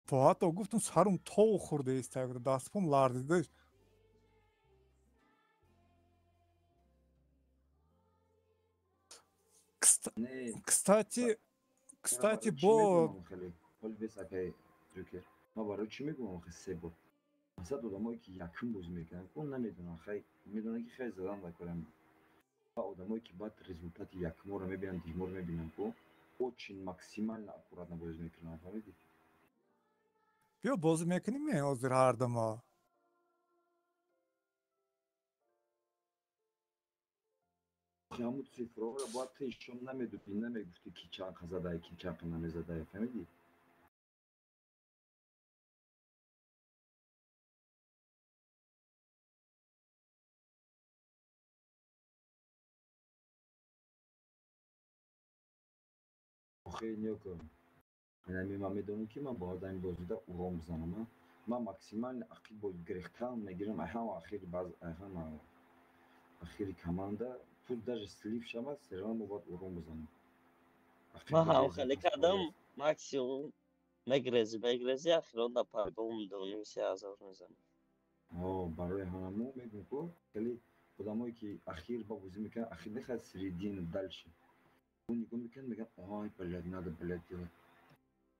تو حتی گفتم سرم تو خورده است دستم لرزیده. Ne? Kstati برای Kstati چی bu میگم خیلی حال بسکه جوکر ما برای چی میگم خیلی سه بود مثلا آدمایی که یکم بازی میکنن اون نمیدونن خیلی میدونن که خیلی زدن میکنن و آدمایی که بعد رزولتات یکم رو میبینن دیگه رو میبینن کو очень максимально аккуратно بازی میکنن فهمیدی بیا بازی میکنیم می حاضر هر دما. همون صفرها رو باید تیشون نمیدونی نمیگفتی کی چند زده کی چند نمیزده فهمیدی خیلی نیکم یعنی من میدونم که من با آدم بازیده اورام بزنم من ماکسیمال اخیر با گرفتن میگیرم اهم اخیر باز اهم اخیر کمانده پول даже слив شود سرم باید اورام بزنم اخیر ما هم بریزم خیلی پس پایه کردم ماکسیموم مگرزی اخیران در پرگام دونیم 3000 میزنم. برای همون میگم که خیلی آدمایی که اخیر با بازی میکنن اخیر نخواد سریدین دلشه اون نگاه میکنن میگن آهای بلد نده بلد دیگه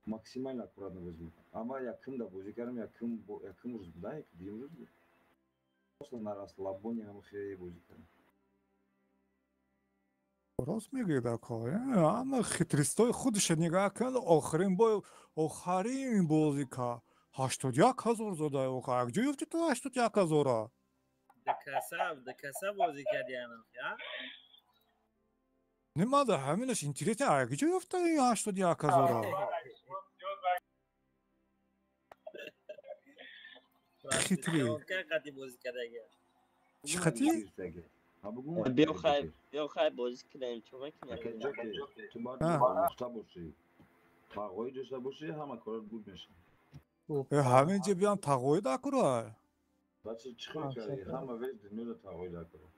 ماکسیمال اکورات بازی میکنن اما یکم دا بازی کردم یکم روز بودن یک دیم روز بود اصلا نراست لابونی هم خیلی بازی کردم راست میگه دکا اما خیتریستای خودش نگاه کن آخرین بازی که 81,000 زده اوخه یک جا یفتی تو 81,000 دکسا بازی کردی الان ها نما ده همینش اینترنت یک جا یفته این 81,000 خیتری که قدی بازی کرده اگر چی بگو من خطی؟ جوکر سگه ها بگو من جوکر بیا خیلی بازی کنیم چون اگه میکنیم. جوکر تو باید اه نقطه باشی تقوی داشته باشی همه کارات بود میشه همین جا بیان تقوی دکره بچه چی خیلی کردی همه ویز دنیا رو تقوی دکره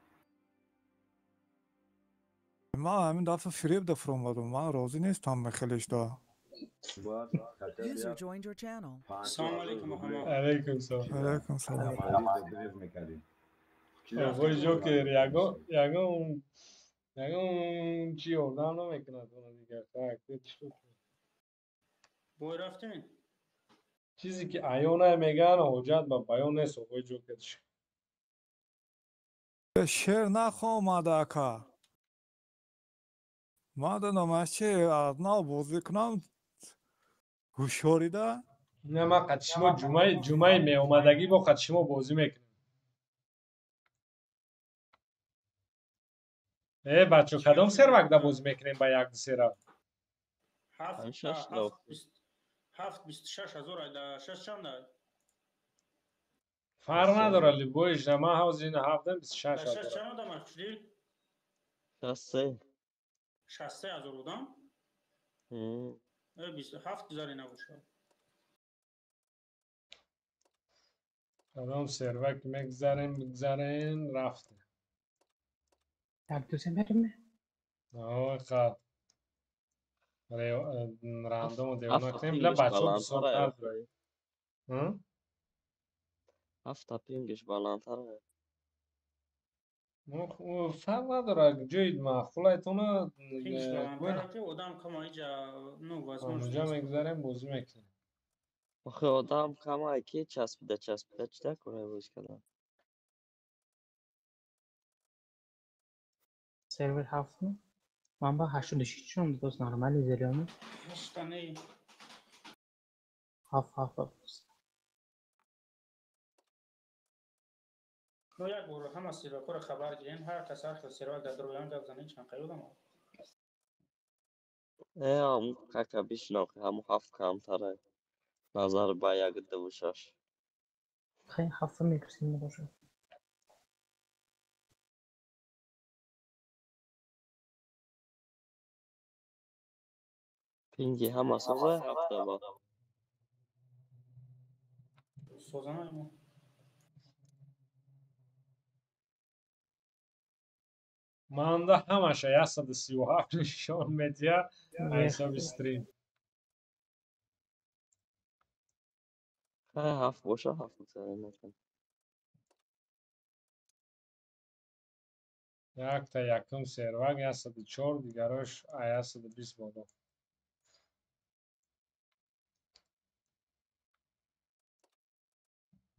ما همین دفعه فریب دفرم بدم من راضی نیستم بخیلش دا باید خطر User یک joined your channel. 50,000 روبل علیکم سلام. چیزه علیکم سلام مالدیو درست میکردیم چیزا آقای خیلی جوکر راحت میشه یگون چی اردام نمیکنه تو دیگه بوی رفتین چیزی که ایونه میگن حجت به بیان نیست آقای جوکر شعر نخواه مدکه ما دانم از چه از نو بازی کنم هوشیاریده نه ما قدشما جمعه می اومدگی با قدشما بازی میکنیم بچه کدام سر وقت بازی میکنیم با یک سر همشش لاخ 7,26,000 در 6 چند فرق نداره لی بویش نه ما حوض این هفته 26 در 6 داره چند دارم چجوری شسته 63,000 بودم 27,000 نباشه کدام سر وقت میگذارین رفته Tak to se merme. آه خب راندوم رو دیو هفت نکنیم لی پینگش بچه ها بالانتره بسیار اخوی داره 7 پینگش بالانتره فرق نداره جوید معقول ایتونه پینگش گوین بالانتره که آدم کم اینجا نو وزمونش همونجا نیست میگذاریم بازی میکنیم آخه آدم کمه که چسبیده چه کنه بوش کنه Server hafta mı? Ben bak 86 şun dost normal izliyorum. هشتانه Haf. نو یک بور همه سیراکور خبر گیرین هر کس هر سیراک در درویان گفت زنی چند قیودم هم ککا بیشناخی همو 7 کمتره نظر با یک دوشش Xeyr hafta mı kısım boşu? پینگی همه سازه 7 با سوزنه مو مانده همشه 137 نشان میدیا Yes. حساب استریم هفت باشه هفت میزنه نکن. یک تا یکم سروک 104 دیگراش 120 بالا.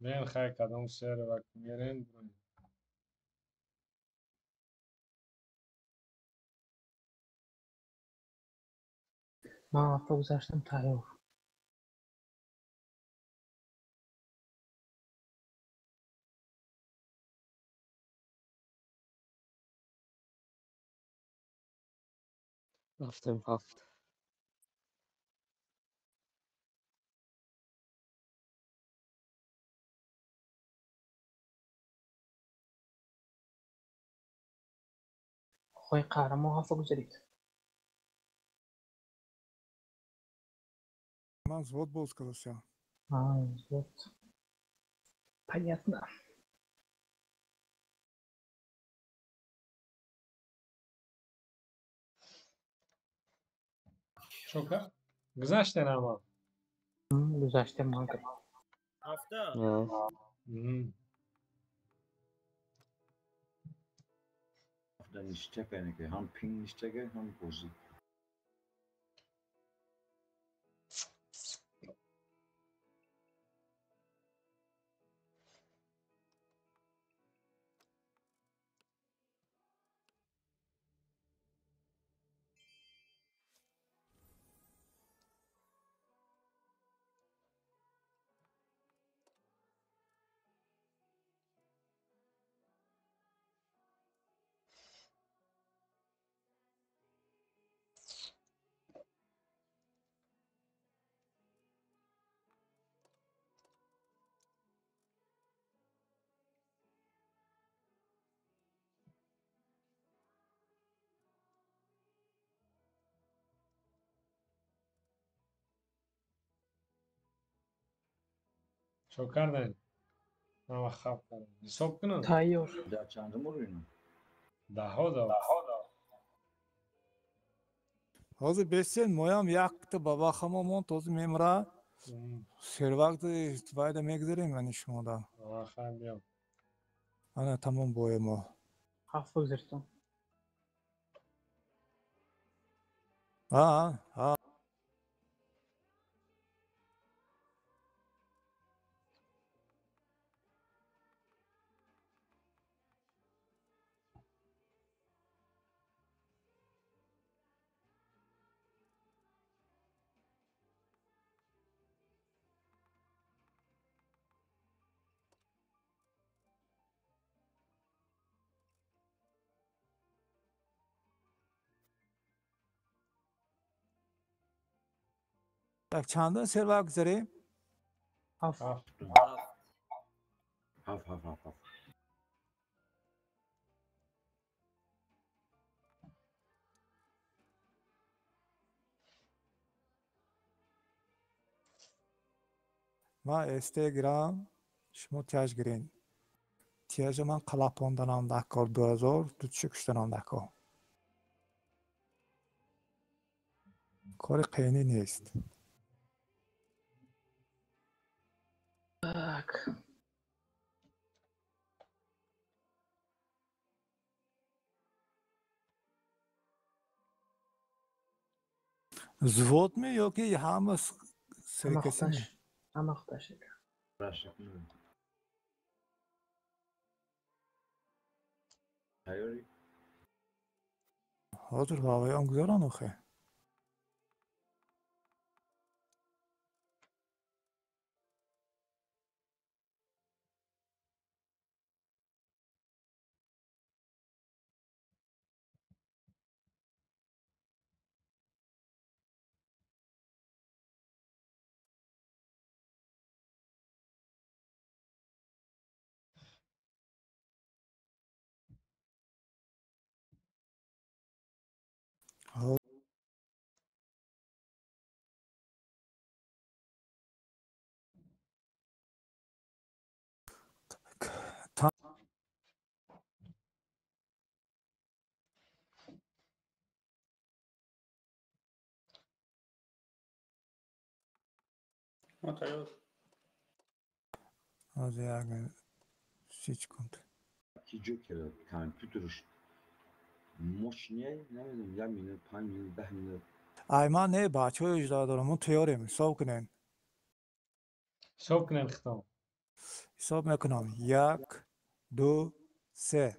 بین خیلی کدام سروک میرین برین. من هفته گذشتم تیار. رفتم هفت. آقای قهرمان هفته گذارید. من زود باز کردم. زود. Понятно. شکر گذشتن اما. گذشته مانکر. نه Den işteke ne ki hem ping işteke hem bozu. شکر دن. اما خب کردم. حساب کنم. تیار. Der çandı mı oluyor? 10 دا. Hozir besen moyam yakti baba hamamon toz memra servakti vayda megzerim yani şumada. خیلی بیام. Ana tamam boyama. هفته گذاشتم. Ha. Tak çandın servak zeri? هفت. Haf. Ma Instagram şumu tiyaj girin. Tiyajı man kalapondan amdakol 2000 amdakol. Kori qiyini نیست. Так. Zvod mi yoki hamı اما sirkesi mi? خودش. اما خودش. Raşık mı? Hayır. Hozir vavayam güzel oxi. ما تیار. hozir jak 3 sekund. Ki Joker kompütür mощнее, نمیدونم 1 minut 5 minut 10 minut ای من نه بچه های اجرا دارم اون تیاریم حساب کنین حساب کنین ختم. حساب میکنم 1 2 3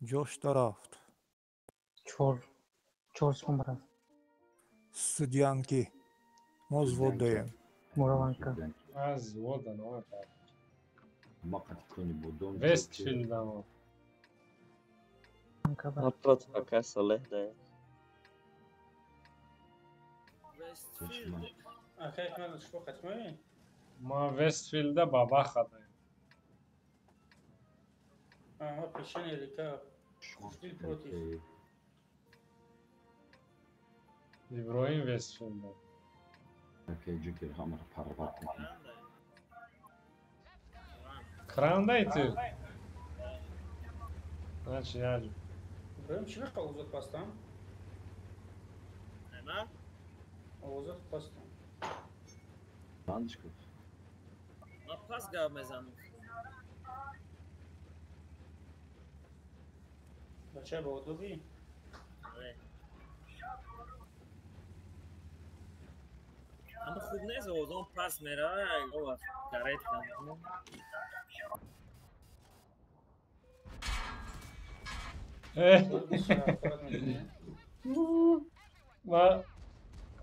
جوش رفت 4 sekund برات. студентки ما звук даем Мураванка. از ودن آه. ما قد کنی بودم وستفیلد اما. Мураванка бар. Напротив, какая солидная. Окей, надо что хоть ما وستفیلد بابا خدایم. Ага, песчаная река. Стиль против. ابراهیم وستفیلد. Okey Joker hamur parvat Krandayı tu. Значи яжу. Прям чего uzat pastam? Nima? Uzat pastam. Tanışkı. Ma pas gab mezanim. Бача баудуги. Ama خوب نیست اوضاع پس میره او کارت کنم.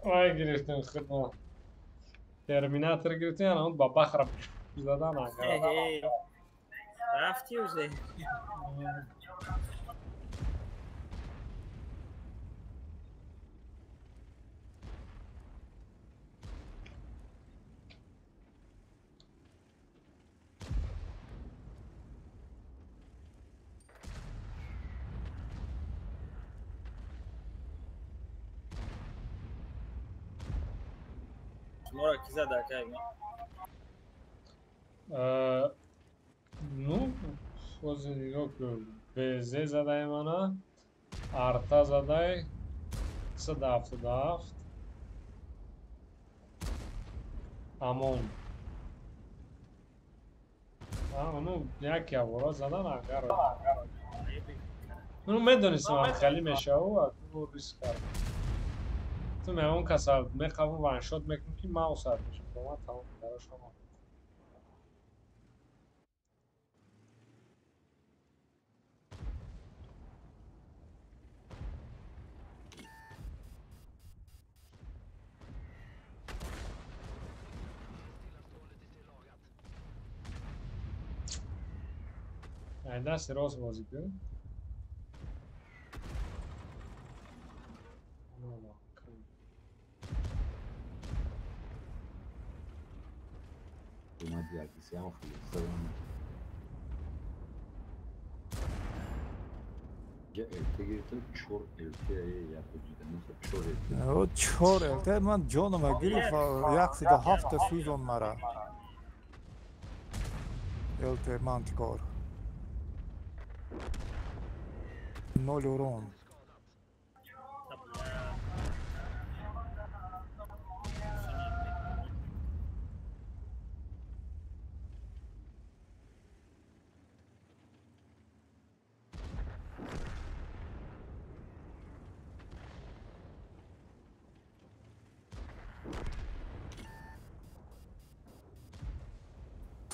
ما گرفتم خدمت. ترمیناتور گرفتم اون بابا خراب زدن آگاه. رفتی اوزه. Mora ki zada kayma. Ну, хозир нигоҳ кун. БЗ задаи мана, арта задай 377. Амон. Ну, яке авора задан агар. Ну, медонистам хали мешаву, акну риск кард. تو اون کسا میخوام وان شات میکنم که ماوس هست میشه با ما تمام کارا شما این دست راست بازی کن اومد یکی سیام خیلی Ya elte girdim çor elteye yapıcıda nasıl çor elte? او چهار الته من جانم گرفت یک سیده 7 سوزون مرا الته منطقار 0 اورون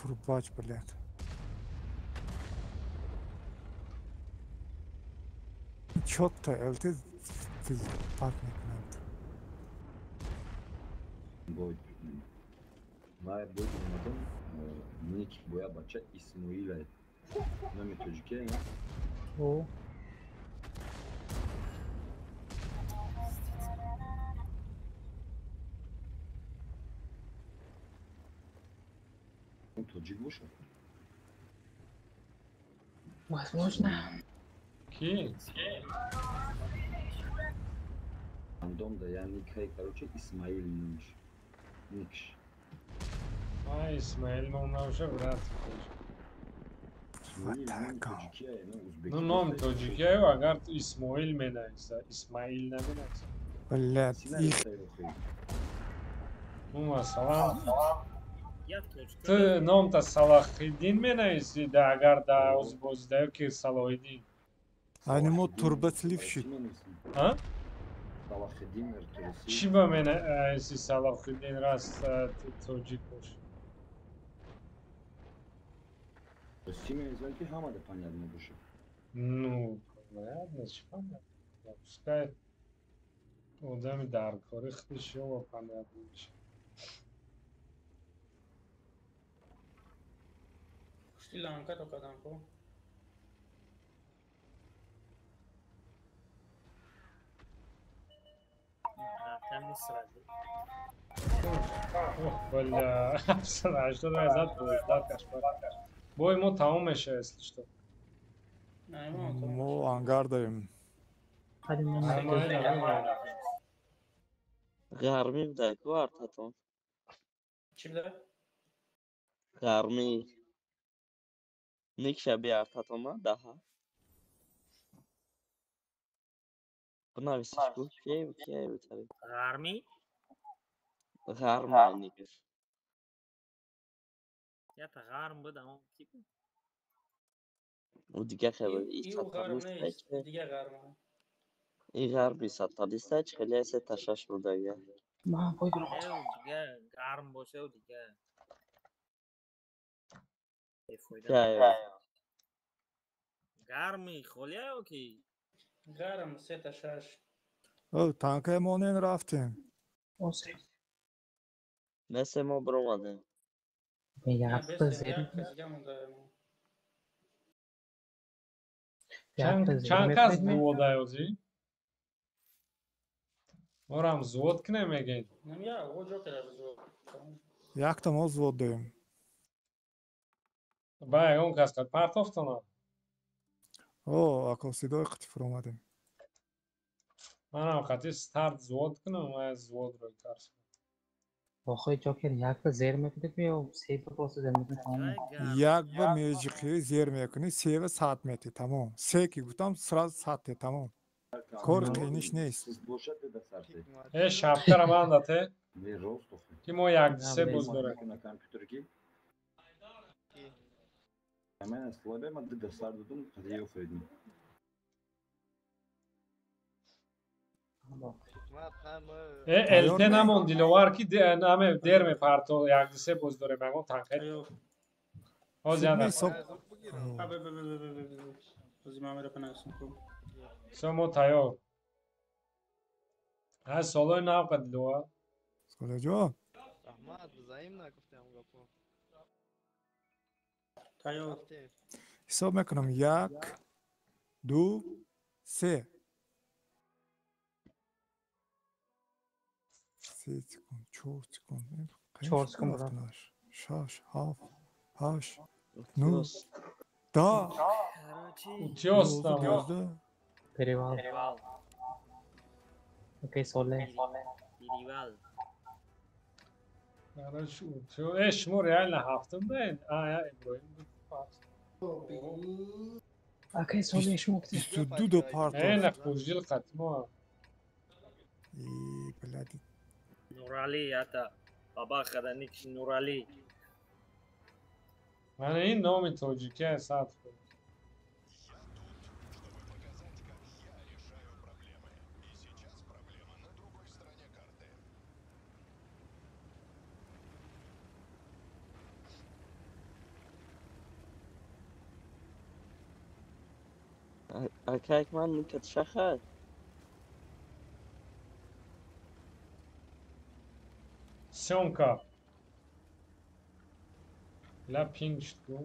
Трубач, блядь. Четко, LT так мекнет. Boy. Maya boy bulmadım. Minik boya bahçe İsmail'e. Ne mi Türkiye ya? O. Он тоджик вышел. Возможно. Ki? Random da yani Nikay короче İsmail'miş. Nikş. Ay İsmail olmamışa bırak. İsmail ne Türkiye ne Uzbek. Ну, ном тоҷикияю агар ту Исмоил менависа, Исмаил наменависа. Блядь, Sinan их Nikay okuyor. Ну, масалан, Як точка? ту номта Салахиддин менависи, агар дар озбозидаё ки Салоҳиддин. Hani mo turbatli fişi. А? Салахиддин Эртурси. Чӣ ба менависи Салоҳиддин раст тоҷик бош? Rusça mezun ki hamada понятно душа. Ну, понятно, чӣ понятно. Пускай одами даркори худаш ёва понятно мешавад. Шри-Ланка то кадам ко? Рахтам Мисради. Ох, бля, 80 зад боздад кашпар. Бой мо тамом мешавад, если что. Наймон то. Mo angardayım. Hadi ben غرمی بوده کو ارتاتون چی بده؟ غرمی نیک شبیه ارتاتون ما ده ها بنویسیش کو کیه بتاری Гарми? غرمه نیکش Ята гарм буде, а ки و دیگه خبر ای ایو غرم ستالیست نیست که دیگه غرمه. ای غربی ستالیست که خیلی ایسه تشش بوده یه ben koydum. دیگه гарм باشه و دیگه بفایده. که гарми خالیه یا کی؟ غرم سه تا شش. O tankaya mı onun raftim? Olsun. مثل ما برامده Ben نه yakta بسته zerim. یک کس دیگه مونده. Yakta Чанд zerim кас etmedin mi? дувода ёзӣ? Морам зувод кине мегин. نمیا او جو کرده بزرگ. Yaktım o zvoddayım. Ба ягон кас қад партофтона. O akosidoy qıtıfır omadım. Манам қати старт зувод кунам, ма зуводро тарсам. Oxuy Joker yakta zerim etmedik mi ya? Seyfi olsa zerim etmedik tamam. гарм. Yak ve mevciki zermekini seve saat meti tamam. Seki gutam sıra saatte tamam. Kor kıyniş neyiz? Siz boşa da sartı. Шафтара ман дате Ve Rostov. ки мо якдисе Навлез. боздорем. На компьютерге. Hemen слабе ма да сардудum hadi yok edin. Элте намон диловар ки наме дерме парто якдисе боздорем ягон танқед. ایو. Ҳоз яда. Sob. بزیمه میره پناهستون خوب. Со мо тайёр. Аз солои нав қад диловар. Сколежо. Rahmat, взаимно гуфтем гапу. تایو. Гуфтем. Hesap mekanım yak. Du. Se. Se sekund. Çoğu sekund. Çoğu sekund, bravo. Şaş. Haf. Haş. Nu. Da. Короче, Утёстам. Gözde. Perival. перевал. Okey sole. Перевал. Короче, утё. Шумо реально ҳафтум ден. Я Иброҳим. Okey sole iş mi okey? 22 da parto. Эна хужил қатмо. İyi блядь. Нурали, ята. Баба хаданик Нурали. Ман ин номи тоҷикия сад худ. kijk man moet ik het zeggen Сёмка. Ла пинг что?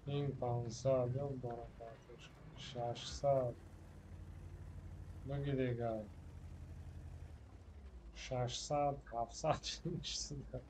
Пинг 500, ём бора партош. 600. Баги дега. 600, 700 чиста.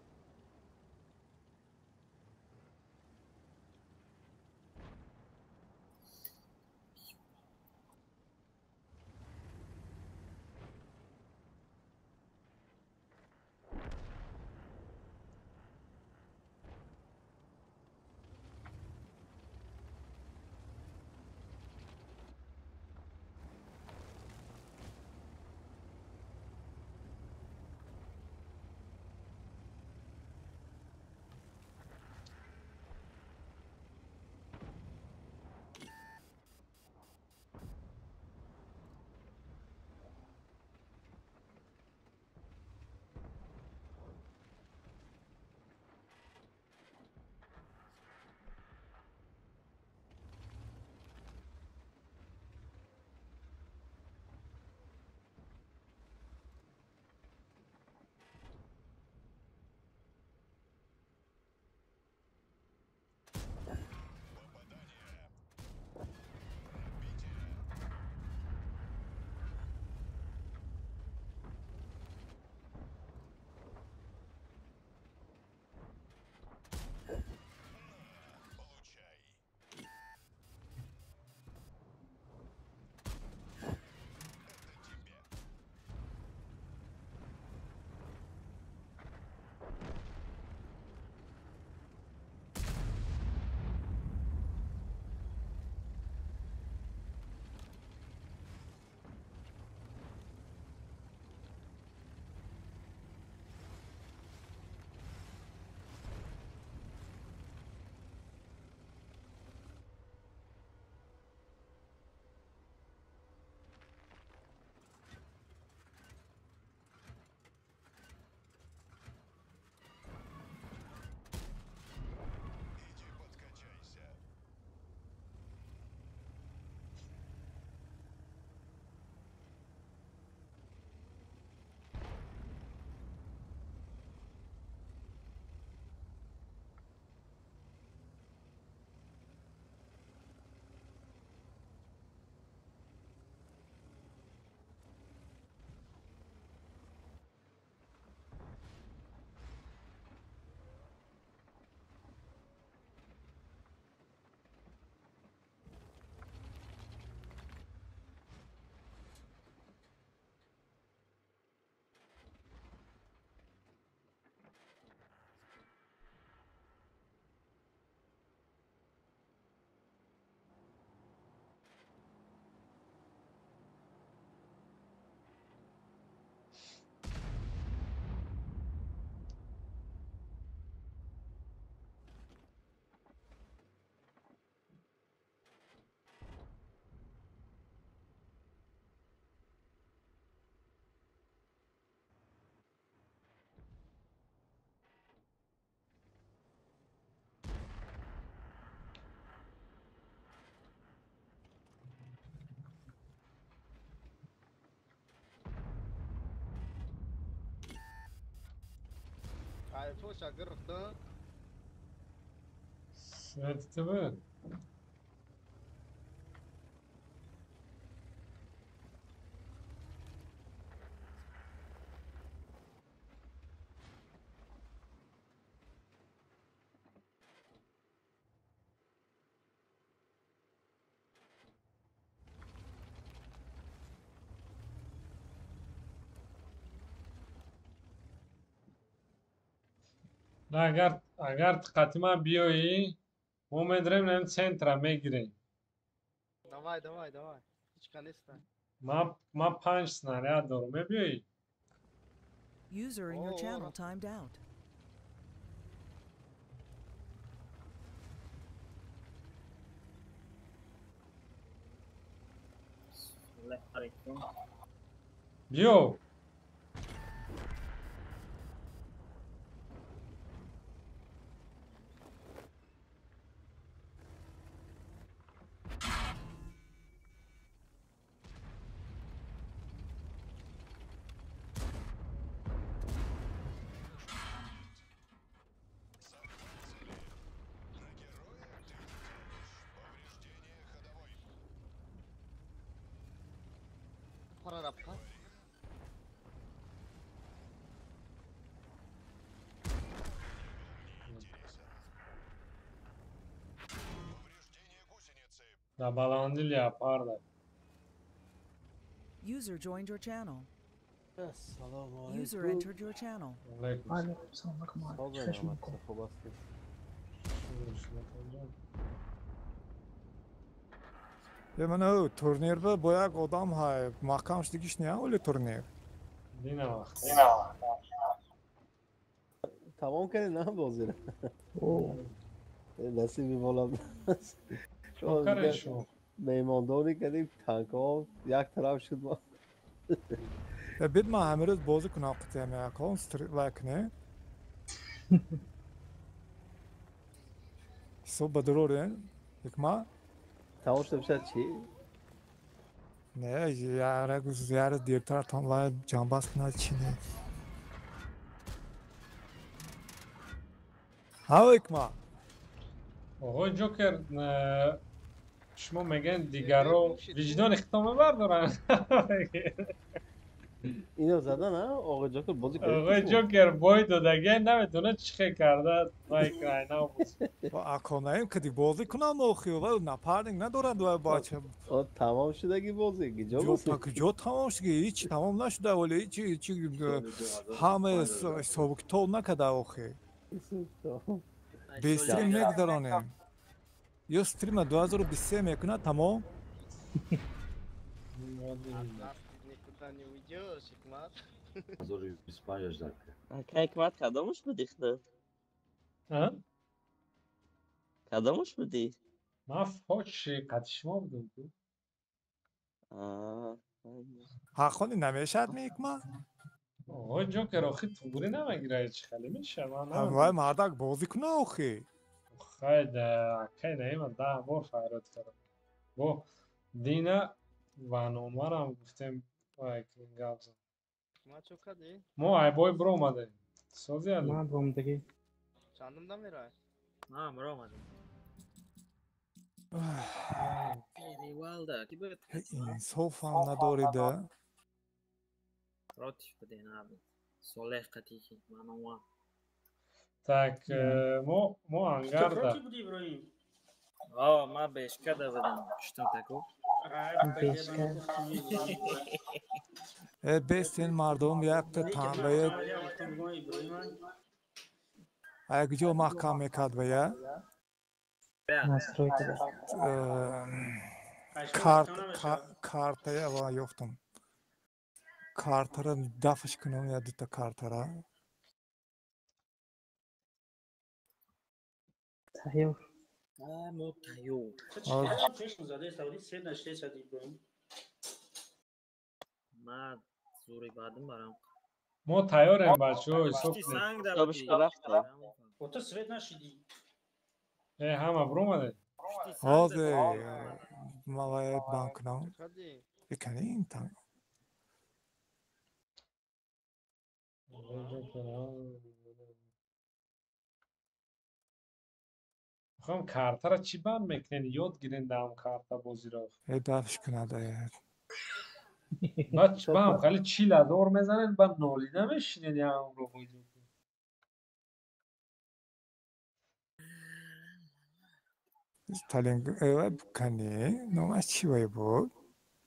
عارفه شاكر رخدان سمعت به نه اگر قطعا بیایی ما میدریم نیم سنتر میگیریم давай هیچ نیستن ما 5 سناریه دارم بیایی User in your Oh, channel ora. timed out. Left عليكم. بیو para رفت در بلندی لیاپارد User joined your channel. سلام User علیکم entered your channel. علیکم علیکم السلام علیکم خوب چشم آمد کن. خوب هستی یه منو تورنیر با یک آدم های مکانش دیگیش نیا ولی تورنیر دینه وقت تمام کردی نه بازی رو اوه نصیبی بالا شو کرد شو میمانداری کردیم تنک ها یک طرف شد ما بید من همه روز بازی کنم قطعه می اکان لایک نه صبح بدروره یک ما تمام شد بشد چی؟ نه یاره دیرتر تام لای جنباز کنه چی نه ها یک ما آقای جوکر شما میگن دیگرو وجدان اختامه بردارن اینو زدن ها آقا جاکر بازی کنید آقای جوکر بای دادگه نمیدونه چی کرده لایک راینا بود با اکانایم که دی بازی کنم اوخیو و نپردنگ ندارند و باچه تمام شده که بازی گیجا جو بازی پاک جو تمام شده هیچ تمام نشده ولی هیچی همه سابقتو نکده اوخی به استریم نگذرانیم یه استریم 2023 میکنه تمام نکردن ویدیو شکمت 1025 dakika. Hikmat kadamış mı dikti? ها؟ Kadamış mı di? ما فوش قد شما بودم تو Aa, حقانی نمیشد میکما آقای جوکر آخی توبوری نمیگیره هیچ خیلی میشه من همه نمیدونم مردک بازی کنه اوخی خیلی ایمه 10 بار فایرات کردم با دینه و نومر هم گفتیم وای گپ زن ما چو کردی ما ای بای برو اومده سازی علی من بومدگی چندم نمیره ها مرا اومدم خیلی والده کی بود انصاف هم نداریده راتش بده نبود صالح قتیکی من اومد так ما انگار Чапроти да буди Иброим? آه ما بهش کده بدم کشتم تکو بیشتر بستین مردم یک تا تنبه اگه جو محکم میکرد بیا настройки да карта я ёфтам картара дафш кунам я дута картара тайёр مو تایو ما زوری بعدم برام ما تیاریم بچه های پشتی صبح سنگ در Tabii بودی. ki rafta. Ota svet našidi. همه برو اومده پشتی سنگ هازه در مواد بانکنام کردی بکنین تام خواهم کارتا را چی بند میکنین یاد گیرین دام کارتا بازی را دفش کنه بعد هم خیلی چی لدور میزنین بعد نالی نمیشینین یا اون رو بایدون Talent کنی نامش چی باید بود؟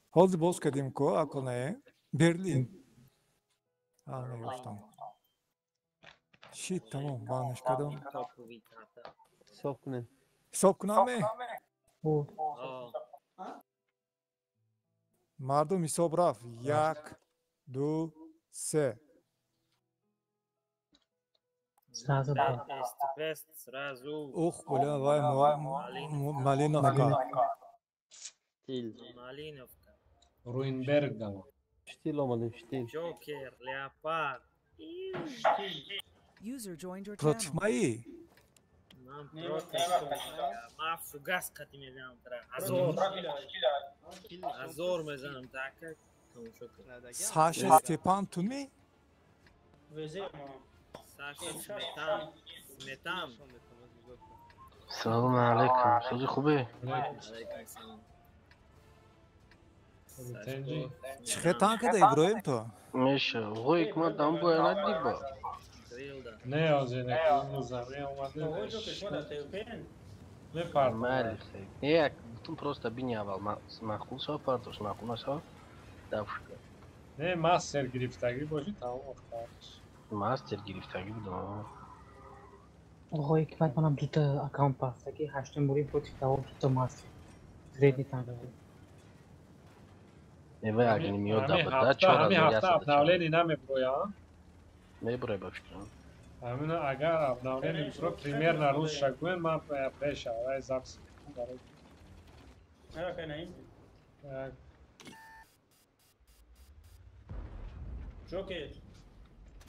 حاضر باز کردیم که اکنه برلین گفتم شیت تمام بانش کردم Topovi karta. حساب کنین حساب کنمه مردم حساب رفت 1 2 3 Сразу бе. Best сразу. اوخ بله وای مالینوفکا تیل Malinovka. روینبرگ دام شتیل آمدیم شتیل Joker. Leopard. User joined your против channel. моей Man protest. Ma fugas qati mezanam tara. Azor mezanam taka. Tamam şükür. Саша Степан туми Sasha Smetan. Smetan. سلام علیکم سوزی خوبه؟ Aleyküm selam. تنجی چه تانک ده ابراهیم تو میشه وای که ما دام باید دیبا Grillda. نه آزینه که اون زمین اومده نه پرد مالی خیلی یک بتون پروستا بینی اول مخول شا پرداش مخول نشا دفشکا نه مستر گرفتگی باشی تمام اختارش ماستر گرفتگی بودم آقا حکمت منم دوتا اکاونت بسته که هشتم بوری پروتی دوام دوتا ماست ریدی تنگه ایوه اگه نمیاد همین دبتا هفته چهار همین از هفته ابناولین اینا میبرویا میبره بفکرم همین اگر ابناولین میبرو پریمیر نروز شکوین من پیش آوه زبس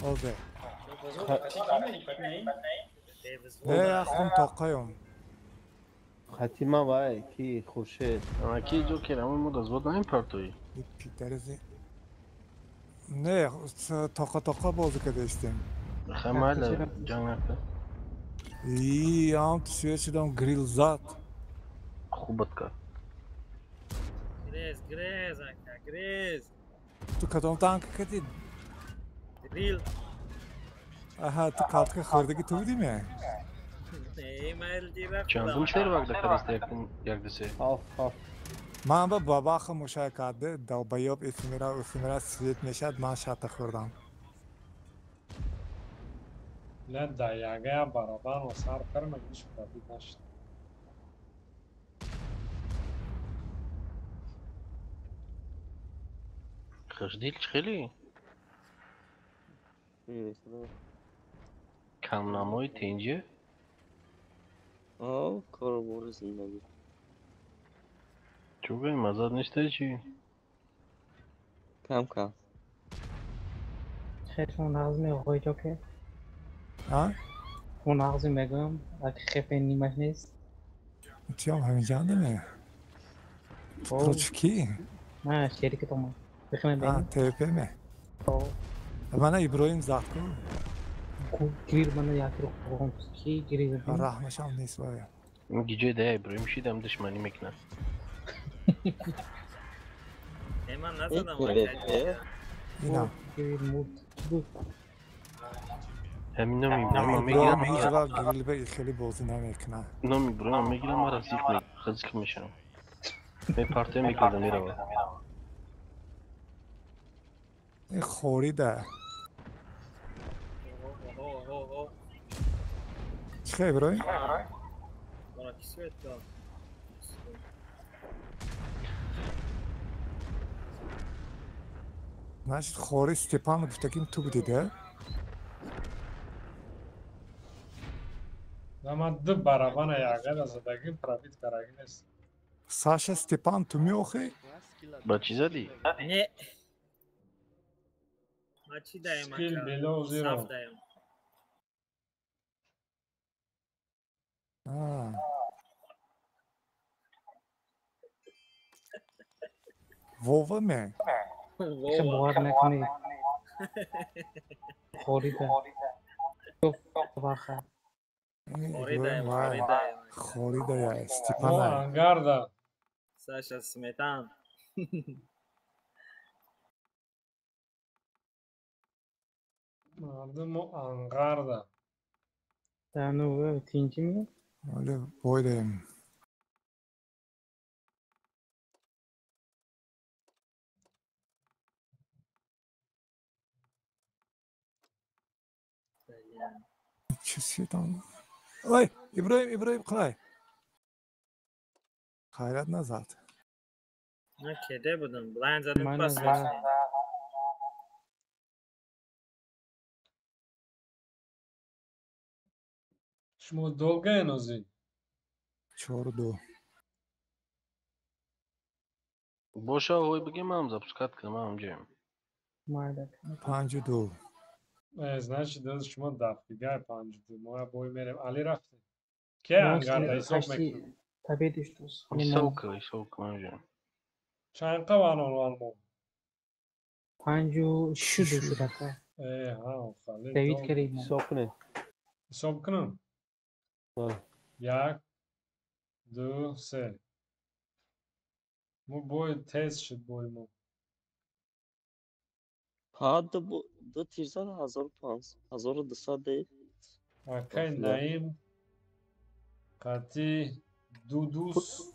اوزه Davis. نه خون تاقایم خطیمه وای کی خورشید اما کی جو که همون مود از بود نیم پرتوی پیترزی نه تاقا بازی کرده استیم خمال جنگ نکن ای هم تو سویه شدم گریل زد خوبت کرد Grez aka. Grez. تو کدام تانک کردید Grill. آها تو کاتک خوردگی تو بودیمه Ey merdivak. چندم سر وقت کرست یک دسه هاف من با باباخ مشاهده دو بیاب اسمیرا سویت نشد من شاته خوردم نه دایگه هم برابر و سر کرم اگیش پردید نشد خشدیل خیلی کم نمای تینجه کارو برو زندگی چوبه مزاد نیسته چی؟ کم کم خیلی اون نغزی آقای جوکر ها؟ اون نغزی میگم اگه خیلی نیمش نیست چیام همین جانده نه پروچ کی؟ نه شریک تو ما بخنه آه بینیم تیپه مه من ابراهیم زد کن گریر من یکی رو خوبم کی گریر بینیم رحمش هم نیست باید این گیجه ده ابراهیم شیدم دشمنی میکنه Hemen nasıl ama? اینا گریر مود بود همین نمیگرم ابراهیم میگیرم هیچ وقت گریل به خیلی بازی نمیکنه نمیگرم میگیرم مرا خزیک میشم می پارتی میکردم میرم این خوریده چه ابراهیم؟ Bana küsür etti abi. نشد خوری ستیپان گفتگیم تو بودیده من دو برابر یاگر از دگیم پرابیت کراگی نیست ساشا ستیپان تو میوخی؟ با چی زدی؟ Ne? Maçı dayım Skill aka. below zero. Saf dayım. وووا مه چه باور نکنید خوریده تو بخیر Хоридаем, Vay, хоридаем. Xoridaya, О, Stepanay. Ангарда. Саша Сметан. Adım o Angarda. Sen o tinci mi? Öyle boydayım. Чисетан. Oy, İbrahim Kılay. Hayrat Nazat. Ne kede budun. Blind zaten Bana pas zaten. versin. Şmo dolga enozi. Çordu. Boşa oy bugün mam запускать к нам джем. Maalesef. Pancıdu. Значит, даже şmo daftiga pancıdı. Moya boy merem. Ali rafti. Ke Angarda isok meknum. Tabii düştü. Isok mam джем. Çayın kavan almo. Pancu şu düşü dakika. Ha o khali. David Karim. Sokne. Isok kınım. Ha. Yak. Du se. Bu boy tez şid boy mu. ها دو تیرزن 1500 1200 değil. Akay Of, Naim. Kati. Dudus.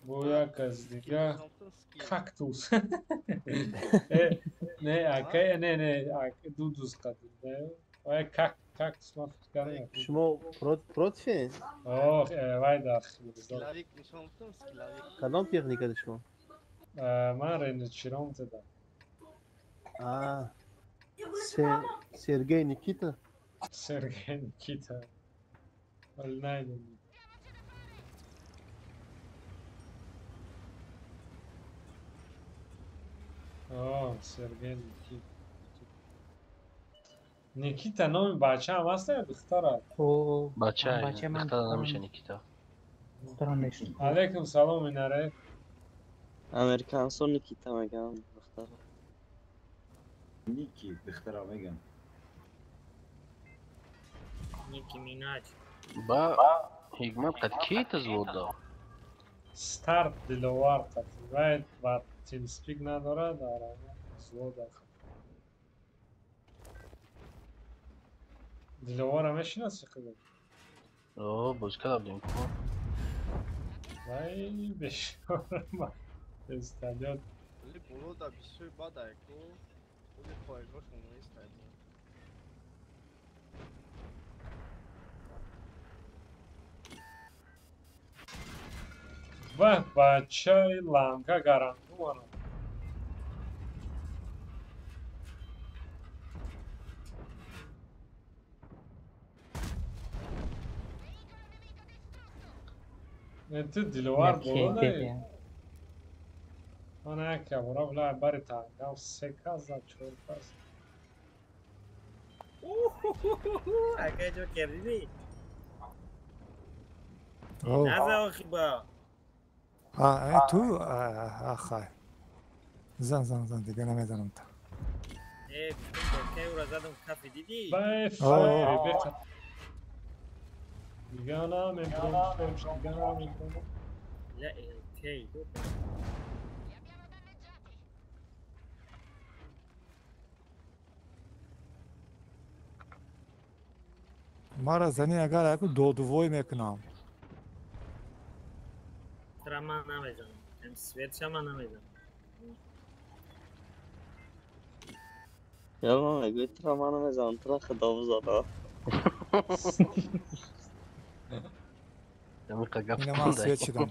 Boya kazdiga. Kaktus. Ne akay ne Dudus kati. Vay kaktus ma fikrim. شما پروتفین Oh vay da. Sklavik nişan yaptın mı? Sklavik. کدام تکنیک شما من رنج چیرام زدم. آه سرگی نیکیتا Sergey Nikita. ولی نیدونی. Sergey Nikita. Nikita نام بچه هم هست یا دختره؟ O بچه من دختر نمیشه نیکیتا. دخترم نشد. علیکم سلام ایناره. Amerikan son Nikita megan دختر. Niki, بخترا میگم. Nicki Minaj. با حکمت قد کیت زودا. ستارت دلوار قطعی و تیم سپیک نداره داره. زود آخر. دلوار همه شناسی خیلی. اوه بازکار دیم کن. وای بشورم. استعداد. ولی برو da bir şey bada eko. Öyle koygoş onu istedim. و بچه لانکا گرانگو منو. انت دلوار برو دایی. من که برو بلا باری تانگام سکازم چور پس. Akay jo kerdini. Oh. Naza o khiba. تو آخای. زن دیگه نمیزنم تا. Bütün dokey uğraşadım kafe dedi. بای آه. فای بخط. دیگه نام امکان دیگه نام امکان. La LK. ما را زنی اگر اکو دودوی میکنم. Trama namejan. Hem svet şama namejan. Ya mama götür amanı mezan tıra khadavuz ada. Demi qagab. اینه من سویت شدم.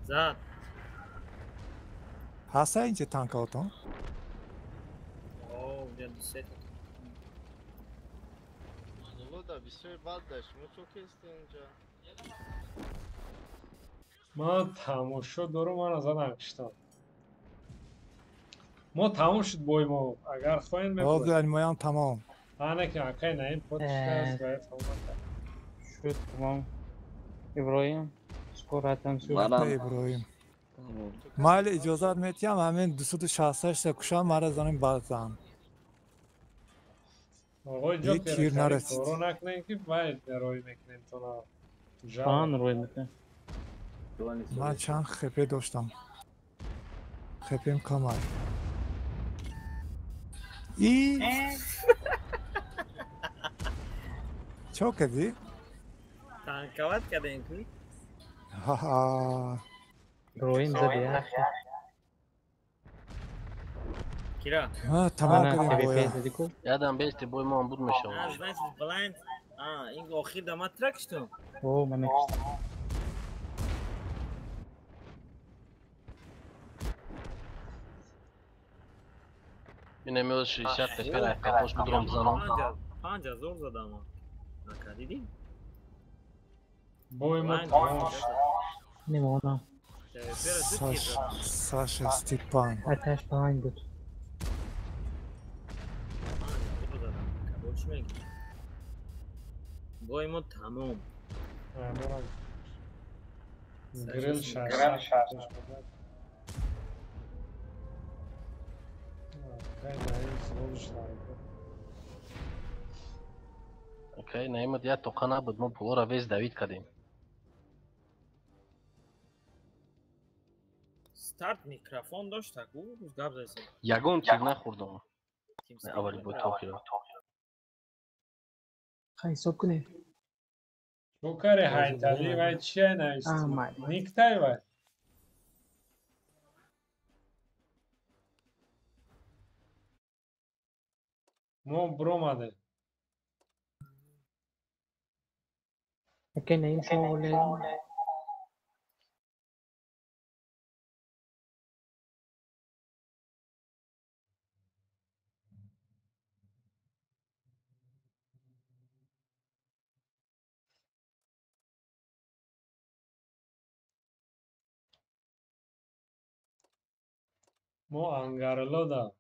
Zat. هسته اینچه تانک آتون؟ Oo, geldi set. Anadolu da bir şey bada şunu çok isteyince. ما تموم شد دورو من از آن کشتم ما تموم شد بوی ما اگر خواهیم آقا میکنیم المایان تمام. آنه که اکای نیم پوتش دست باید تمام کرد Şu tamam. İbrahim. Skor atam şu. Bana- ابراهیم. مال اجازت میتیم همین 260 تا کشا مرا زنیم بازم. آقای یه جوکر تیر خرید نرسید. کارو نکنین که باید روی میکنین تو نا فان روی میکنه. من چند خپه داشتم. خپیم کمر. ای چو کردی؟ تانکوات کردین که ها ها روی زدی کیرا ها تمام انا کردیم تبي بایا. فيز ديكو یادم بیستی بوی ما بود میشه از بلند این آخر دما ترکشتم او ما نكشت اینه میوز 60 تپیر کپوش بدرم بزنم پنجا زور زدم نکردیدی؟ بوی ما بلند تمام شد نمونا Саша Степан. اتش پایین بود. بای ما تمام گریل شد اوکی نعمت یا توقع نبود ما پولورا ویز دوید کردیم ستارت میکروفون داشت تکو روز گاب زیسته یگون تیر نخوردم اولی بود توکی را خیلی سب کنه. جوکر هایتالی و چیه نویستی؟ نیکتای و مو بروماده اوکی نیم شغله. مو انگارلو دا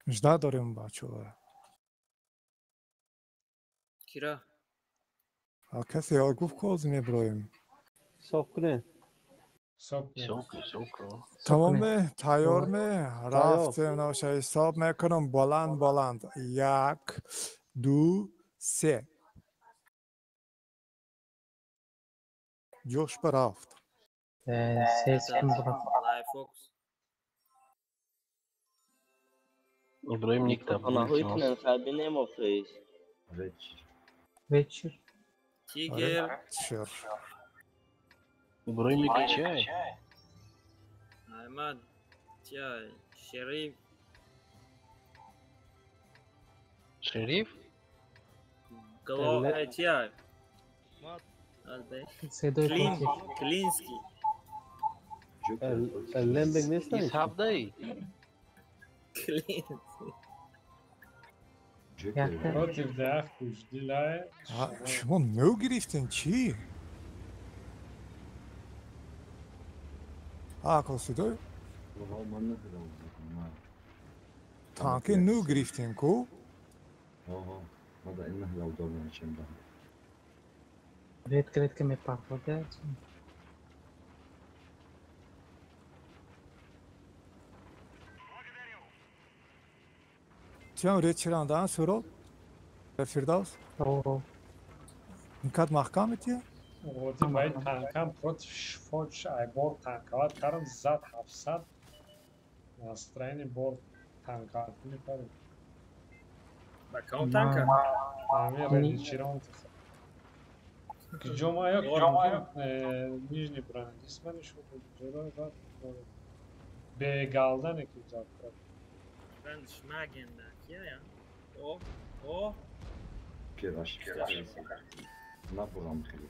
مجده داریم بچه ها. کیرا کسی ها گفت کوز میبرویم. صاف کنه شوکو تمام تیار می رفتیم نوشه حساب میکنم بلند 1 2 3 جوش برافت. سه سکم برافت. لای فوکس ابراهیم نیکتا Ana بود hoytnen kalbi ne mofreyiz. ویچر تیگر چر ابراهیم نیکتا چیه؟ احمد چای شریف شریف؟ گلو چای سه دوی پوکی. کلینسکی اللمبگ نیست ایس هفته ای؟ کلینسکی رو تیر ده خوش دیلای شما نو گرفتین چی؟ کسی دوی؟ تانکی نو گرفتین کو؟ هذا انه لو دورنا نشم ریت کرد که می پاکوده. چون رید چراندن سورو؟ فردوس؟ او اینقدر محکمتیه؟ وقتی باید تانکم پروت شفاش ای بار تانکوات کردم زد 700 настроение بار تانکوات میکنم با کام تانکر همه ریدی چیران که جمعه یک نیجنی برانه جسمانی شد جدا زد به گالدنه که زد کرد ben schmagende kya ya o كيراش لا بغام خلي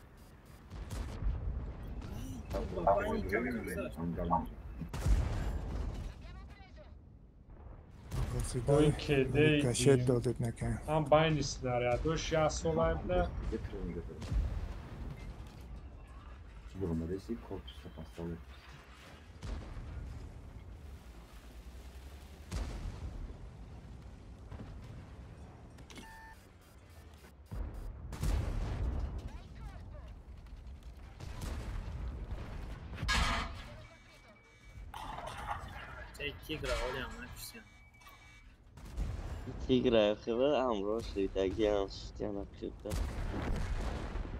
کسی با دوی؟ این کده کشت دادید نکن. هم باین snaryadöş yas olaydı. Durmadaysa korkusu pastalı. Çekki gra oluyor ama Christian. تیگر خیلی امروز دیگه هم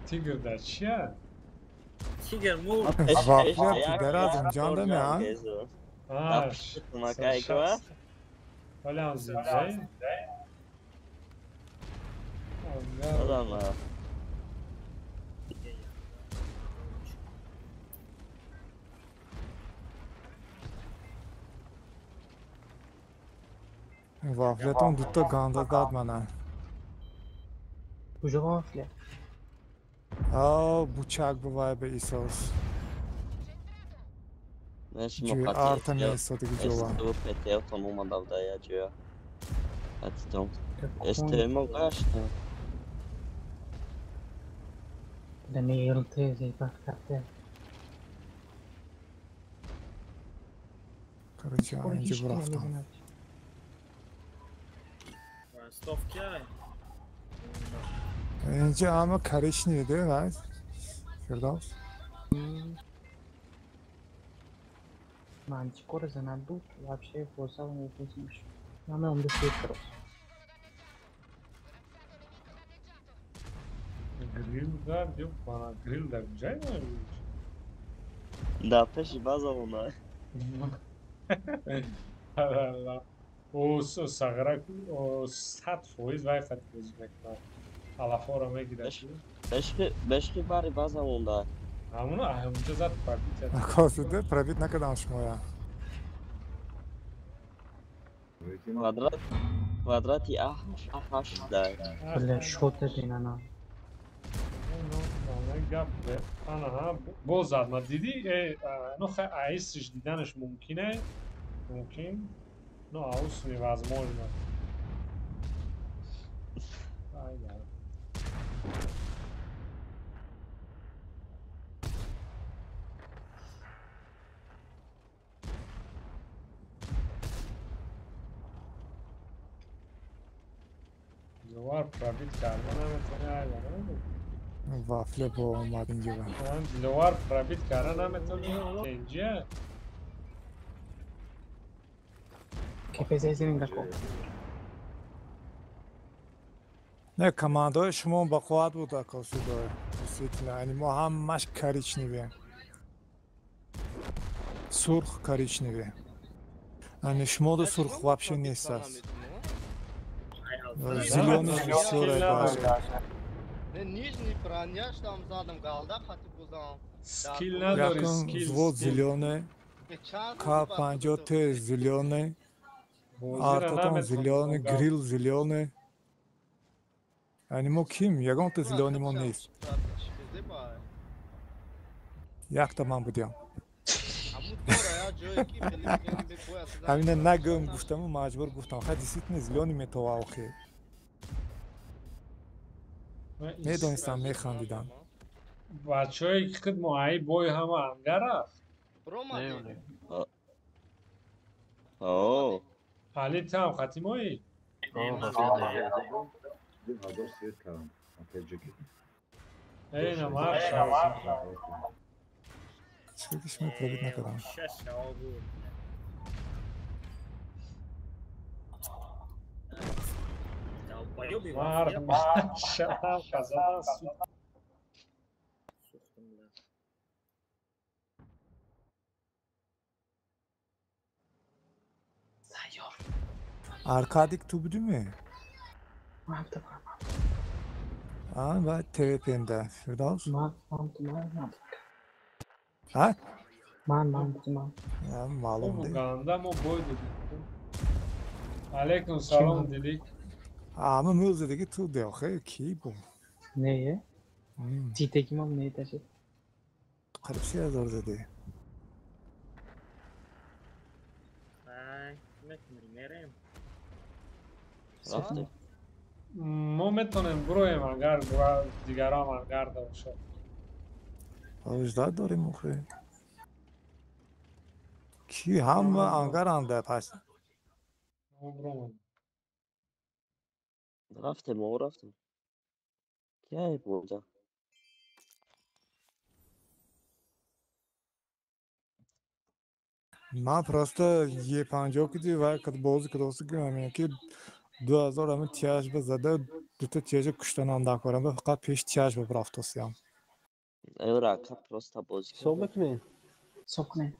تیگر در چیه؟ تیگر مو Vaflet derazım can deme ha. آه مکای که ولی هم زیبایی آدم Vafleton tuttu ganda dad bana. کجا غافله؟ Bıçak bu vay be isos. مش Cüy مقاطع arta mesodu gidiyorlar. استوب بتاعه تماما ضوضاء جوا هتتم تكون استلموا قاشنا دني يرتي زي بكتة Короче, Orada önce hiç bıraktım. gelmedi. Stofka. Önce ama karışnıydı değil mi? Firdevs. Manci kore zanadu, вообще форсал не пустишь. Нам он десятый. Grill der diyor bana grill der güzel mi? Da peşi bazı onlar Allah. O sagrak o 100% vay kat gözükmekler. Allah fora megider. beşki bari bazı onlar Hamunu ahımca zat parti. Koside pravit ne kadar moja. kvadrati ahaş da Bile şote dinana. Ana ha bozad ma didi no айсиш диданаш мумкине мумкин но аус невозможно айда Dilovar probit kardan nametone ayda Vafle bu olmadın gibi. Dilovar probit kardan nametone kenjiye Kepeze senin gako. Ne komando şumun bakıvat bu da kosido. Kesinlikle yani muhammaş kariçnivi. Surx kariçnivi. Yani şumo da surx вообще не сас. Зеленый все даже. Нижний броня, там задом голда, хотя бы там. skill надо Yakın skill vod zеленый. K50 зеленый. Artadan zеленый, grill zеленый. Yani mo kim? Yagon to zеленый mo нест. Jak to mam być? Hamine nagım guftamı macbur guftam. Hadi sitne zеленый me to auxi. Ne donisam me khandidam. بچه‌ای که ماهی بوی همه انگار رفت اوه حالی تام خطی مایی اینه مارشا Çıkış mı probit ne kadar? مارشا کازان Arkadik tubdu mu? Man tamam. Ben TVP'nde. Firdevs. Man tamam. Ha? Man tamam. Ya malum Bu değil. ganda mı boy dedi. Aleyküm selam dedik. Ama müzedeki tu diyor. Ki bu. Neye? Citeki mam neye taşı? Garip şey zor dedi. رفته ما میتونیم برویم اگر دیگران انگار باشه Avuçlar doğru mu ki? Ki ham Ankara'da pas. ما برویم رفته ما رفته क्या है बोलता Ma prosto je panjok di va kad boz kad osu ki 2000 همه تیاج بزده دو تا تیاج کشتن اندک برم فقط پیش تیاج ببر افتاسیم Evra просто bozuk. صبح میکنین صبح کنه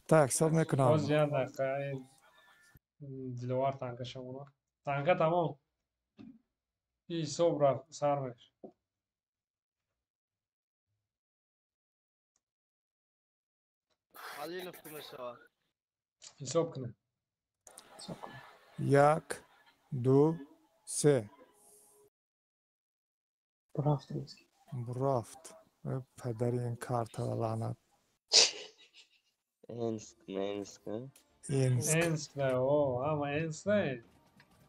تا حساب میکنم باز یه دقیقه دلوار تانکه شمونا تانکه تمام این صبح رفت سر میشه حالی نفت میشه این صبح کنه صبح کنه 1 2 3 برافت روز رفت پدری این کارت لعنت Ensk. اینسک انس نه او اما انس نه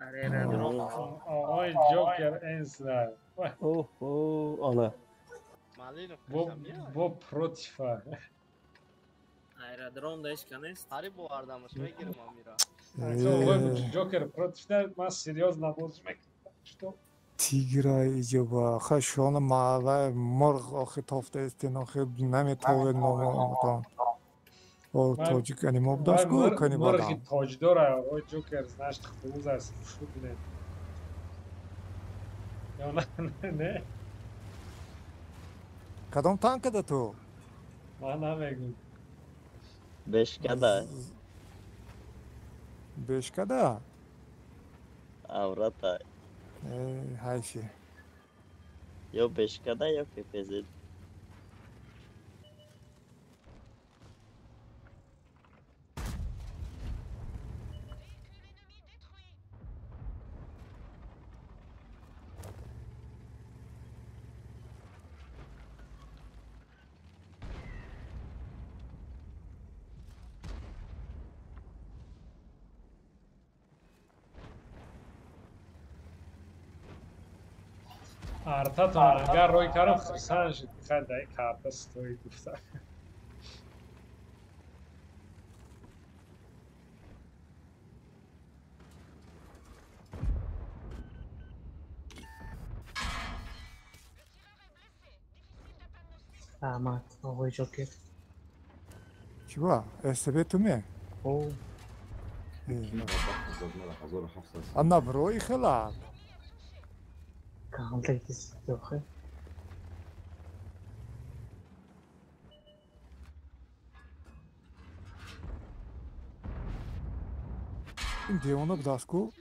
آره ردروم آقای جوکر انس نه اوه اوه آنه مالی نفت بو میشه بو پروتیفا Aerodrom da iş kanist. هری بواردمش میگیرم میرا جوکر پروتیفا ما سریوز نبودش میکنم تیگرای ایجابا خشون معوه مرغ آخی تافته استین آخی نمیتوه نامو او من- توجیک انیمو بداش گو کنی مرغی بادم تاج داره آقای جوکر نشت خروز است شو کنه یا نه کدام تانک ده تو؟ من نمیگم Beshkada. Beshkada? Avrata. حیفی Yo Beshkada yo PPZ. ارتا تانگر روی کارم خرسان شد خیلی دایی کارتا ستوی گفتن احمد آقای جوکر چی با؟ استبه تو می؟ او كنا غبطنا زودنا لحظة حفصة انا بروی خلال کامل تکیز دوخه این دیوانو بداش کو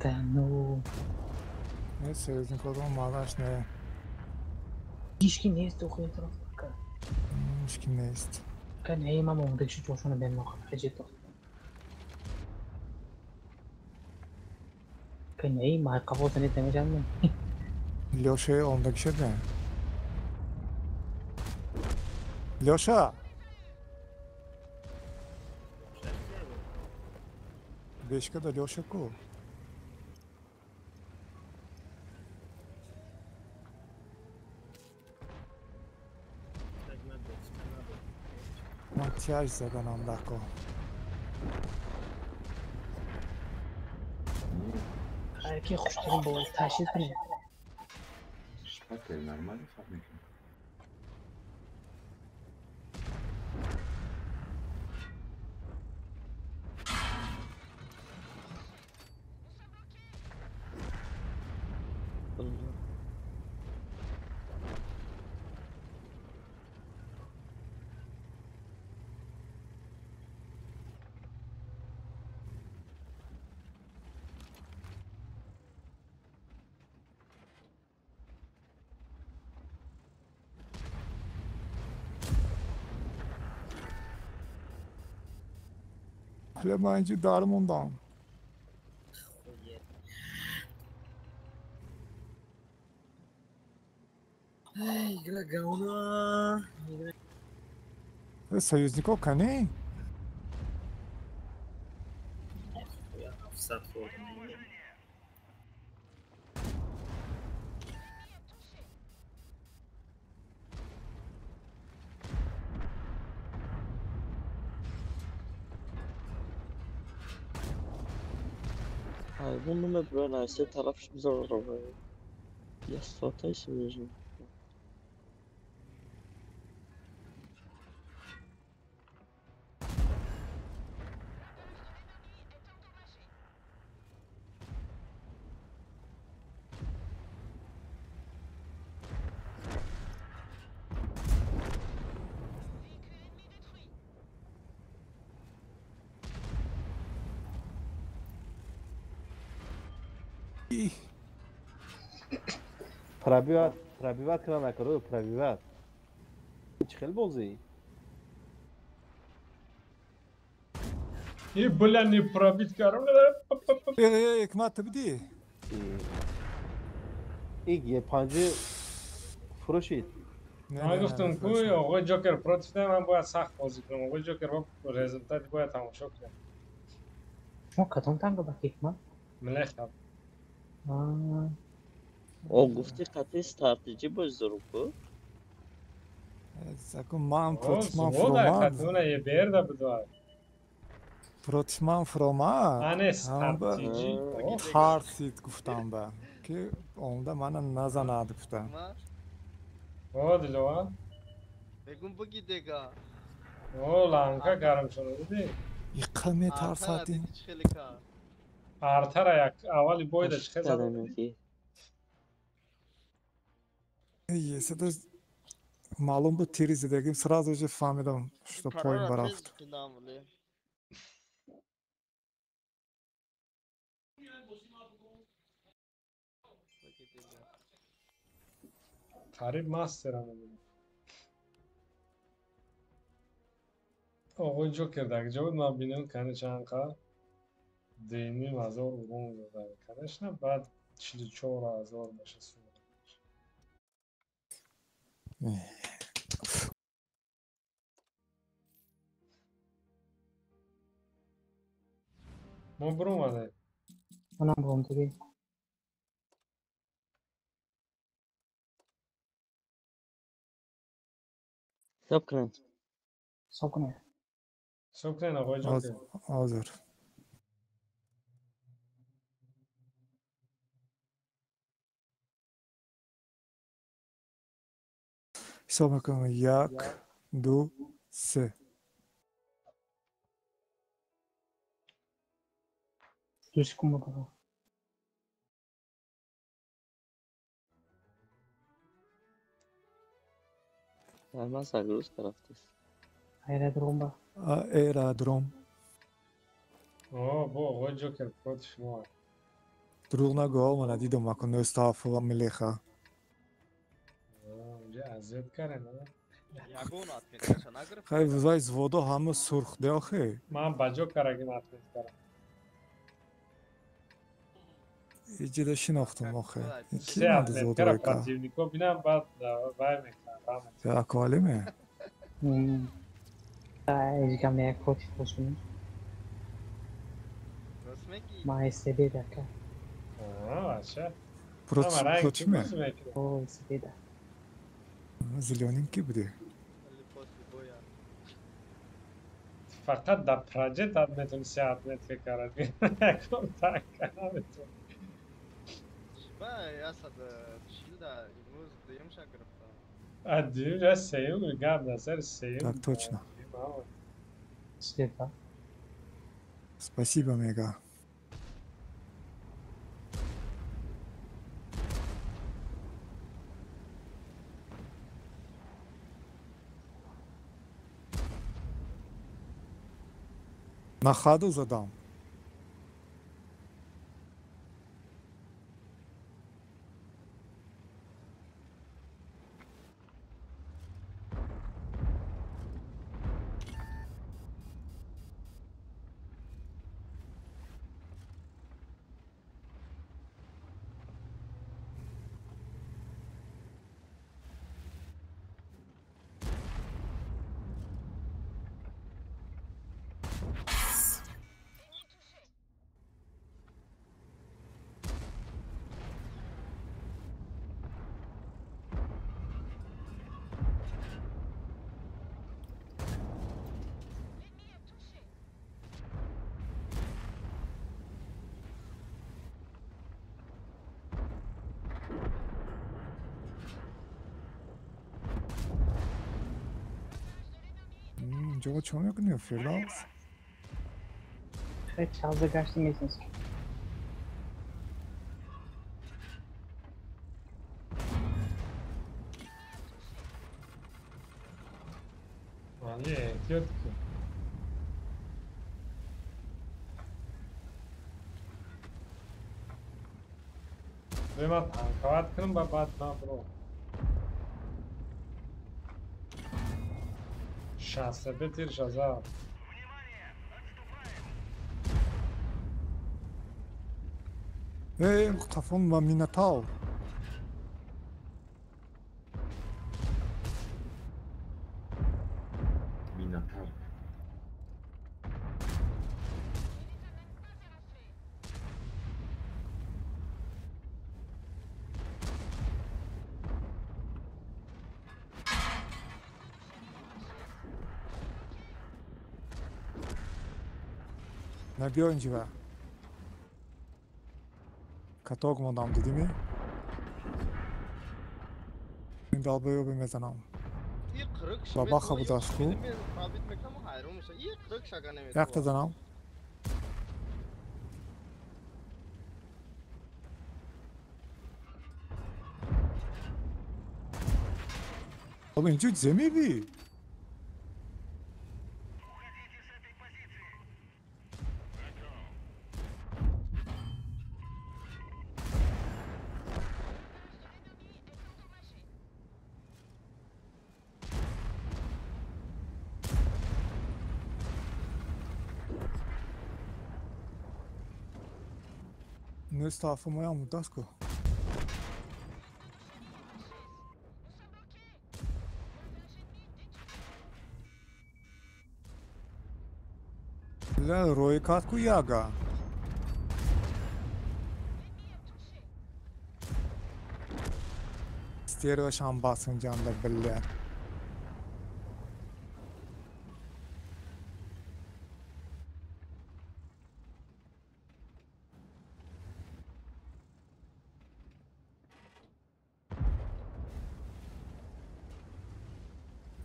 تنو نه سیزن کدوم مالش نه هیچکی نیست دوخه این طرف بکن مشکل نیست کن ای من مونده شو جوشونه بین ناخد خجیتو کن ای ما قبوط نیت نمیجم لیوشه ondaki şey ne? Lyosha! Beshkada Lyosha ko. من تیاج زدن اندکو هرکی خوشترین با تشریف کنیم شبكة نورمال فهمك بیا من اینجا در موندم. Ай, игра говно. Союзников коней? Я в сад ходим. Ay, bunu mu böyle şey taraf şimdi zor olur. Ya sota işi verin. پرابیوت کار نکرده پرابیوت چه خیلی بازی این بلندی پرابیت کارم حکمت بدی این یه پنجه فروشید من گفتم کوی آقای جوکر پروتیفته من باید سخت بازی کنم آقای جوکر با رزلتاتی باید تماشا کنم شما کدوم تنگو با حکمت؟ ملخم O gufti qat'iy strateji bo'zdurib bu. من پروتیمان زوده فرومن کتونه یه برده بدوار پروتیمان فرومن من استراتژی ترسید گفتم به که اونده من نزند گفتم او دلوا بگم بگی دیگه او لانکا کارم شده بودی یقه می ترسدی خیلی کار آرتر یک اولی بویدش خیلی زده Qadamiki. если معلوم بود تیری زدگیم сразу же فهمیدم что پایین برافت قریب ماسترم بودم آقای جوکر در جا بود من بینم کنه چند قرار دینی مزار اون داده کنش نه بعد 44,000 باشه سوره ما برو اومده منم برم دیگه Shukran. صبح کنه شکرین آقای جوکر حاضر حساب میکنم 1 2 3 دوست کن بکنم Mas agrus taraftas. hayra درون با ایرادروم با آقای جوکر پروت شما دروغ نگو من دیدم مکن استاف و ملیخه اونجا اذیت کرده نه خیلی وزای زوادا همه سرخ ده آخه من با جوکر اگه نتونست کرم ایجی ده شناختم آخه کی سه من ده اتلت زوادا کرا ایکا پراتیونیکو بینم بعد وای میکنم ده اکوالمه ایجی کم یک پروتی خوشونی ما استیده دکه بچه پروتیمه او استیده زلیونین کی بوده فقط در پراجت میتونی 3 اتلت کرد کم تک کنم میتونی یا صد چیل در امروز دیم شا گرفتم ادیم جا سیم گم نظر سیم Так точно. استیده Спасибо, Мега. На ходу задам. اینجا چون میکنی فرداوس خیلی چالده گشتی میسنست ولی احتیاط کن. من تنکوات کنم با بعد ما برو 60 تیرش هزار kafam var Minotaur. Minotaur. Ne bir oyuncu var? Katalog mu adamdı değil mi? Şimdi albayı بمیزنم. بابا خبود از خوب یک تا زنم بابا اینجا زمی بی Nu está för mig om dasko. La roy katku yaga. Stereo şan basıncanda bille.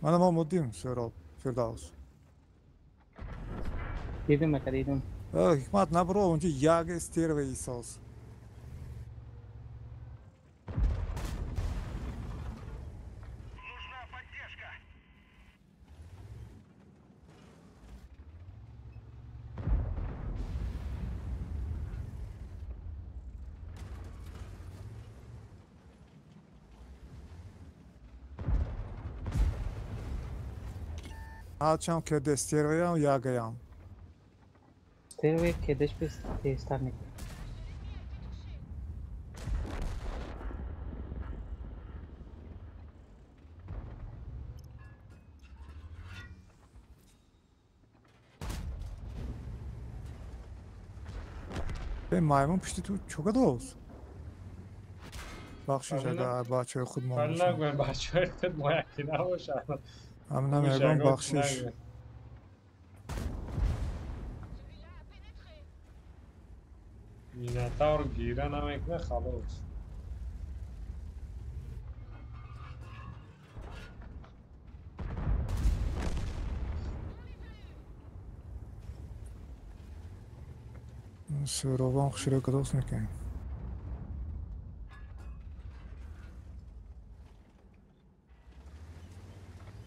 من ما مدیم سراب فرداوس دیدم که دیدم حکمت نبرو اونجا یک استیر و ایساس Açam ki destirveyam yagayam. Sterve kedeş bir testarnik. maymun pişti تو چوکا دوست بخشش اگر بچه خود ما باشن نگوین بچه های خود ما یکی نباشن همین هم اگران بخشش میناتاور گیرن هم اکنه خلاص سرابان خشیره کداست میکنیم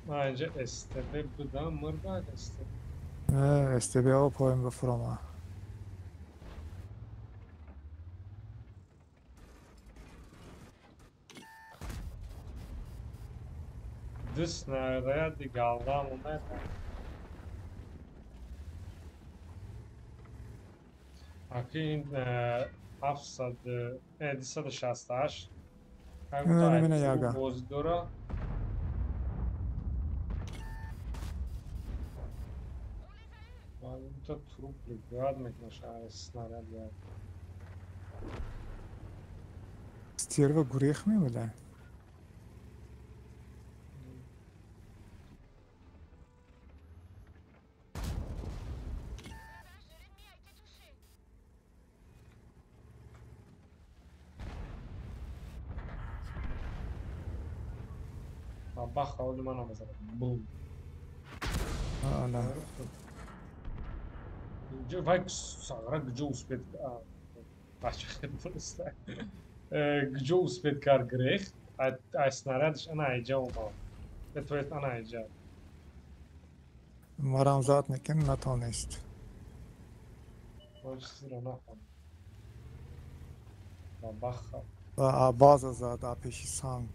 من اینجا استبه بودم مرباد استبه استبه ها پایم بفرامه Dış nerede di galda bunlar. Aqui 768. Önemine yaga. Bozdura. Vallahi trup görmek nasıl snarad ya. Stier ve gurih mi böyle? Bak havlu bana mesela. Bum. آره. اینجا وای ساغرا گجو успет бача хеле просто гджо успет кар грех а снарядиш ана айҷа умад бетоед ана айҷа مرام زاد میکن نتونست. ман чизиро нафаҳмидам ба баха و باز زاد پیش سانگ.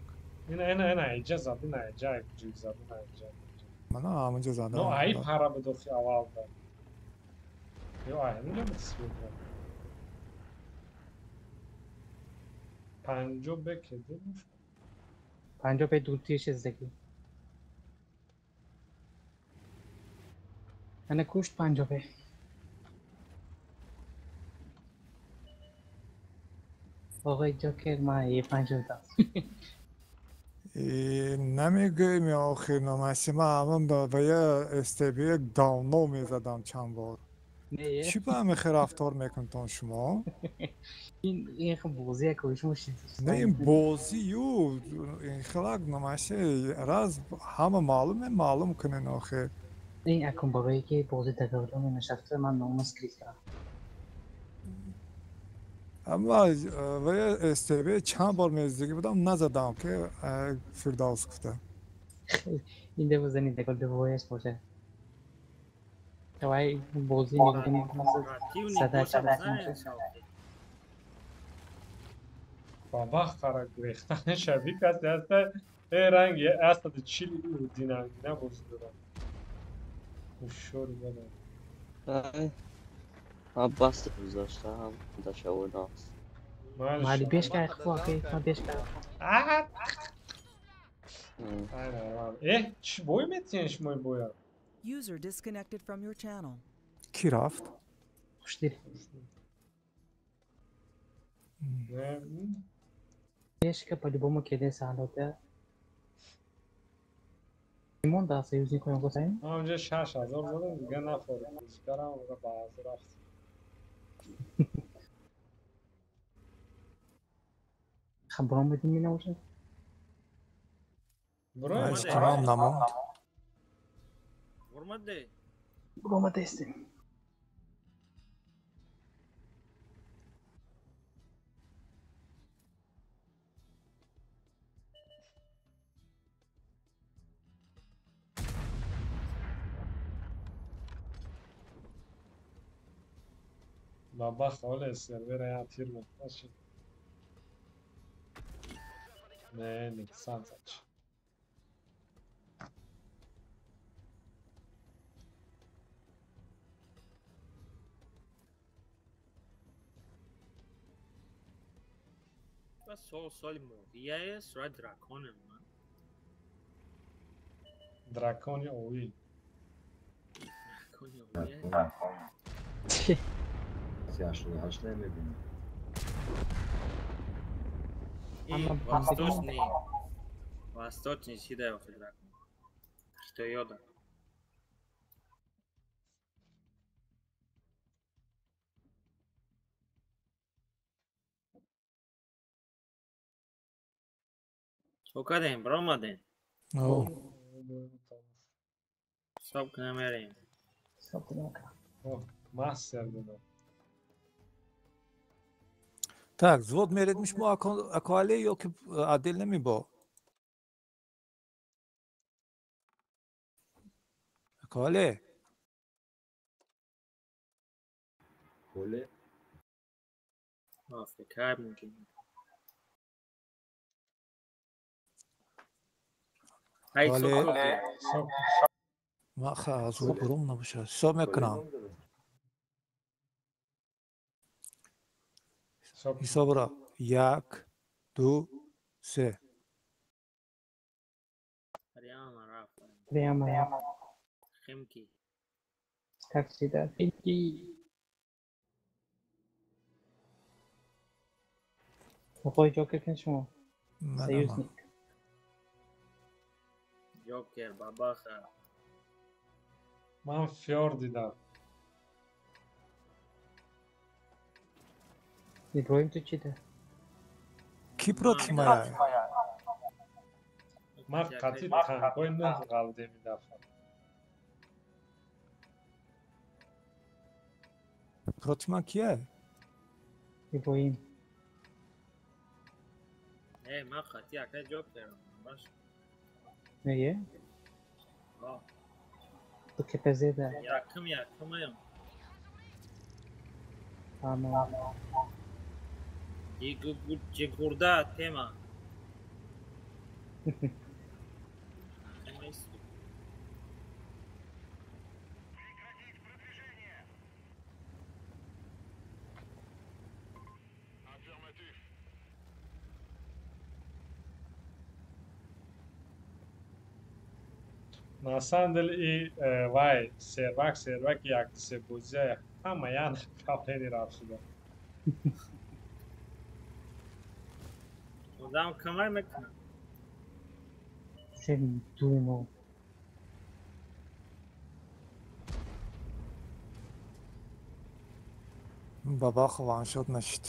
ина айҷа зад ина айҷа гҷи зад ина айҷа من همونجا زدم. но ай пара бидохи аввалда ё ай нумисбеда панҷо бекеде پنجاه به دورتی چیزدگی من کشت 50 به آقای جاکر ما یه 50 داد نمیگویم یا آخر نمایشی ما همون با یه استبی داونو میزدم چند بار. چی با همه رفتار میکنتون شما؟ این خب بوزی کویش موشید نه این بوزی یو این خلاق نمایشی راز همه معلوم کنین آخر. این اکن بابایی که بوزی تکاولا می نشفته من ناموس کلیک کردم اما و یه استبی چند بار میزدگی بودم نزدم که فرداوس گفته. این دو زنی تکال دو بایش باشه توای بوزی میگونی صدا میشه баба қара грехтан шаби касе аста ранги астади чили динамина боздурам ушор бада عباس گذاشتم تشاورناس مالی بیش که اخواهی ما بیش که چی بوی میتینش موی بویا User disconnected from your channel. کی رفت؟ خوشدیری بیش که پالی بومو کده سالاته ایمون داسته یوزی کنیم گذاریم؟ اونجا 6000 زدم دیگه نخورم بزکرم و باز رفت خب برام بدیم می نوشه؟ برای تمام نموند. اومده برام دستیم بابا خاله سرور یا تیر متاشی نه نیکسان زاچ بس سال موقعیه سرعت دراکونه من دراکونی اوی دراکونی اویه 388 نمیبینم این восточный восточный сюда вот дракон что йода Okadem, Bromadem. Oh. Stop kamerayım. Stop neka. Oh, master dedim. Tak, zwod meredmiş mu akvale yok adil mi bu? Akvale. Kole. Afrika mümkün. Hayır, sok. ما خلاص برمنا بشه حساب میکنم حساب را 1 2 3 Прямо. Химки. Как всегда, Химки. Какой Джокер шумо? Союзник. Джокер, бабаха. من فیور دیدم. İbrahim تو چی ده؟ کی پروتیمایه؟ من قطعی تنگای نه قلده میدفعم. پروتیما کیه؟ ابراهیم من خطی اکه جاب کردم باش میگه آه تو که پزیده یکم هم اما دیگه بود جگورده تیما Nasandel i vay servak yaktı se buzya ama yan kafeni rafsuda. خودم کمر میکنم چه میدونم بابا خوان شد نشد.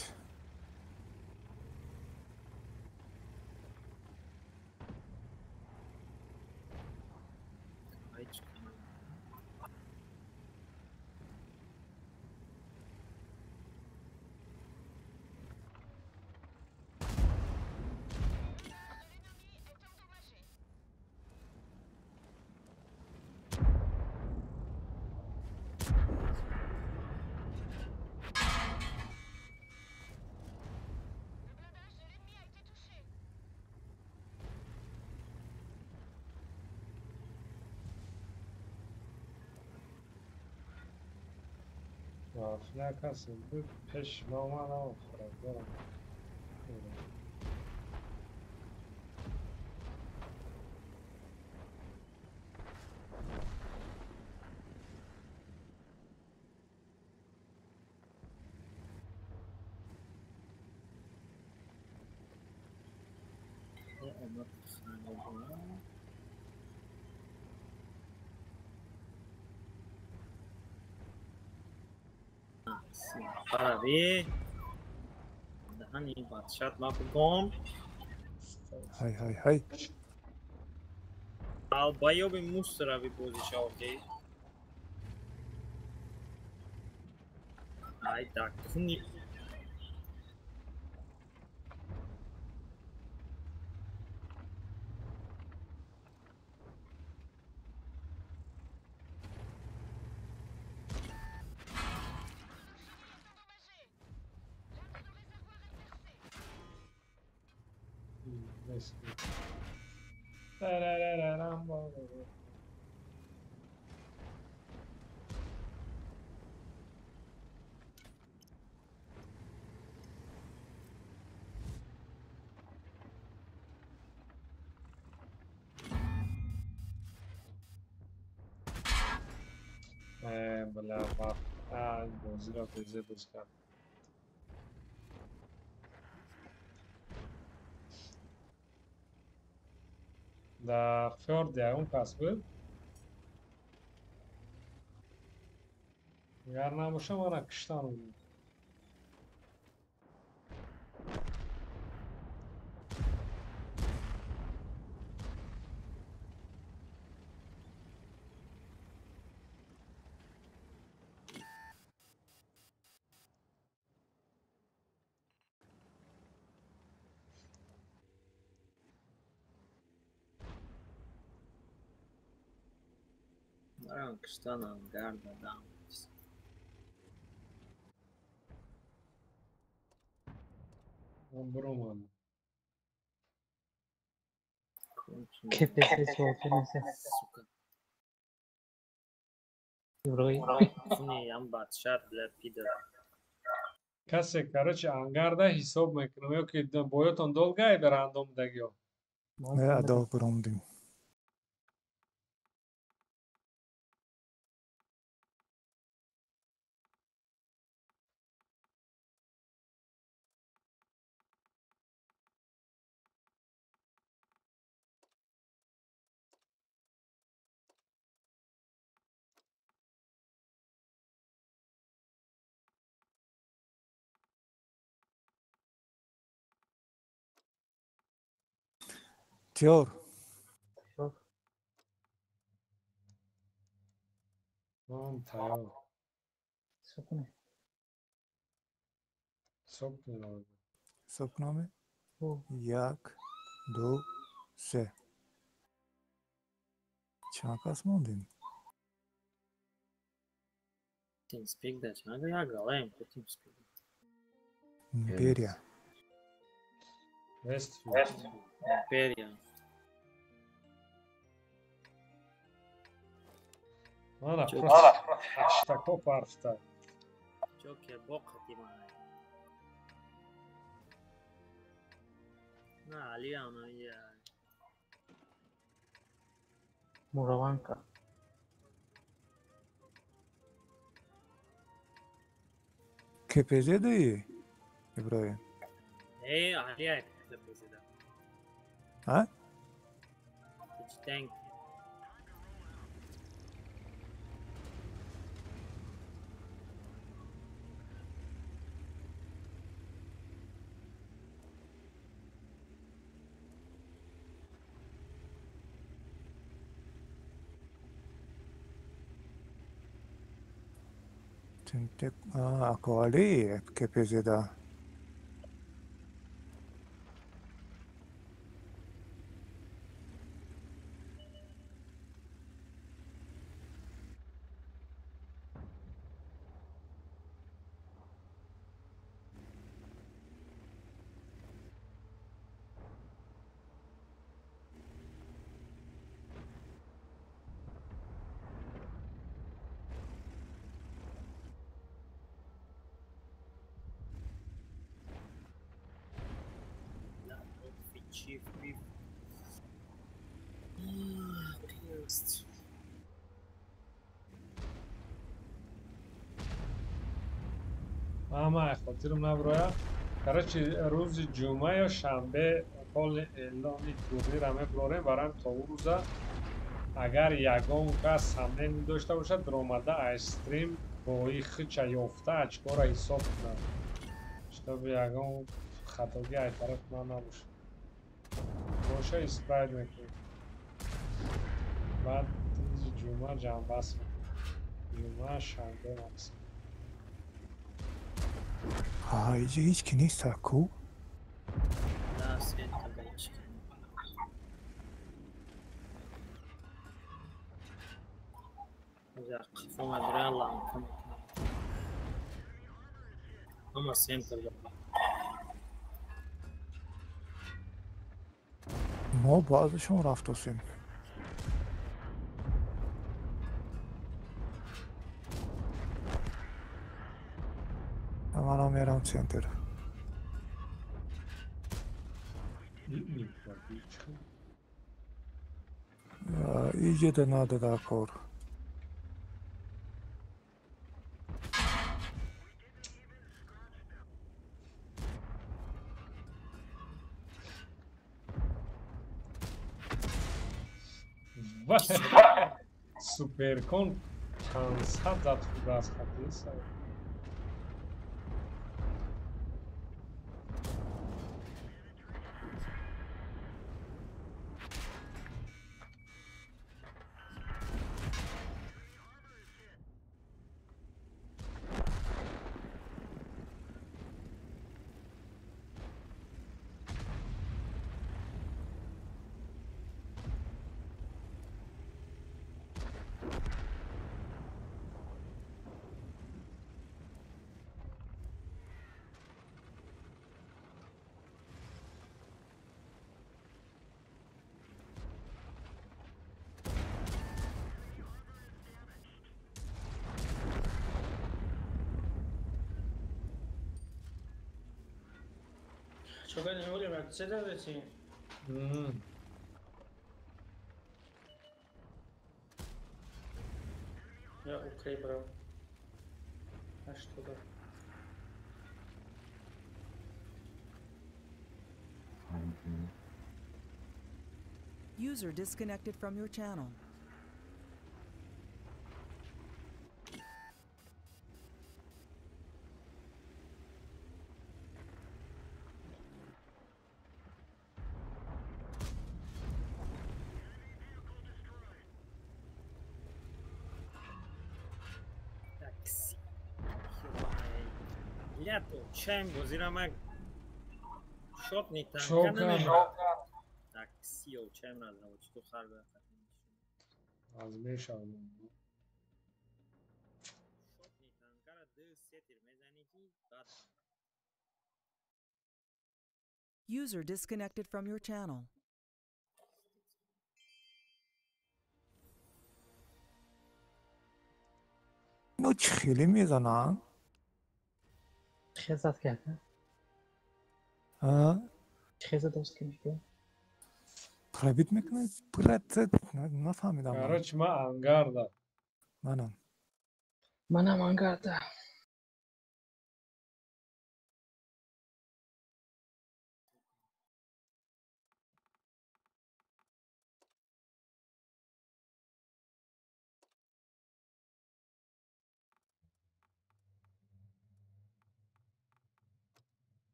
Ne kasım bu peş normal ama fırlatlar. فراری دهنی بادشات ما بگم های های های. Albayı bir mustra bir pozisyon okey. Ay da kuni. Neyse. بلا باف بازی را بزه بز کرد در فورد اون کس بود اگر نباشه من اکشتان بود Daren kıştan garda dam. برو من که پزیده صحبت نیست ابراهیم Kuni yan badşat lepide. کسی کارچ انگارده حساب میکنم یا که بایدتون دلگای در اندام دگیو نه ادا برامدیم. تیور. من تایار سکونه حساب کنم. حسابنامه 1 2 3 چند پس موندیم؟ Team speak da čega ja galēju, ko team speak. Imperija. Westfield. Imperija. Ana просто аж тако парфта. Çok je bokat ima. Na, ali ono je. Muravanka. KPZ dayı. İbrahim. Ali je da prezida. Ha? Hiç tank. Tintek, ako ali KPZ'da. Chief beef. Pierced. Ama خاطرم نبرایا. Короче, روز جمعه یا شنبه کل اعلانی تورنیر همه براریم برام تا اون روزا اگر یگان کس حمله داشته باشد درآمده استریم با این خچه یافته اچکا را حساب کنم شتاب یگان خطاگی ای طرف من نباشه باشه اسپرید میکنم بعد روز جمعه جمع بس میکنم جمعه شنبه مقصد اینجا هیچ کی نیست کو؟ Da, svijetka dečka. Ya, kafama buraya Allah'ım. Ama sempre bak. ما بعضشون رفت حسین. منم میرم سنتر. idzie de nada da cor. Supercon cansat zat خوب از خطی سر Çok ne oluyor bak sen de şey. Ya okey bro. Что да? User disconnected from your channel. لاتو چند بازی من شات نیتن شوکر. کنه تاکسی و چند ندارم چطور خرده از میشم شات نیتن کنه دو سه تیر میزنی که بعد User disconnected from your channel. اینو خیلی میزنن. خیزت کرده ها خیزت دوست که میگه پرابیت میکنه نفهمیدم من. کارچ ما انگار دار منم انگارده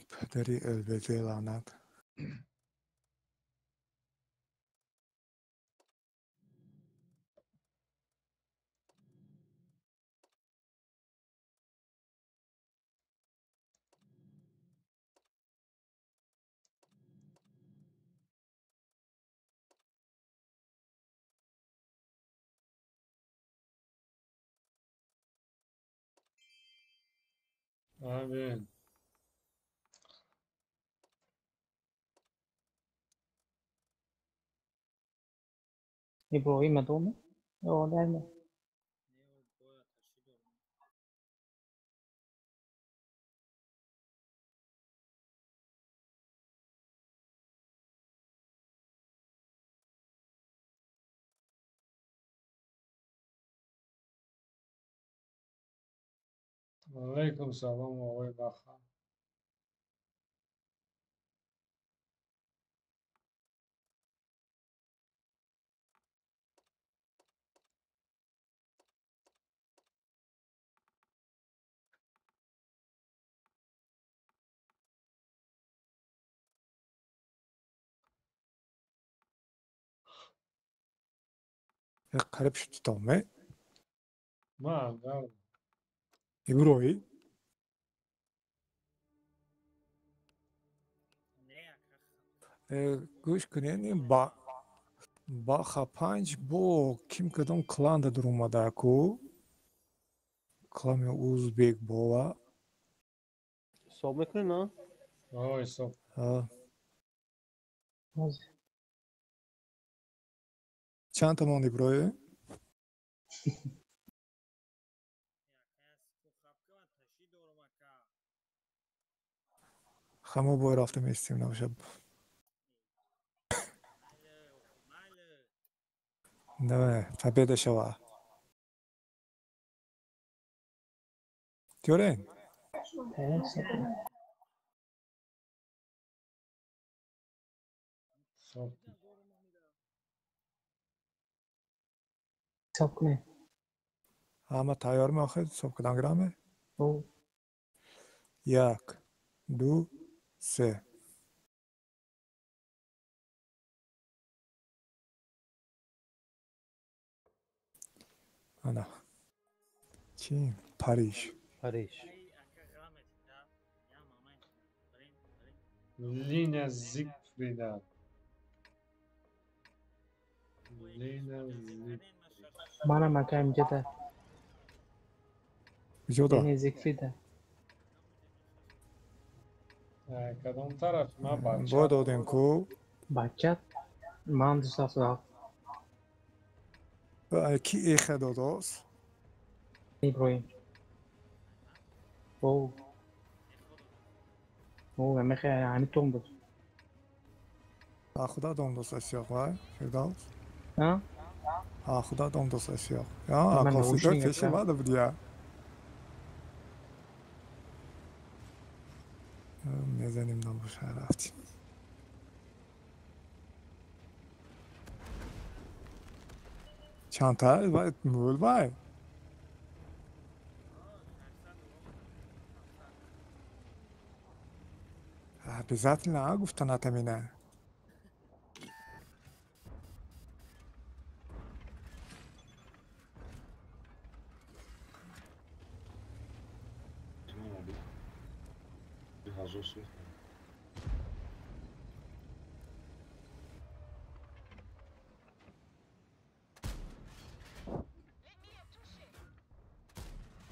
پدری البته لعنت. آمین ابراهیم دومه یا درمه علیکم سلام آقای بخر قریب شد تامه ما انگار ابراهیم گوش کنین این با خپنج بو کیم کدوم کلان در اومده کو کلام اوزبک بوا صبح میکنی نه؟ آقای صبح چند تومان ابراهیم خمو بای رفتم استیم نباشه نه تبیده شوا تیورین صبح حساب کنه همه تیار می آخه صبح کدام گرامه او یک دو سه انا چین پاریش لینا زیگفریدا لینا زیگفریدا منم مکم جده جدا زیگفریده کدام طرف ما بچه با دادیم کو بچت من دوست دارم کی ایخه داداست ابراهیم او همه خیلی همین توم بود خدا دام دوست سیاه وای فرداوس ها خدا دام دوست سیاه یا من قاصد نوشین پیش گفتم. بعد بودیا میزنیم نباشه رفتیم چند تا باید مول باید обязательно гуфтан атамина. Tamam abi. Bir hazır olsun.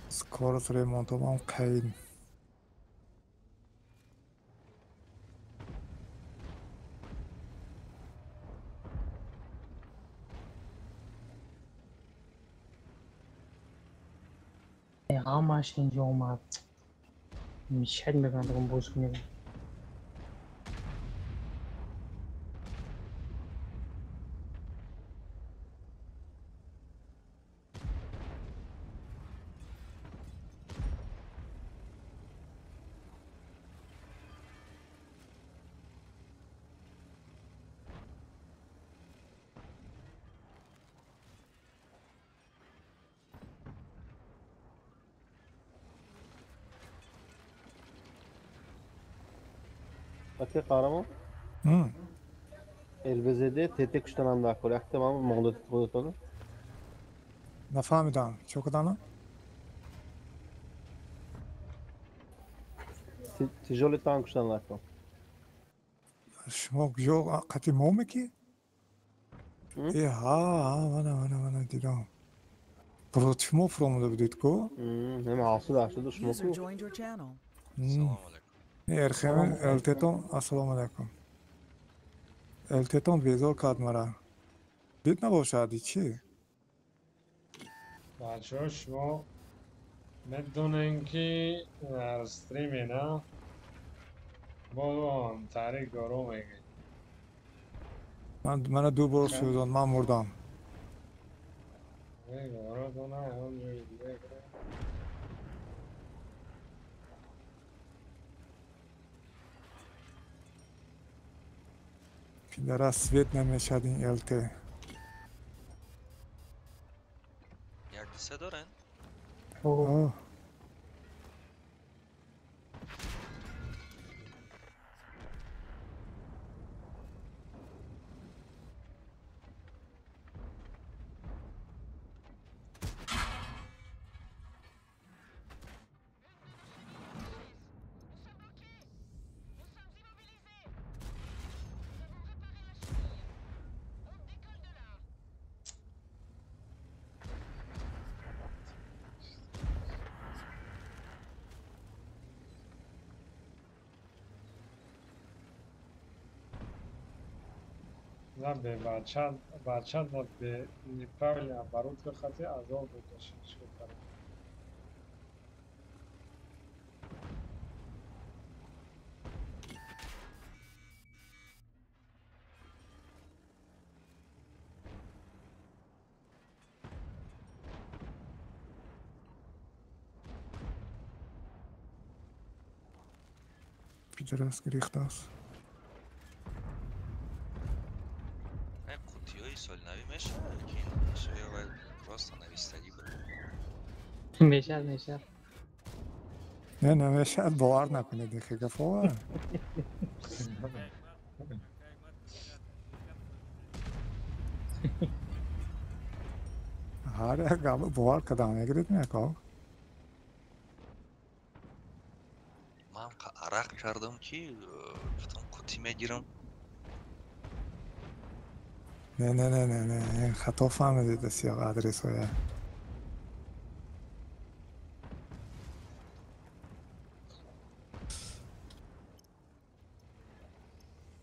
Скорость ремонта вам кайын. همش اینجا اومد میشک ببندم بوز کنیم Bakı kahraman. Hı. Elbezede TT kuştan daha kolay. Tamam mı? Moğol onu. نفهمیدم چه کدانه؟ Tijoli tank kuştan daha kolay. شما جو قطعی مومه کی؟ Hı? ای ها من دیدم برات شما فراموده بودید کو؟ Hem hasıl açtı User düşmoku. joined your channel. ارخیمه التتون السلام علیکم التتون بیزار کرد مرا دید نباشد چی؟ بچه ها شما میدونین که در استریمه نه با تحریک دارو میگه من دو بار سوزان من مردم دارو تو نه هم جوی دیگه کنه پدر سویت نمیشد این الته Yerdise daren. آه نه به بچه نه به نیپالی هم برات بخطی عذاب بکشی چه کنم پدر از گریخت است Kutiyoi solnavimesh ki şöyle var просто навистали бы. میشه نه نمیشد باور نکنید این خیلی فوق هر یک باور کدام نگرید میکاو Man arak çardım ki bütün kutime girim. نه این خطا فهمیدید سیاق ادرس های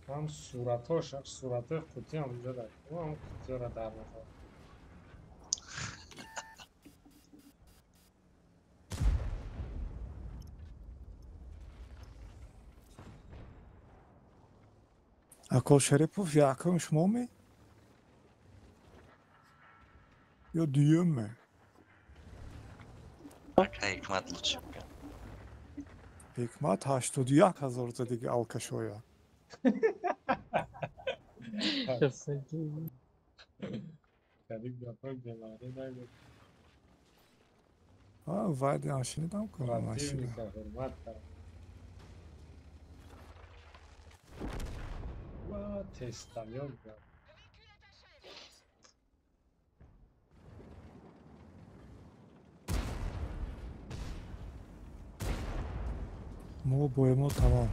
هم صورت قوطی هم اونجا داریم او هم قوطی را در نظر اکل شریفوف یکم شما می؟ یا دیوم می؟ Hikmet lütfen. حکمت 81,000 دیگه alkışoya. کدیک دفعه بیماری نگید وایدی شنیدم کنم قدیم ماشین که حرمت کرد تستالیون بیاد. مو بویمو تمام.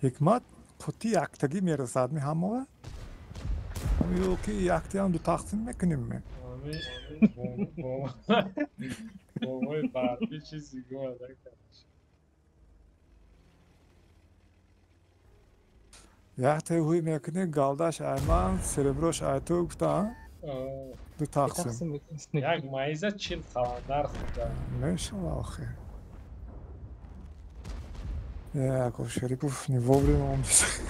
حکمت پوتی یکتگی میرسد می همه؟ میگو که یکتی هم دو تقسیم میکنیم می. بابای بردی چیزی گوه یکتی هوی میکنی گالداش ایمان سربروش ایتو گفتا دو تقسیم. یک مایزه چیل خواندر خدا میشه آخه. یک شریف نیوبری مام بیست.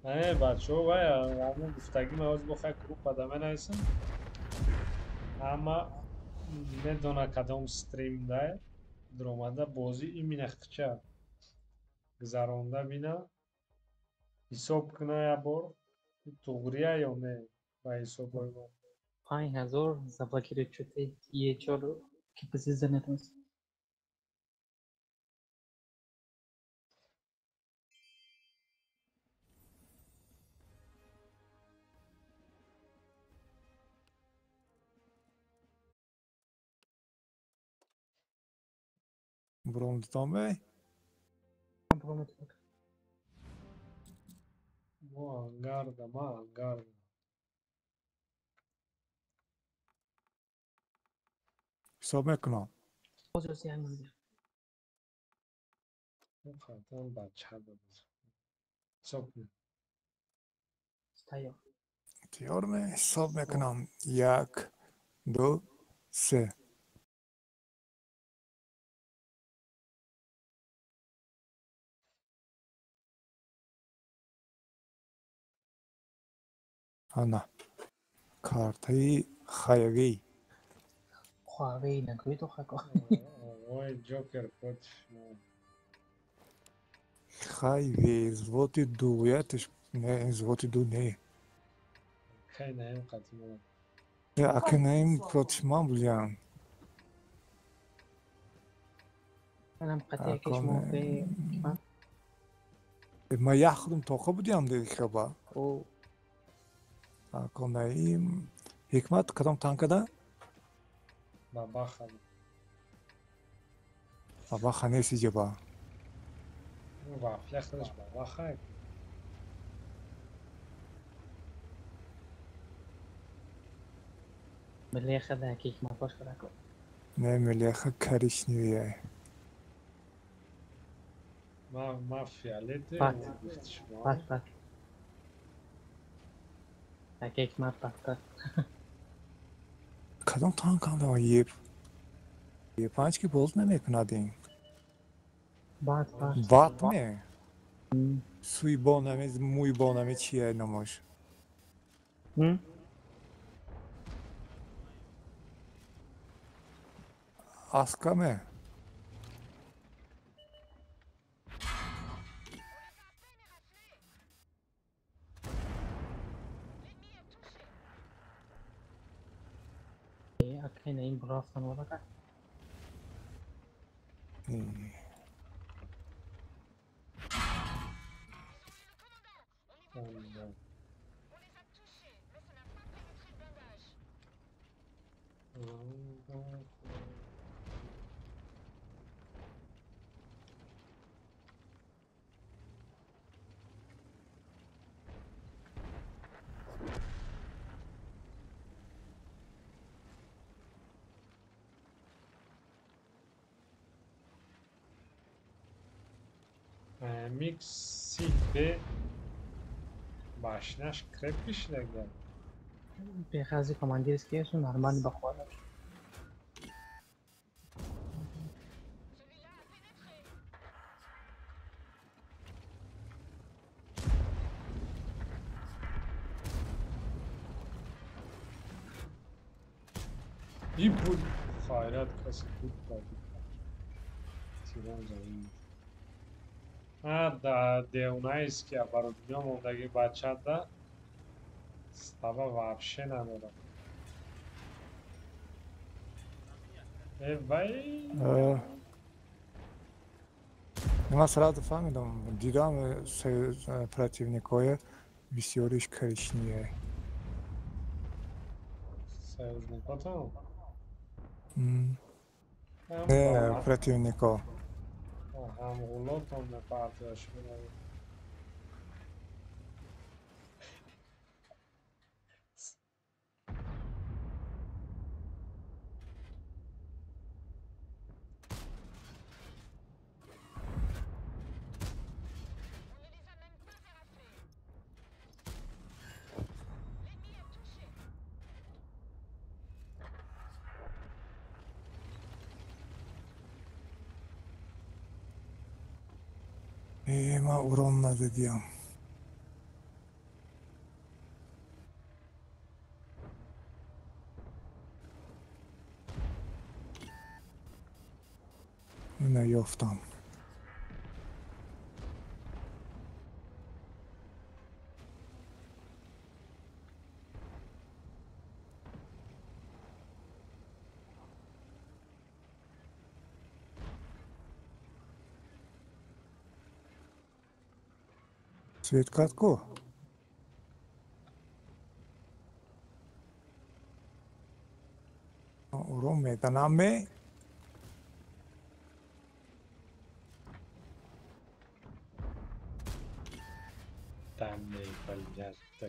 نه بچه ها باید همون گفتگی موز بخواه گروپ آدمه نیستم اما ندونه کدام ستریم ده درومده بازی این مینخچه گذرانده بینه حساب کنه یا بار توغریه یا نه با حساب های ما 5000 zaplakili čuty je čoro ki precizne to. برام دامه. ما انگارده ما انگارده حساب میکنم. Pozdrav Anglija. خواهدم بچه دادم حساب کنم Stajo. تیار می حساب میکنم. یک دو سه. آنا کارتای خیلی Huawei نگوی تو خکا. آقای جوکر کد خیلی زوتی دویتش نه زوتی دو نه خیلی نهیم قطعی اگه نیم کتشمان بودیم منم قطعه کش موقع ما یه خودم توقع بودیم دیگه خبا او اگه نیم حکمت کدام تانکه ده؟ بابا خانه بابا خانه سی جبا وافله خودش بابا خواهی ملی خدا کیک ما باش کرد. نه ملی خود کاریش نیویه ما فیالته پات شما پات کیک ما پات کدام تانک هم ده یه پنج که بولد نمیکنه دیم بات می سوی با نمی موی با نمی چیه نماش اسکا می اگه نیم برافتن ولا که میکس سی به باشناش کرپیش لگه به خازی کماندیرس کیشون نرمانی بخوره این بود خیرات کسی بود بادی تیران زمین دیونایست که برای دنیا موندگی بچه ده става вообще ندارم Вай. Я сразу фамилию дидам противников веселишь коричневее. Союзников? Противников. Hamg'ulotov partiyasi bo'ladi. Ma uronladı diyorum. Yine yoftan. Светкатку. Урон метанаме. Tanne paljatta.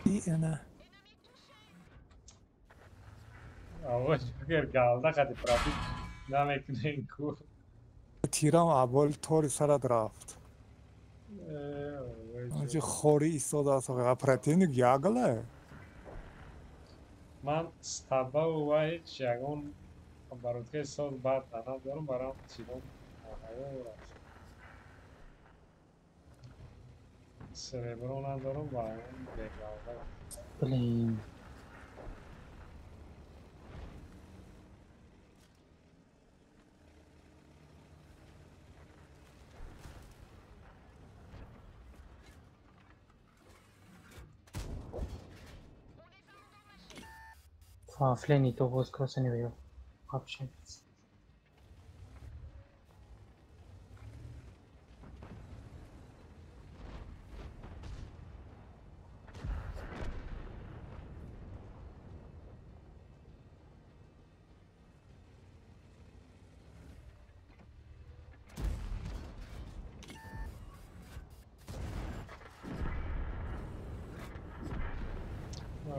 İyi ana. اول فکر گالده خیلی پرافیک نمیکنه این کو تیرم اول طوری سرت رفت. آنچه خوری ایستاده است و پراتینیک یاگله. من ستابا و هیچ یگون براتکه سال بعد تنها دارم برام چیدم سریبرو ندارم و اون بگالده بلین Flenny to was cross anyway. Options.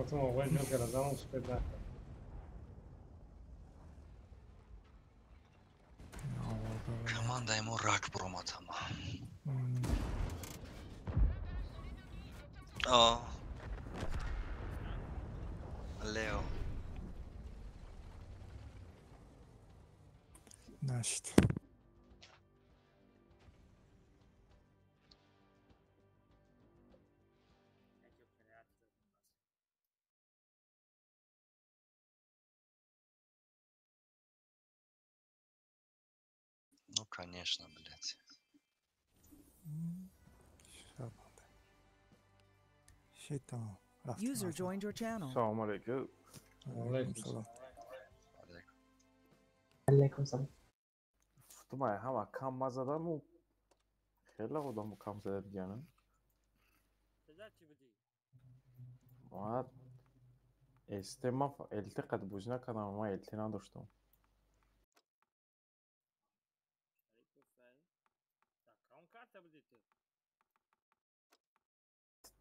تو موقعی جو که رزانم سپید نکن Команда ему рак промотама. О. Лео. Значит. Ну, конечно, блядь. User joined your channel. Assalamu alaikum. Alaikum salam. Tutmaya ama kanmazada mı? Xeyla o da mı kamzada diyanın? ما استماف التقط بوزنا كنا ما التنا دوشتم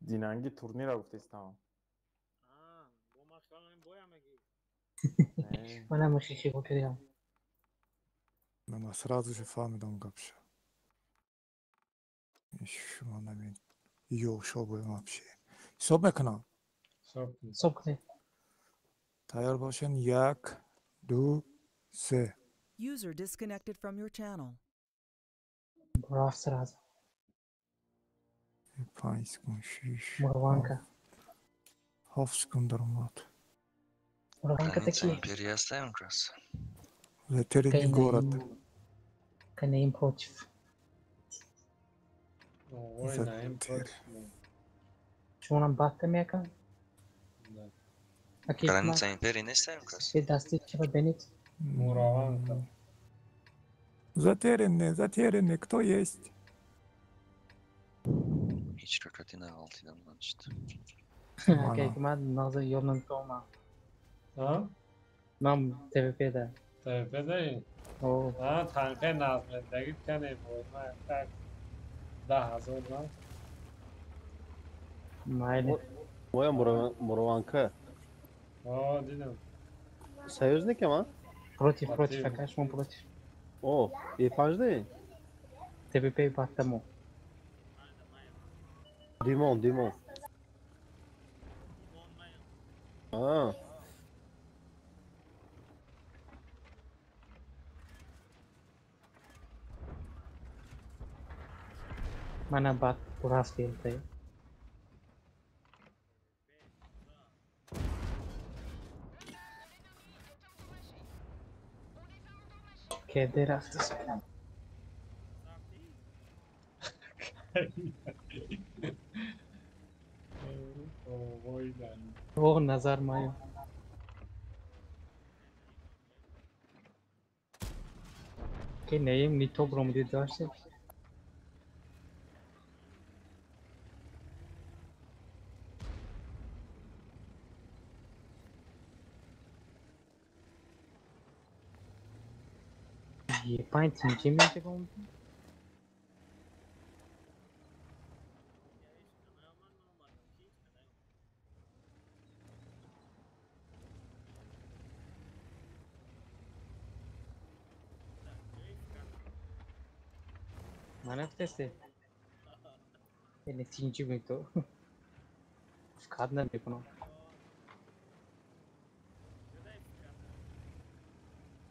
دینانگی تورنیر گفته استام منم مخیخی بکریم من сразу же фамилиям гапша. شما نمین یو شو вообще. صبح میکنم. صبح کنید. تیار باشن 1 2 3. User disconnected from your channel. رفت سراز. 5 سکند 6. مروانکا. 7 سکند درمات. Мураванка такие. Империя оставим как раз. Ветеринный город. Канаим против. Ой, наим против. Чунам баттам якам. Окей, Граница империи не ставим кас. Все дасты чего бенит. Мураванка. Затерянный, кто есть? Hiç kakatına altından işte. Окей, кмад наза ёрнам тома. Ha? Нам ТВП'de. TV'de. Oo. Ha, tanka nazminde gitken boyuna tak 10,000 lan. Майли. Moja Мурованка. О, dedim. Союзник ama. Против, а конечно он против. O, İrfancı değil. ТВП баттам о. Dimon. Ha. Mana bat puras filtre. Keder astı. Oy lan. O nazar mayo. Ke neyim nito bromdi daştı. ये पाँच इंची में से कौन mana teste ini cinci itu skadna देखो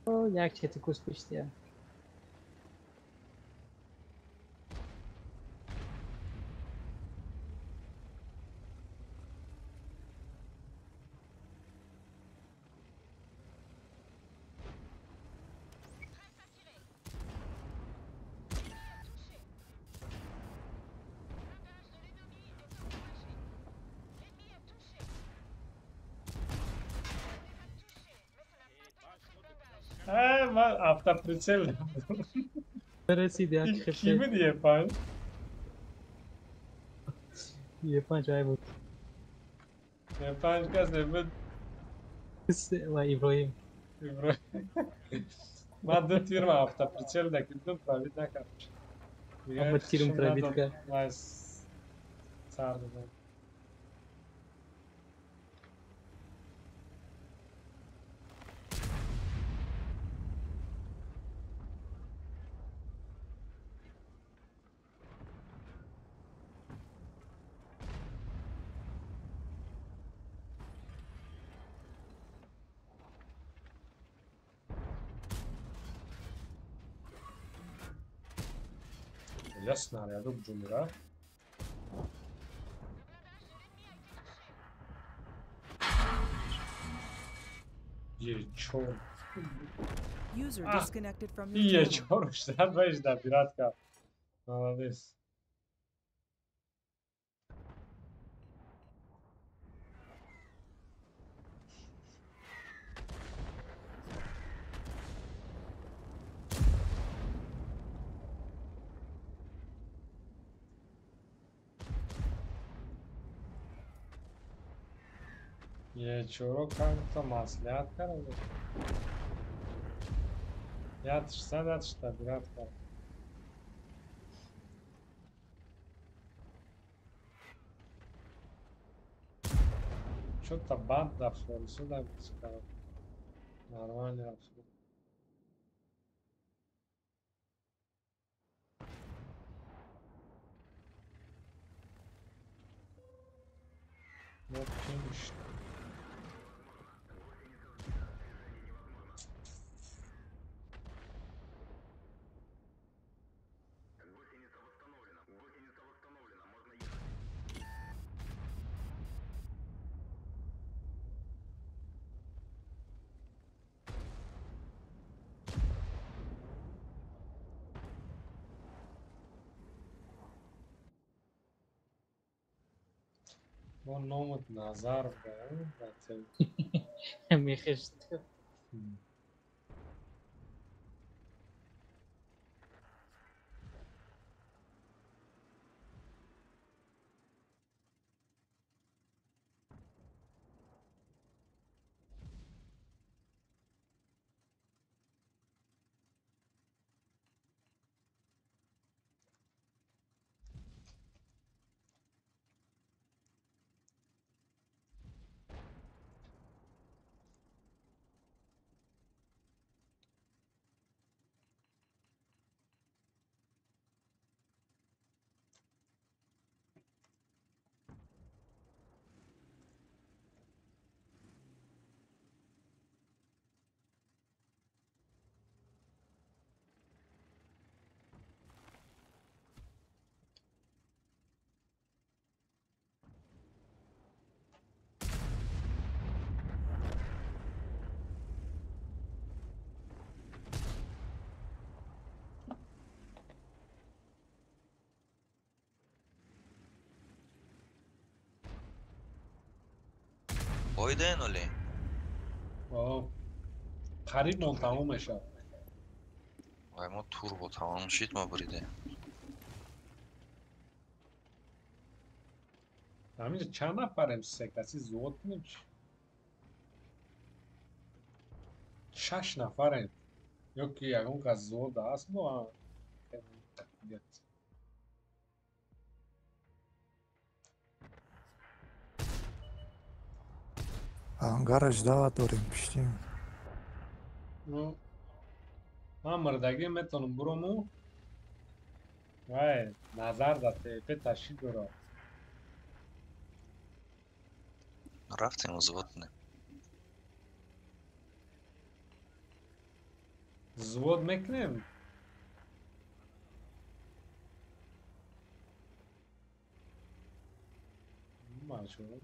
o jak cię tylko spuściła Ben автоприцел. Neresi ya? Kimi diye yapan? Yapan acayip oldu. Yapan kas evet. Vay İbrahim. Ben de firma автоприцел da gittim private ne kalmış. Ama tirim private. Nice. Sardı ben. Jasno, ale ja dobrze gra. Ječor. User disconnected from your I channel. ječor, šta veš da piratka. Молодец. ये छोरो kanka maslahat karadı. Yatışsan yatışta biraz kal. Что-то банда флори сюда сказал. Нормально абсолютно. Вот финиш. با نامت نظر بده میخشت بایدن ولی قریب من تمام میشه وای ما توربو تمام شد ما بریده همینجا چند نفریم سه کسی زود نمیشه 6 نفریم یکی یکون که زود است با ангар ждава дорем пиштим من مردگی میتونم برمو وای نظر در تیپه تشکیل برا رفتیم زود نه زود میکنیم ماشون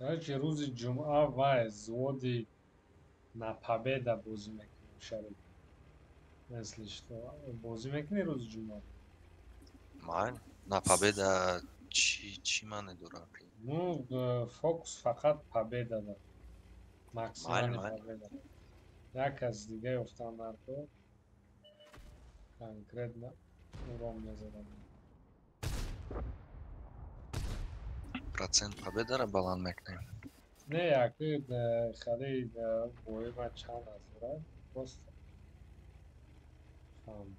هرچی روز جمعه وای زودی на победа بازی میکنیم شرط مثلش تو بازی میکنی روز جمعه من на победа چی معنی داره ну فوکس فقط победа داره максимальный победа یک از دیگه افتان نرکو конкретно урон میزدم процент победа رو بلند میکنیم نه یکی خیلی بوی ما چند از داره پست خام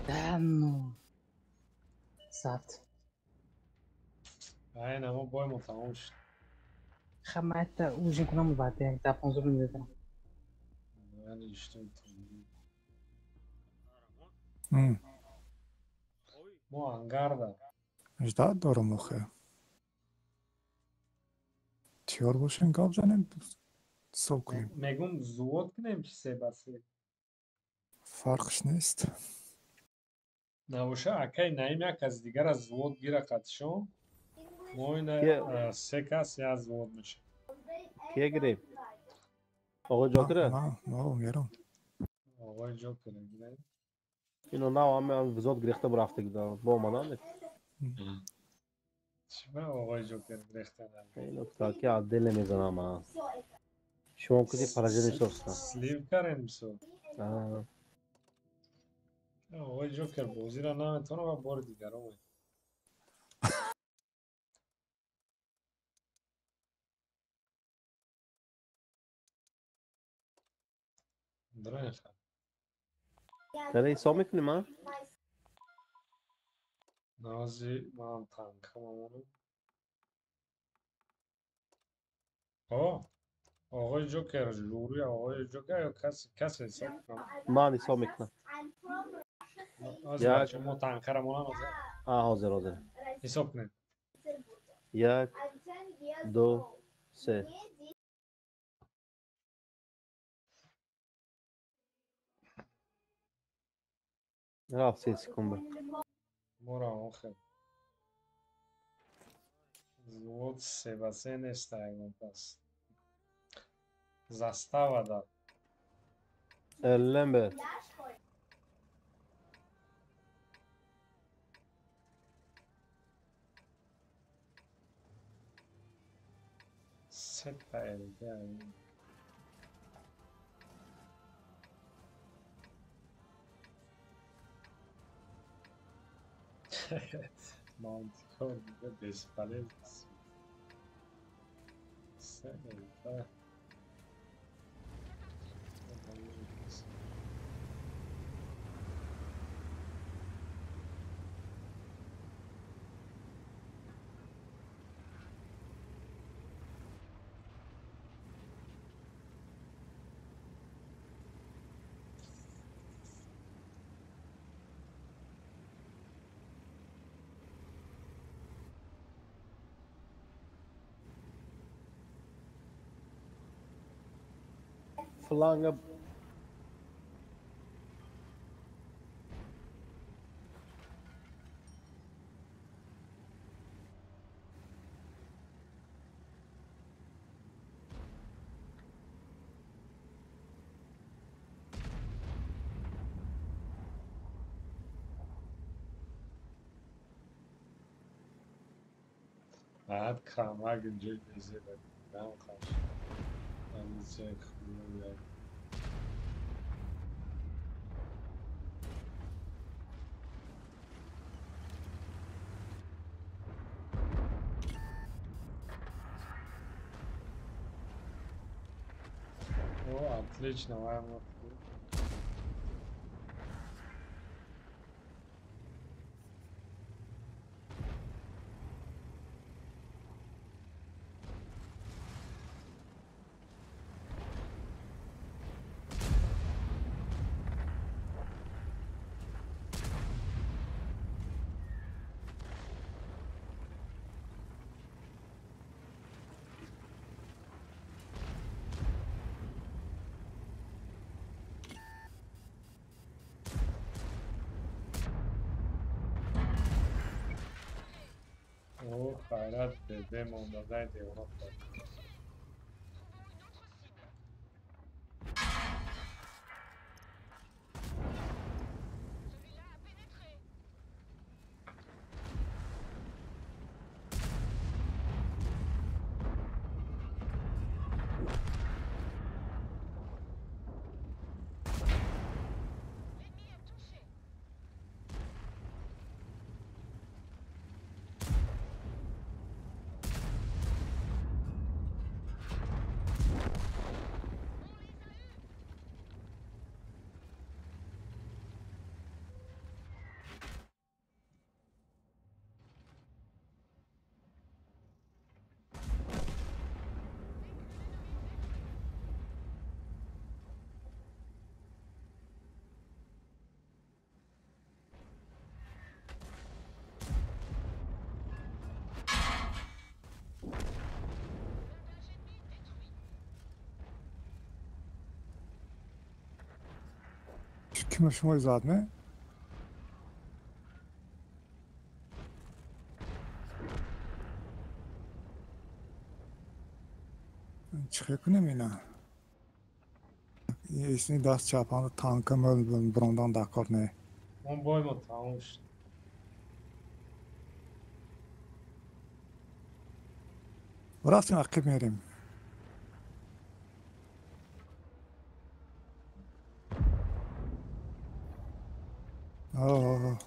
دانو ساعت این اما بوی ما تمام شد خمت اوجین کنم بعد تا 15 میذارم من اشتم ما انگار ده ждат дорам охе тёр бошем гап занем сов кунем мегум зуд кунем чи се ба се фарқш нест набоша акай наим як аз дигар аз зуд гира қатишон мо ин се кас я зуд меша کیه گرفت آقا جاکره ما میرم آقای جوکره گیره اینو نه همه وزاد گرفته برافته گذار با اومدن چی به آقای جوکر گرفته نمی اینو تاکی از دل میزنم من شما کدی پراجه میشوستم سلیو کریم سو آقای جوکر بازی را نمیتونه و بار دیگر رو داره نخواه داره ایسا میکنی من؟ نازی من تنگ همونو آقای جوکر لوری آقای جوکر یا کسی حساب کنم من حساب میکنم. از یک بچه ما تنکرمون هم حاضر حاضر. حساب کنیم. 1 2 3 رفت 3 سکند. برو آخر زود 3-3 نیست ایمون پس زستava da. Ellenberg. Setta elde yani. Mantıklı oldu. Besbelli. Sen elde. Flange. بعد کاملا گنجای بیزه داریم. Ben karşı. Anlayacak. О, отлично, ладно. O Hayrat bebe mondadaydı ona bak. Kim شما زدمه؟ چیکار کنیم اینا؟ ایشونی دست چپان تانکم براندان دکار نه. اون بای ما تموم شد. رفتیم عقب میریم. آه.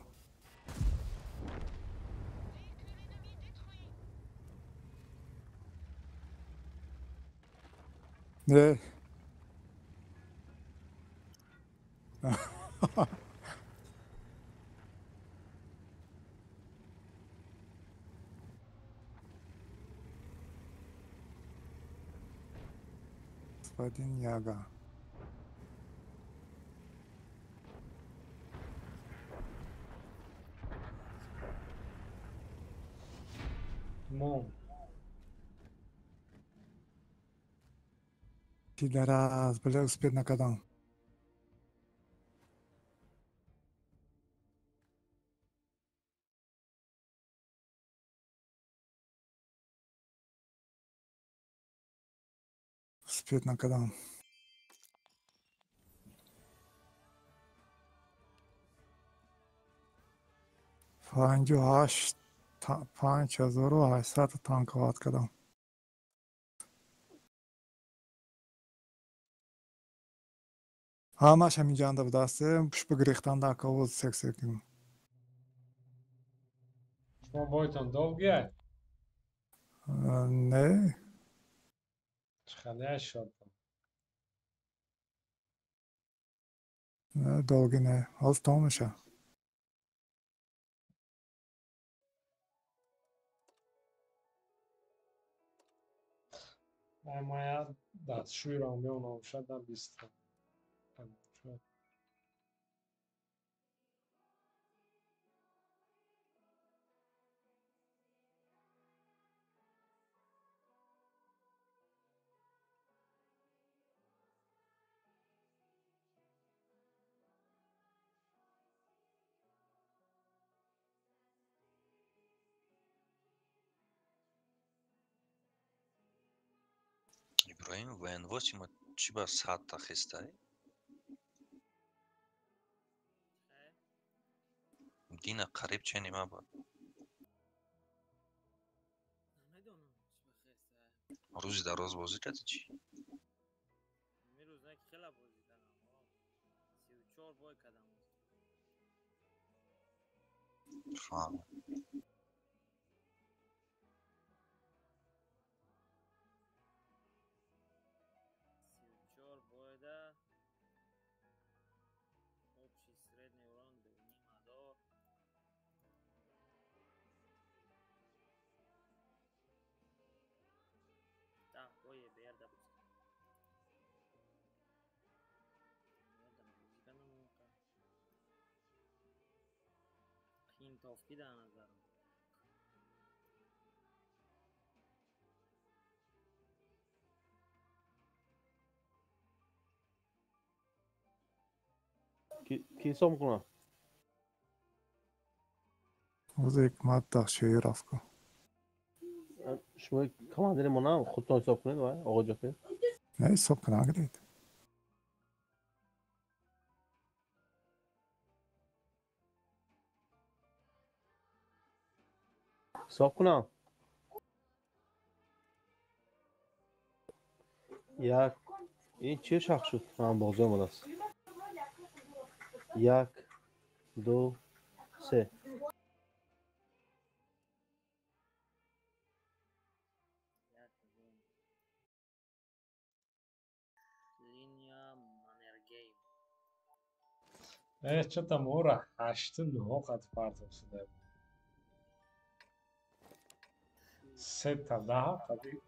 نه. господин Яга. Мом. Пидорас, бля, успеть на кадан. Успеть на кадан. پنج و هشت 5800 تانکوات کدام همش همینجا انده به دسته پش بگریختن در کاوز سکسیکیم شما بایتون دوگه؟ نه چخانه شد. نه دوگی نه از تو میشه من دستشوی را میونم شدم بیستم. иброҳим военвоси мо чӣ ба садта хистай дина қариб чӣ нима буд рӯзи дароз бозӣ кардӣ чӣ фаҳмам کی حساب میکنم از حکمت دخشوی رفت کن شما کماندر ما نه خودتون حساب کنید آقا جعفر نه حساب کنه اگرید حساب کنم یک این چه شخص شد من بازه اومده است یک دو سه چه تا مورا 8-9 قد فرد شده 3 تا 10 قدی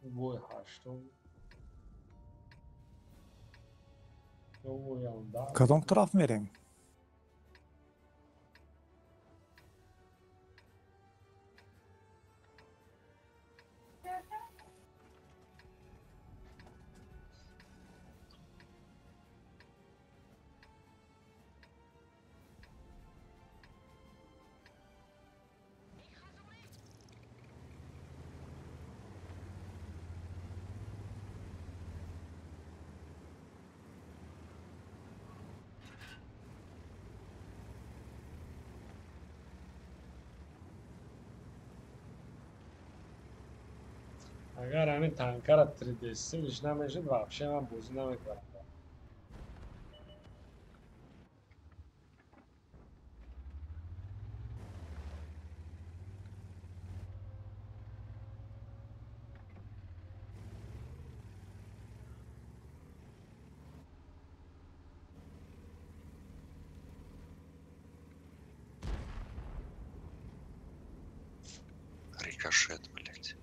بوی 8 بوی 11 کدام طرف میریم اگر همین تانکر 3D میش نمیشد вообще من بازی نمیکنم рикошет блять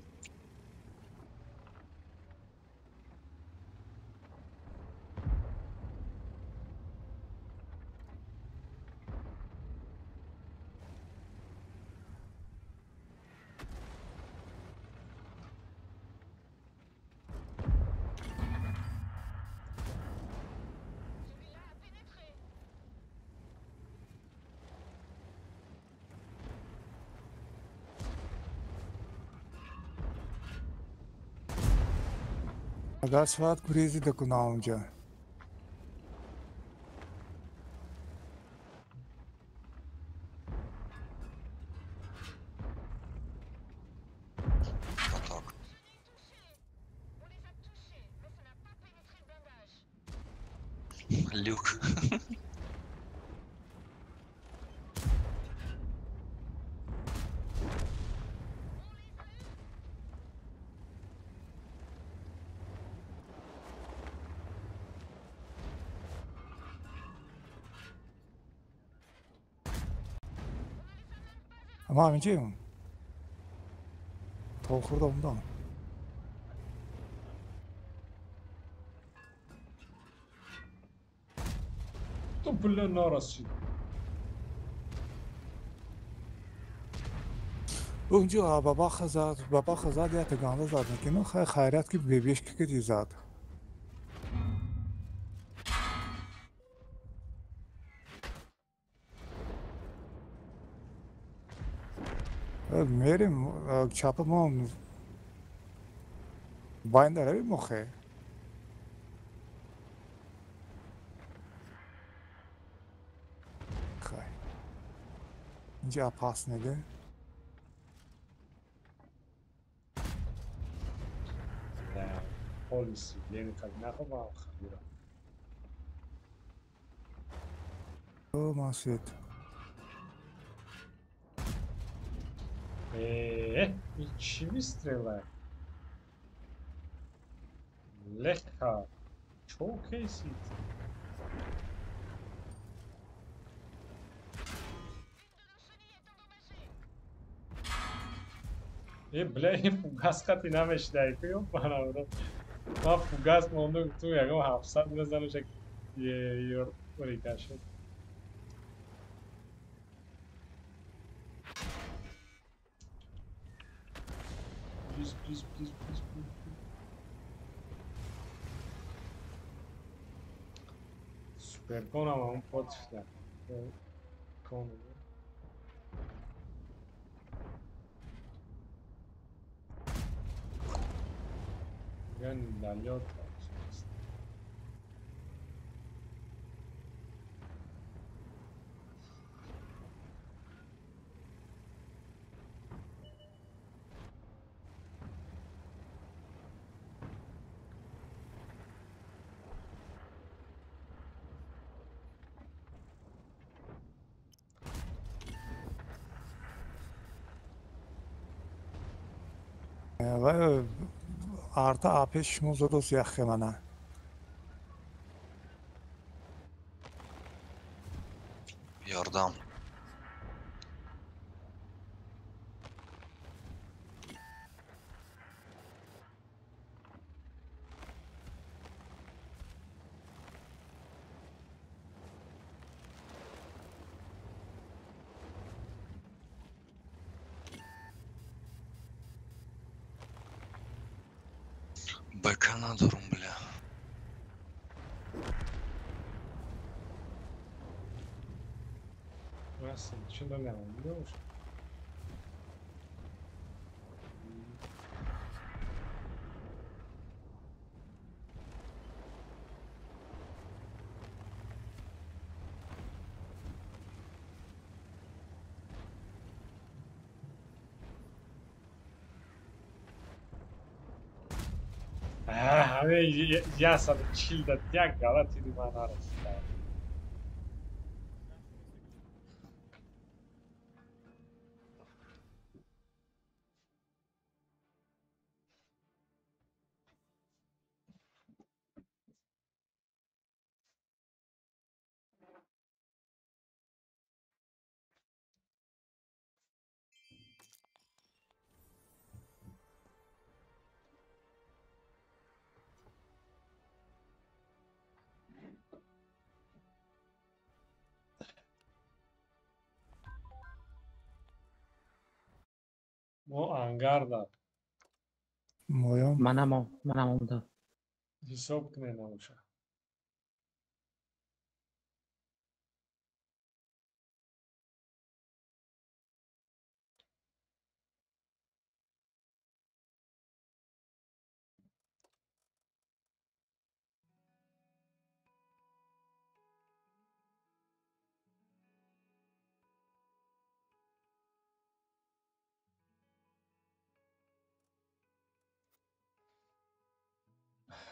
That's what crazy de کنه اونجا. Люк. Ama همینجیم. تا خورده ondan. تو پل نارسی. اونجا بابا خزاد یا تگانده زد میکنه خیرات که بیبیش که دی زد. میریم چپ ما باید روی مخه. خیلی اینجا پاس نده. نه پلیسی یعنی خیلی نخواه با خیلی او ماسید. این چی میسترله؟ لخا چو کیسید؟ بله فوگاس خطی نمیشته که یون بانم ما فوگاس مونده تو یکم 700 بزنه شک یه ریکا شد please süper کنم اون پات شدن کنم یعنی دلیات و artı AP şmuzuruz yakımana. Yardım. Бэкана дурум, бля. Nasıl? Şunda ne var biliyor musun? Ja sam chill da tja galati di manaras. Mo angarda. Moyam. منم اوندا. حساب کنه نموشه.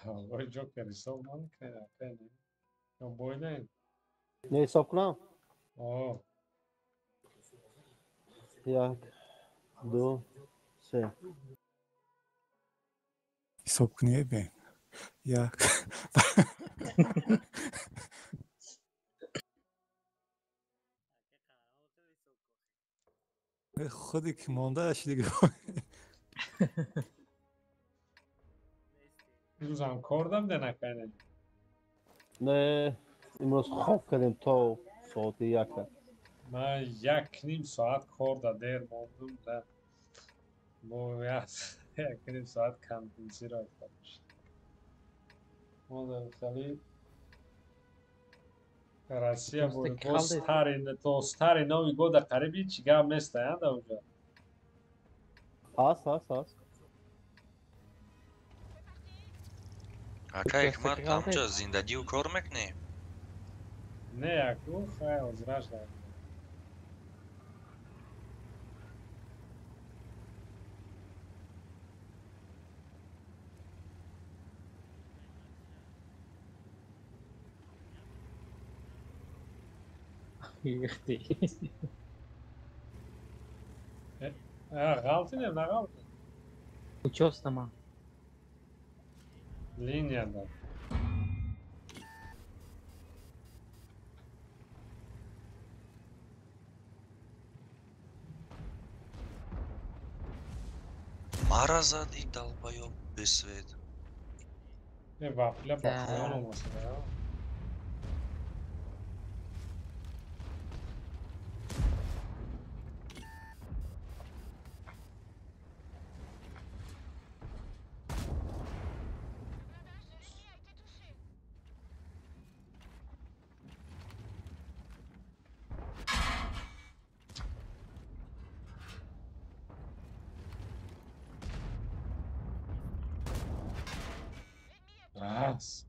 وای جوکر حساب نمیکنه پنی یا بوینه نه حساب کنم آه 1 2 3 حساب کنیه بین یک خودی که مانده اش دیگه روز هم کار دم ده نکنه نه امروز خواب کردیم تا ساعت 1 من 1.5 ساعت کار ده دیر ماندم ده باید 1.5 ساعت کمپینسی را افتادش ما در خیلی Россия Просто будет kaldı. то старый Новый год قریبی چیگه هم نیست да اونجا هست Ака Hikmat amca zindagi kor mekne? نه اکو خیلی ازراش دارم Yıktı. غلطی نیم نه غلطی Uçuyorsun ama. Liniyada. Marazadi dalbayob besved. Vafla bakmayan olması ya.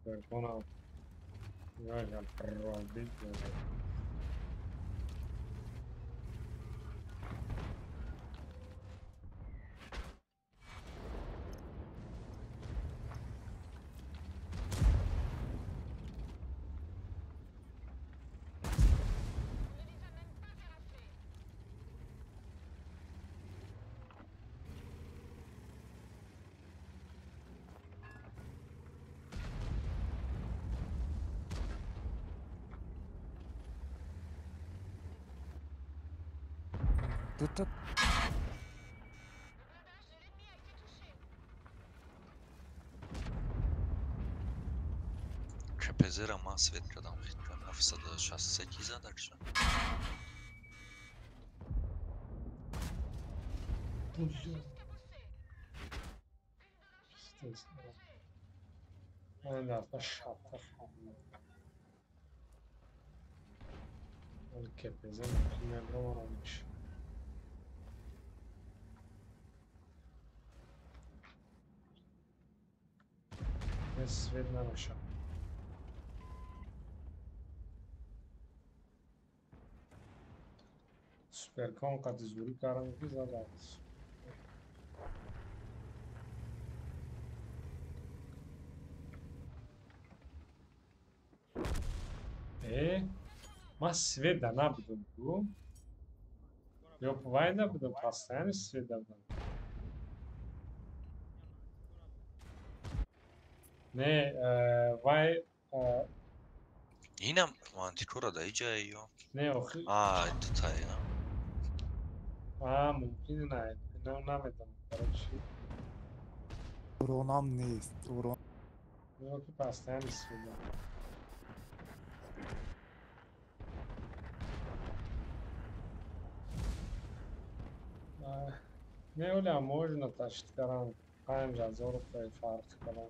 Perdona. Vaya robito. Тут Kepezera masvet kadam xitkan 768 zadakşa. Anda şapka falan. Kepeze ne var olmuş. Свет на наша. Суперком кади зури карам ки задат. Ма свет да набудам ту. Yo вай набудам, постоянно свет да будам. Ne, vay Yine mantikora da iyice ne o? detay ya. Mümkün değil. Ne namedim kardeşim. Uronam نیست. Uron Yok ki pastayan istiyorum. Ne öyle можно тащить каран. Kain razor koy farkı falan.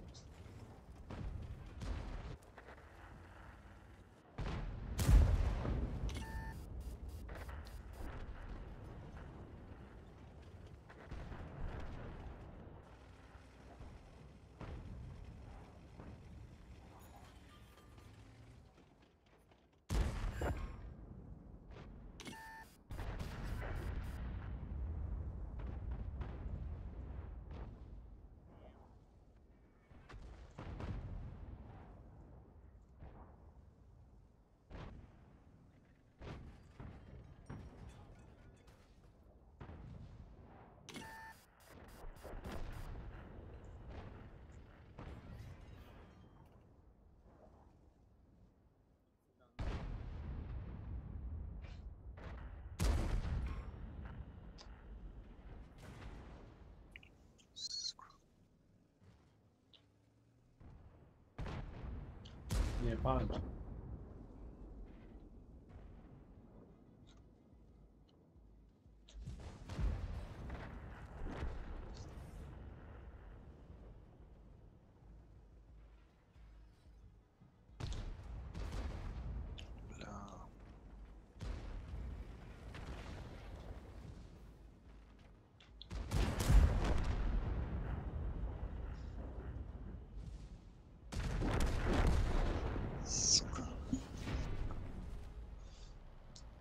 یه 5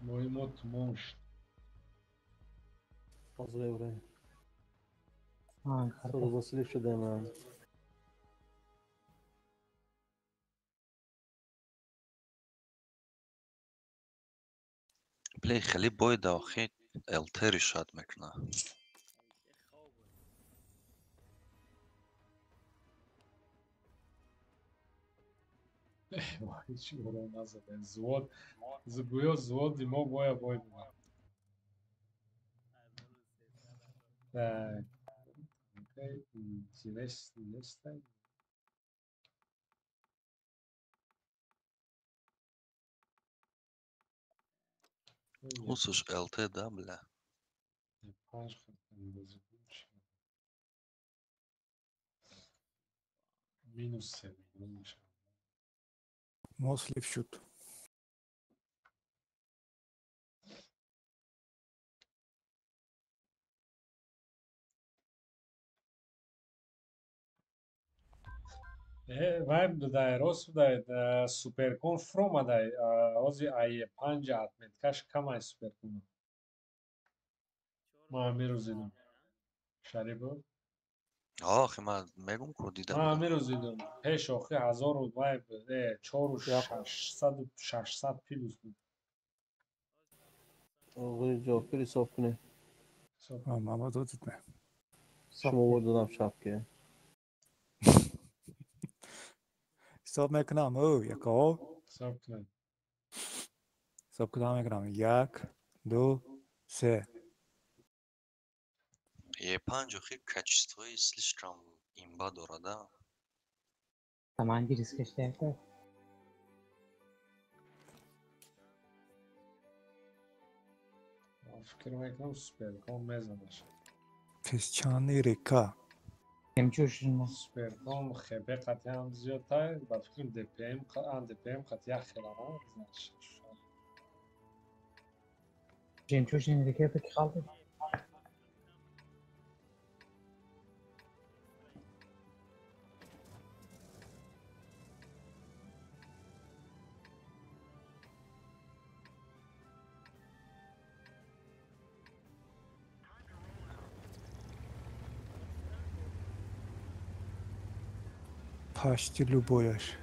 Мой муж. Pozdrav bre. ها Sorry وصلی شده من. بله خیلی باید آخه التری شاد میکنه. هیچی برای نزده زود گویا زود ما باید так интересно خصوص LT ده بله. минус Moslif şut. вайб дай рост дай суперкон фрома дай ози ай 5 атметкаш камай суперкон ма амирӯз дидам шарибо آخه من میگم که دیدم. ма амирӯз дидам пеш охи 1000 вайб 4600 плюс буд آقای جعفری صاف کنه. Mama da ditme. شما بردنم شب که. حساب میکنم او یکو. حساب کنم. حساب کدام میکنم 1 2 3. یه 5 آخه کچستوی слишком имба داره. Tamam bir risk işte. فکر میکنم سوپرکون میزنش Pişçani reka. Jemçuşun سوپرکون خیلی قطعی هم زیادتر با فکر DPM قطعی خیلی هم بزنش Jemçuşun reke pek kaldı. Paşti luboyaş.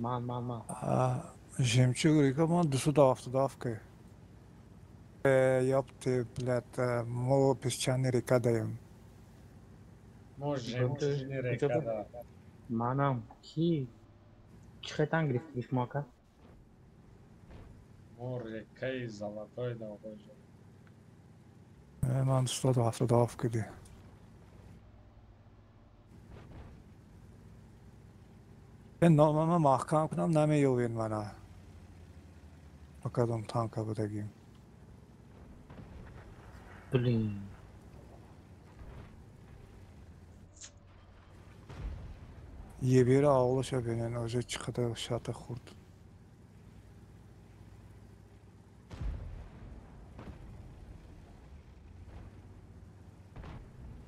Man. Жемчуг река man 270 ke. Yaptı bilet mo pişçani reka dayım. Mo jemçuşun rekada. Manam ki çıkatan grif maka. Mo rekayı zalatoy da olacak. Man 270 kedi. Ben normalde mahkam کنم نمیوین منو. Bakalım tanka budagim. Blin. یه بیر آقلشو بینن اوجه çıkıda şata خورد.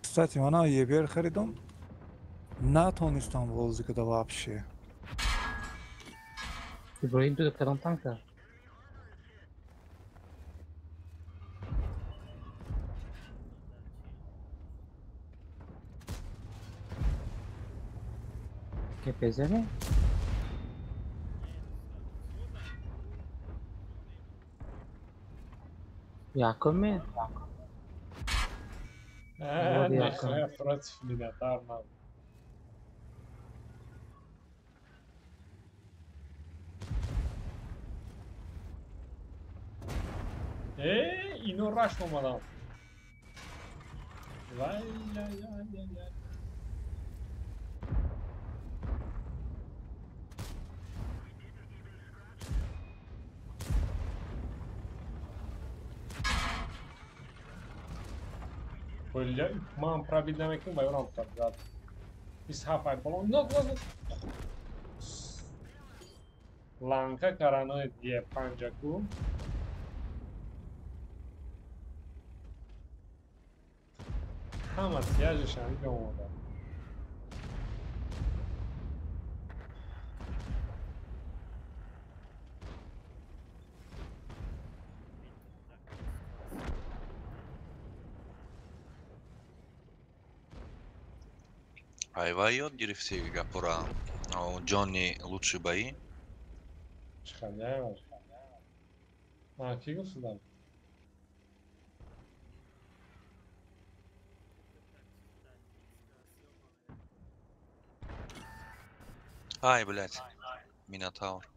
Кстати, من یه بیر خریدم. نتونستم بازی کنم вообще. İbrahim de karan tanka. Kepeze mi? Yakın mı? Ne против militarna. اینو رشت اومدم وای Böyle man pробить намекнем байрам тарзат. Из хафай балон. No. Lanka karanoid diye pancaku. Hamma tiyajisham gömüldü. Айвайо гирифти гапора Джонни лучшие бои. Çıkacağım var. Ha, ki gusudam. Ай, блядь. Минотавр.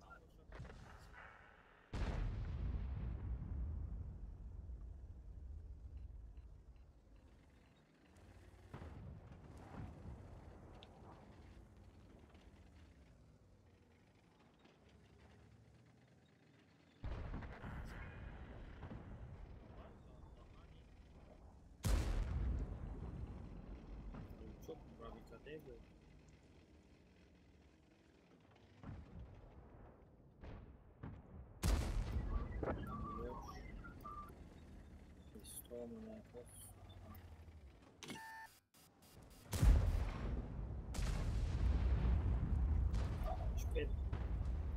Çok pробить değil.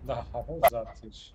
Daha uzatır.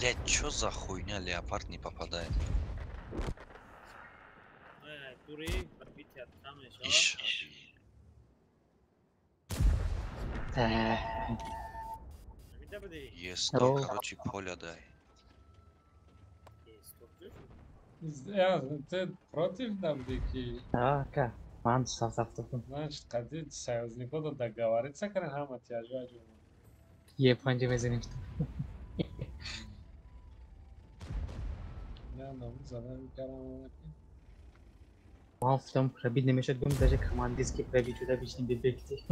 Блядь, чё за хуйня, леопард не попадает? Тури пробитие откамеш. Иш. Есть, короче, поля дай. Ya ты против Давдики? Да, как? Ман савтафтун. Значит, хотите союзников договориться, как хама тяжело. Японцы везем. Я нам задам карам. Мафтам пробить немешет гум даже командирский пробить сюда бични бебекти.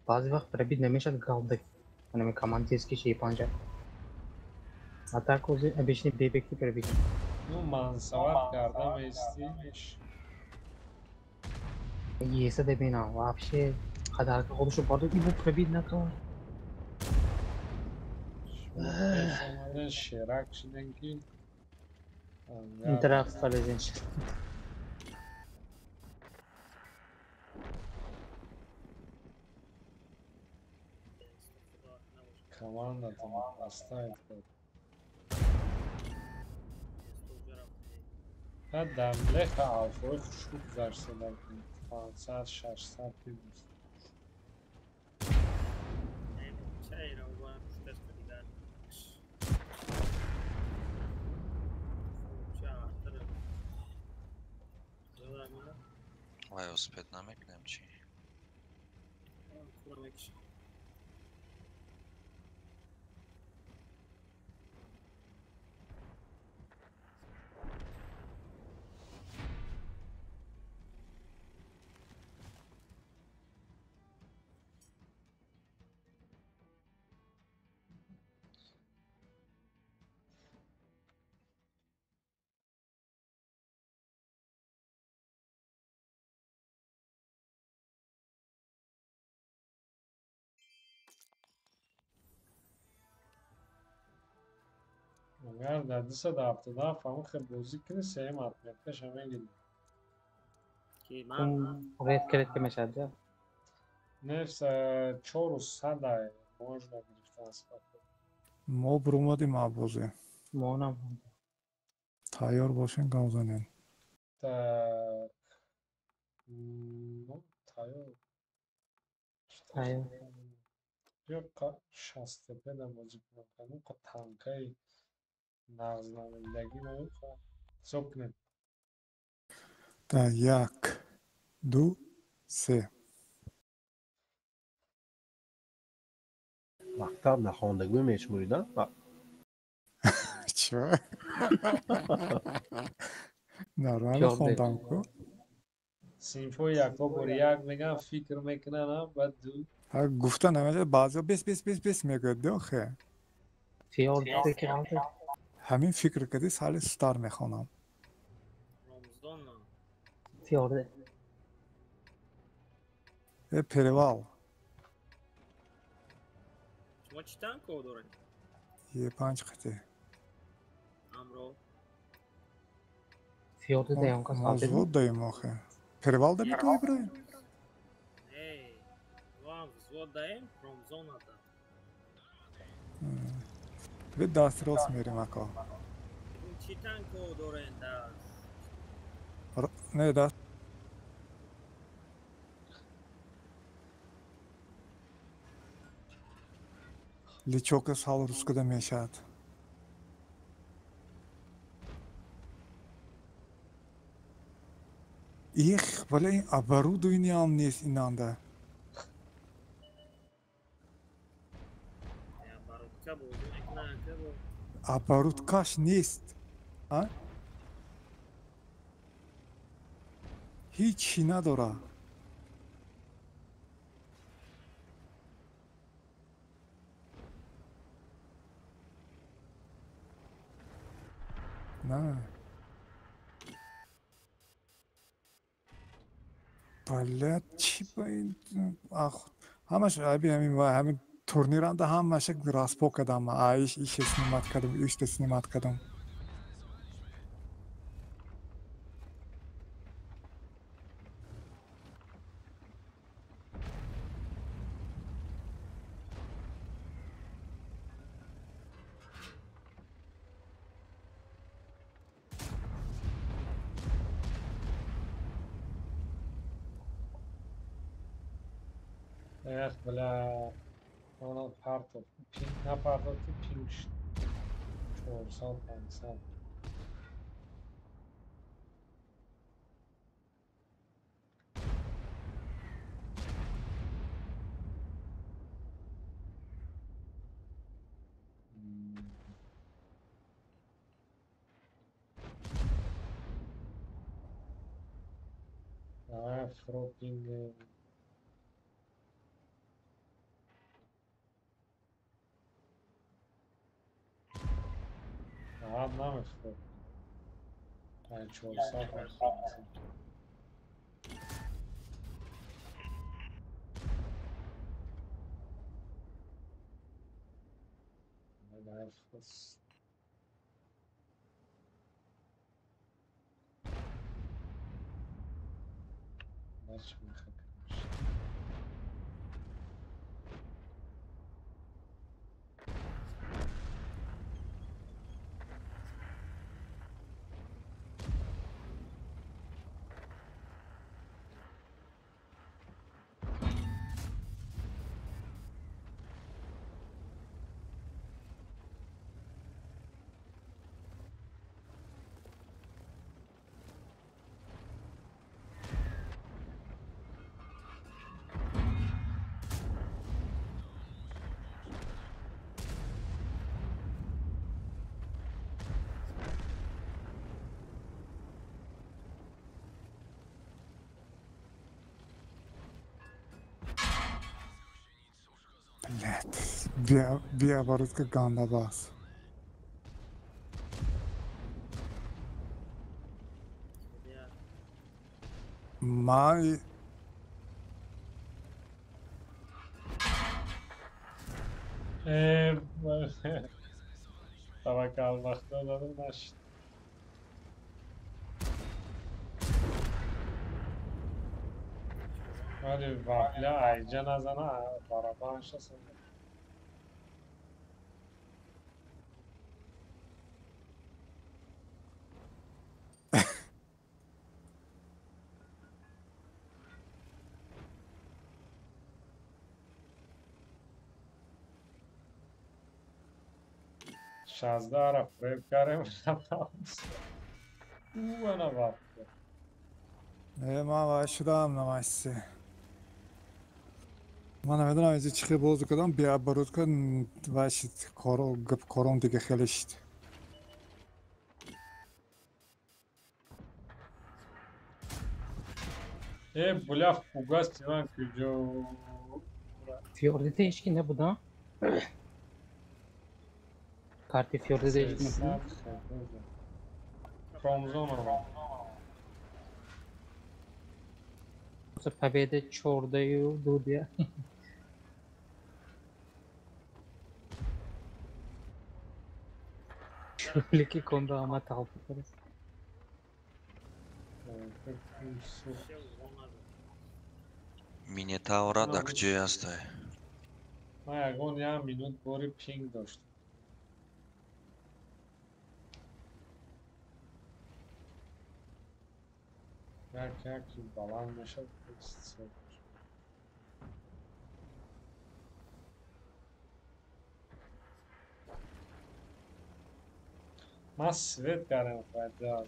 Bazı vaqt pробить немешет галдык. Ana командирский şey panca. Atak o'zi обычный bebekti pробить. Ну, Мансават кардам истимиш. Если добина вообще хадарка ходушу барду и пробить на то. Şunlardan şerak şidenki. Interak falezin. Команда там оставит. Adam leha alfoy xushluq zarsalar. 500 600 bilmiyorum. Ай, успеть намекнем, чи? Eğer neredeyse de haftada falan bozukini sevim atmakta şama gidiyor. Red keretke meşadya. Nefse çoru saday можно грифтанство. ما برومادیم عبازه Monam. تیار باشین گامزنین. Так. Ну, tayo. Tayo. Yok, şastepe de bozuk. Ну, tankay نازنینندگی نمیخواد سکنه در 1 2 3 مکتب نخواندگی میشموریدن چرا؟ نرمال چهار خوندم کو سیمفو یکا بور یک میگن فکر میکنن هم و دو ها گفتن همه بعضا بس میگه آخه فیورد فکر aldı. همین فکر کردی سال ستار میخونم رمزدان Fiordi. پروال شما چی تنکو دارین؟ یه 5 قطعه امرو Fiordi de yanka ما sade زود داریم آخه پروال داری تو ابراهیم ای вам взвод даем промзон ада به دست راست میریم اکا چی تنکو دارین دست نه دست Личока сал русскада мешат. Их, блин, оборудование am нест инанда. Оборудкаш нест. А? هیچی نداره. نه. بلد چی با این همش عبی همین تورنیراندا همش راسپو کدام ایش سنیمات کدام ایش سنیمات کدام Эх, бля, ona parto, na parto tu pinch, 450. Ja, Fropping. Ja, namn Fropping. Nej, 450. Nej, fast. Maç mı kapatmış? بیا بارد که گانده باز من توکل وقت دادم نشد ولی وقله ایجا نزنه برابر نشست 16 را فریب کردیم. او انا وقت. من باید شدم نمایستی. من نمیدونم اینجا چی خیلی بازو کدم بیا برود کن و شید کارم دیگه خیلی شد. بلا فوگاست من کجا Fiordi'de hiç ne bu da? Kartı Fiordi'de hiç ne? Kromzon ama. Yoksa Pabede Çor'dayı dur ya. Şöyle ki konuda ama talpı parası. Minotaura da gdzie hasta? من اگه یه مینوت باری پینگ داشت. یکی بلند نشد. من سویت کردم فایده از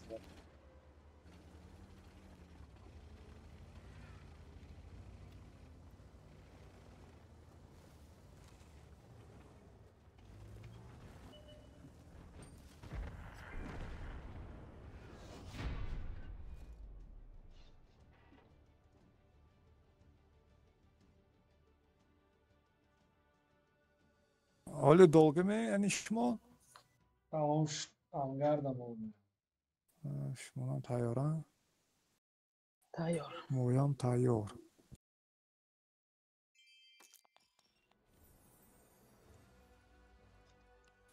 حالا dolgu یعنی شما؟ تمامش انگردم اونه. شما هم تیارن؟ تیار. مویم تیار.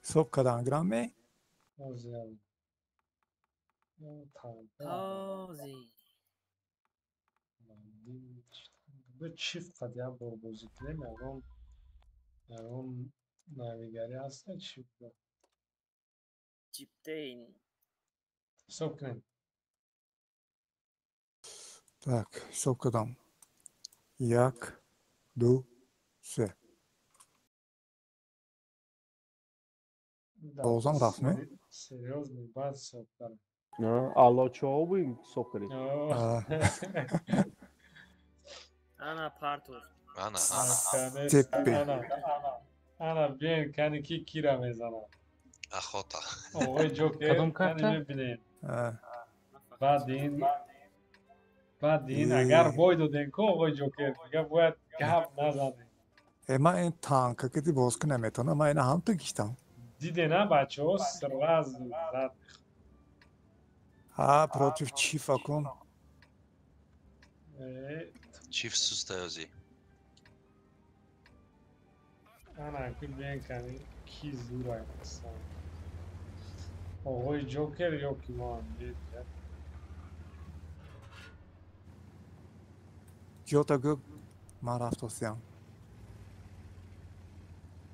صبح کدام گرامه؟ زیادی. تازی. به چیف قدیم بازی کنیم اون نویگری هست چیف با چیپتین صبح کنیم. Так, صبح کدام 1 2 3 بازم رفتمه؟ سریوزنی باید صبح کنیم. نه الله چاو بیم صبح کنیم. انا پارتوس. انا بین کنی کی را میزنم. اخوتا. آقای جوکر کنی میبینید. بعد این اگر باید دادن که آقای جوکر دیگه باید گپ نزنه. من این تانکه که دی باز کنه میتونه من این هم تو گیشتم. دیده نه بچه ها سرغز زد. ها پروتیف چیف کن. چیف سوستایوزی. انا که بین کنی کی زور هستم. آقای جوکر یا کی ما هم دید کرد. جوتا گو من رفتاسیم.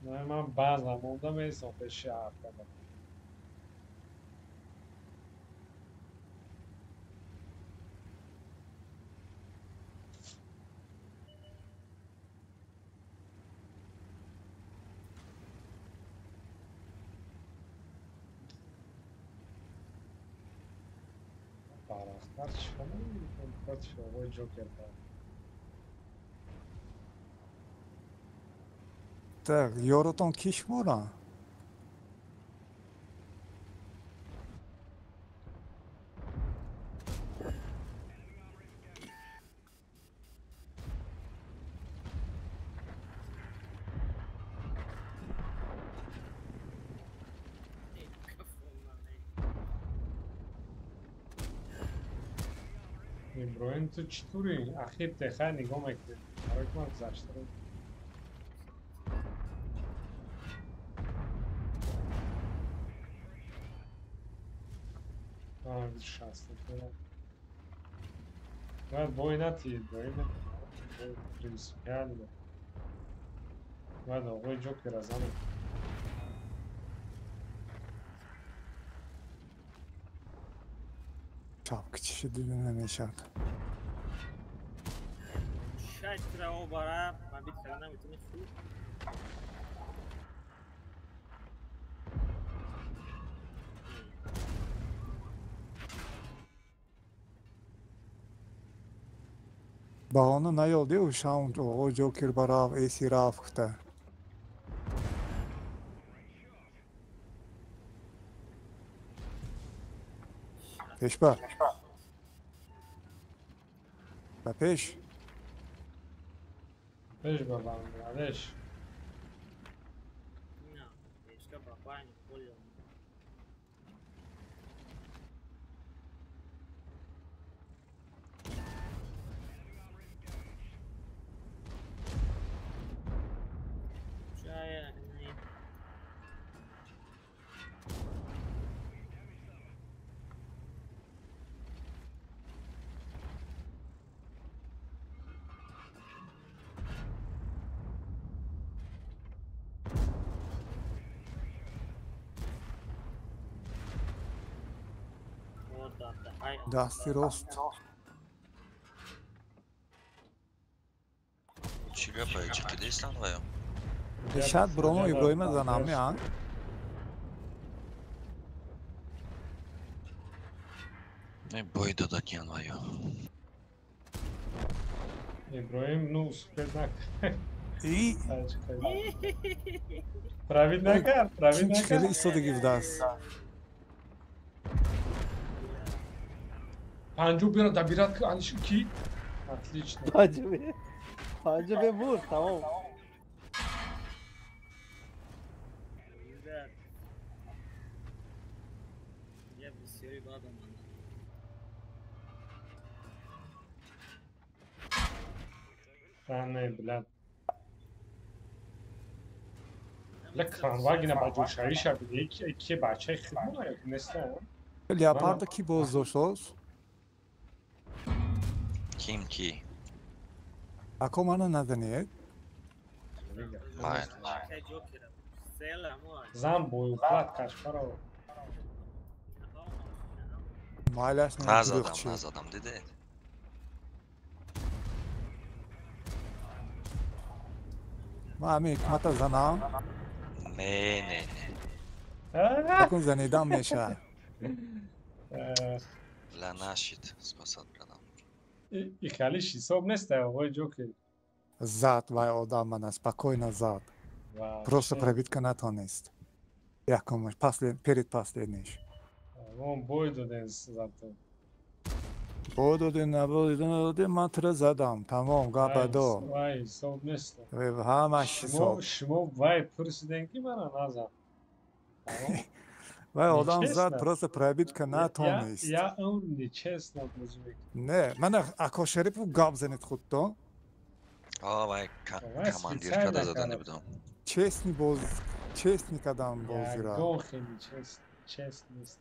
نه من بازم موندم ایسان پیشی حرف کنم. بارختر چیکار میکنم؟ کات آقای جوکر دارم. Так, یارتون کیش مورن؟ امروین تو چطوری؟ اخیر تخه نگاه میکنی. برای که من گذشته رو شسته کنم. باید بای نتید باید ریسک کرده. باید آقای جوکر از همه چاپ کچیش دیده نمیشد. شاید که رو باره من بیت خیلی نمیتونی خوب. Bahane نیالدی و شام آقای جوکر براو ایسی رفته. پیش بر. و پیش. پیش بر بانگلادش. نه پیشگاه با پایین کلی شاید نه دستی راست. چی گپه چی کدیستان ویا؟ شاید برامو ابراهیم زنمی هن. نه باید داده کیان ویا. ابراهیم نو سپید نکرد. ای. پراوید نکرد. پراوید Kim çıkarı نکرد. istedi gibi ders. پنجو بیرون دبیرات که آنش کی؟ Отлично. Hacı be vur tamam. Я бисёри бадам ана. Странный, блядь. Kranvagina bacuşayı şabidi iki bahçe xidmona yok nesne. Leopardo ki bozdursunuz. Kim ki? Akomanın adı ne? Hayır. Zam boyu plat kaç para o? Maalesef Naz adam dedi. Mami hikmata zanam. Ne. Bakın zanidam meşa. La нашит спасат братан. İkaliş hesap neste o joker. Zat vay odamana spokojno zat. Просто пробитка на тонест. Якомусь перед последний. On boydu deniz zaten. Boydu den mantra zadam. Tamam gabado. Vay hesap neste. Ve hamaş hesap. Şmo vay presidenki bana nazar. Tamam. Vay odam zat просто пробитка на тонест. Я умни честно мужик. Ne, mana ako şerifu gabzenit xuddo. Vay komandir kada zadani budam. Честный кадам бозира. Гохин честность.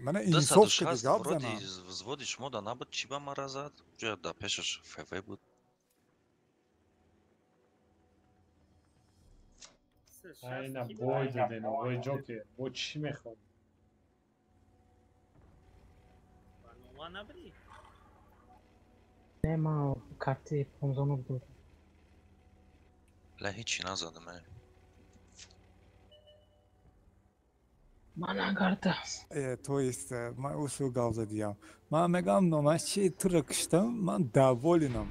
Mana Да инсоф садушаст кеди вроде габзана. взводиш мода набат чиба маразат. Джа да пешаш ФВ буд. Aynen boydu den o joker. Bu çi mekhon. Banoma nabri. Nема kartı Ponzon'u buldu. La hiç nazadım he. Mana kartı. To jest, ma usługał zadijam. Ma megam no ma şey tırıkıştım, ma davolinam.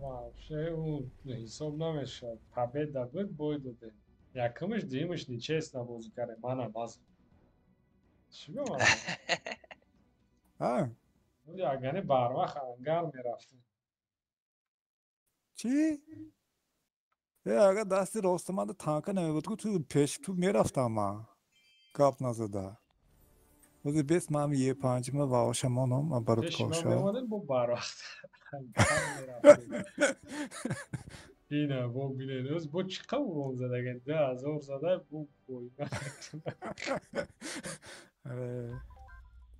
Вообще у hesap nameşa. Победа bud boydu den. Yakımış değilmiş ni честно bozukare mana baz. Şimdi mi? Ha? Ya gane barva hangar mı rafti? Çi? aga dasti rostama da tanka ne budku tu peş tu merafta ma. Kap nazada. O da bes mam ye pancıma vaoşamonom abarut Şimdi koşa. ben bu barva. Yine bu biliyoruz. Bu çıkamıyor zaten. Daha zor zaten bu boyuna.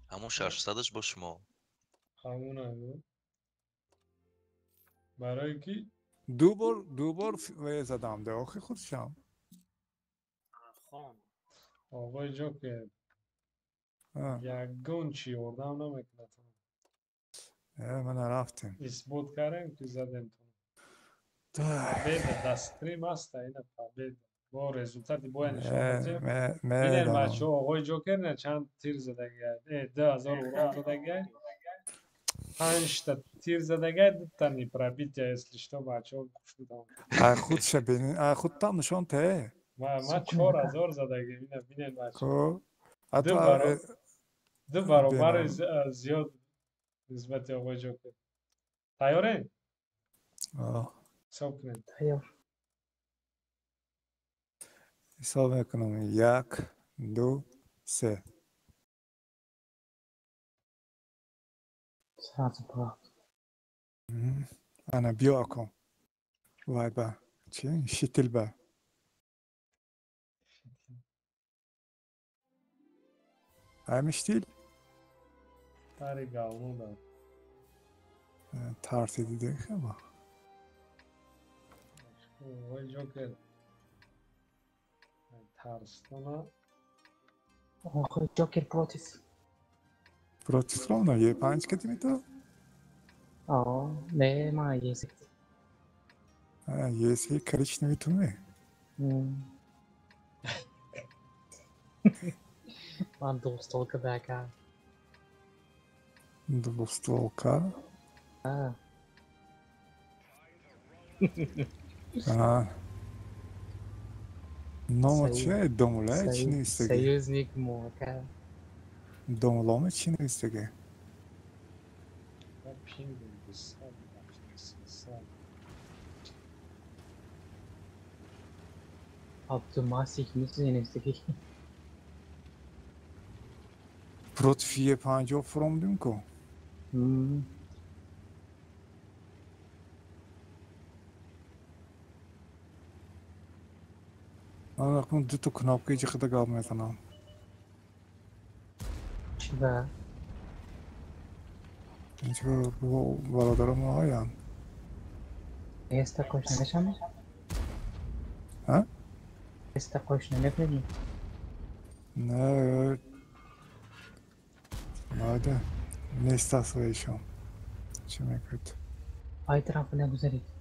Ama şarjsadış boş mu? Hamuna bu. برای کی؟ دو بار زدم ده آخه خودشم. خان. آقای جوکر. یگون چی اردم نمیکنه تو. من رفتم. اثبات کردم که زدم تو. Победа, дастрим аста ина победа. Бо результати боя нишон дадем. Бинен бачо оғои ҷокер не чанд тир задагияд. 2000 урон задагияд. 5 تا تیر زدگی 2 تا не пробития, если что, бачо шудам. خودش ببین خود там نشان ته ما 4000 زدگی ببینید بچه. خب دو برابر زیاد نسبت آقای جوکر. تیارین؟ حساب کنید. تیار. حساب میکنم 1 2 3 ساعت بعد. انا بیا کن. وای با چی شتل با. همشتیل؟ تاری گاونو دار. ترتیدی دیگه با. آقای جوکر. ترستانا. آقای جوکر پروتیس. پروتیس رو نه یه 5 کتی میتو؟ نه ما یه سکت. یه سی کریش نمیتونه. من دوستالکا بکر. دوستالکا؟ نام چیه؟ دوموله چی نیست دیگه؟ سیوزنیک موکر. دومولامه چی نیست دیگه؟ Optimastic نیست دیگه. پروتفیه 50 فرام دیم کن. من اکنون 2 تا کنابکه چه خدا گاب میتونم. چی با؟ اینجا برادرم هایم. ایستا کش نمیشم؟ ها؟ ایستا کش نمیکنی؟ نه ناده نیست اصلیشم چی میکرد؟ آی طرف نگذارید.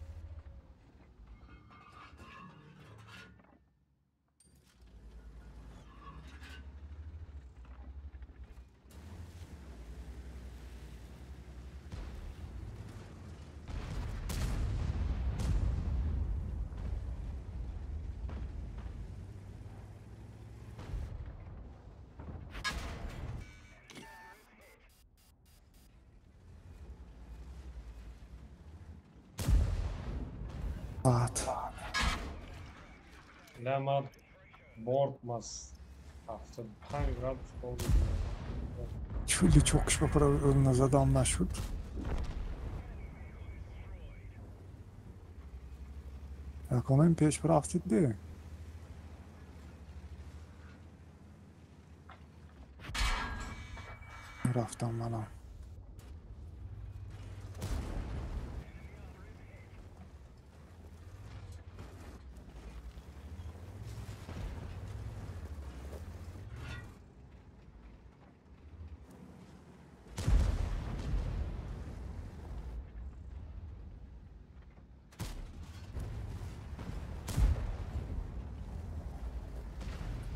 نه من borg mas 75 gradus oldu. چولی چوکش بپره نزدم نشد. اکنون پیش برفتید ده. رفتم منم.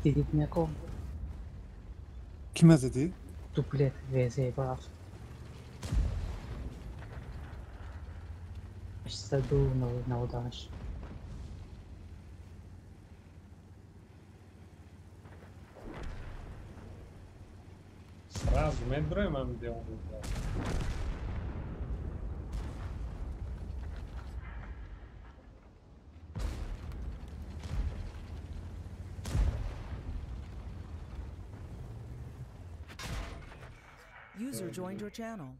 دیدید نکن. کیم زدی؟ دوپلت ویزه برافت. 898. Сразу медброем am делал. User joined your channel.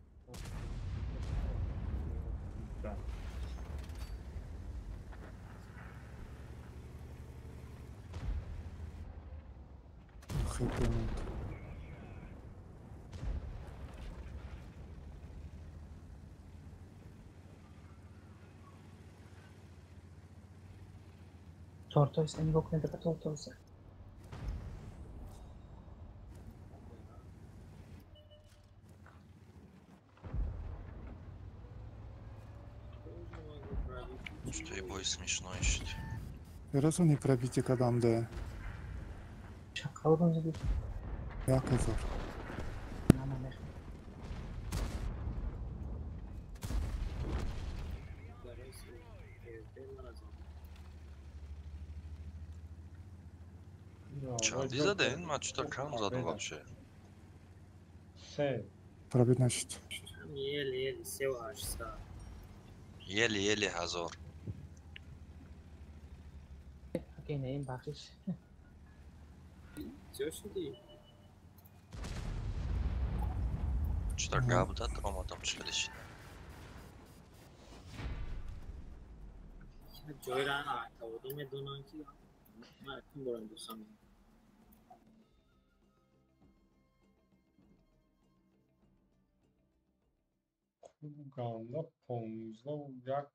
Tortoise nگاه کنید به tortoise. Что и бой смешной ищет. Раз не пробите кадам да. Çakaldan zedi. Ya kızar. Чанди заден, матчта кам зада вообще? Се. Пробить нashid. Еле-еле, 3800. Еле-еле 1000. Окей, не им бахшиш. Чё шуди? Juda gabda turamadam chiqilish. Joyran aytavdim medonanki. Men kim bo'laman desam. Ganda 15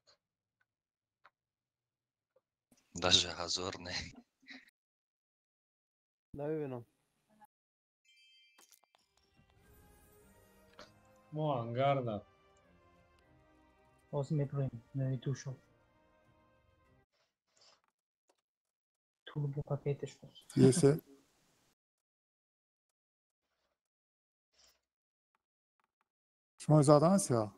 Даже 1000 ne. نمیبینم. ما انگاردا. باز میبریم نویدو شو. طول bu paketش کن. Yese. شما زادن است یا؟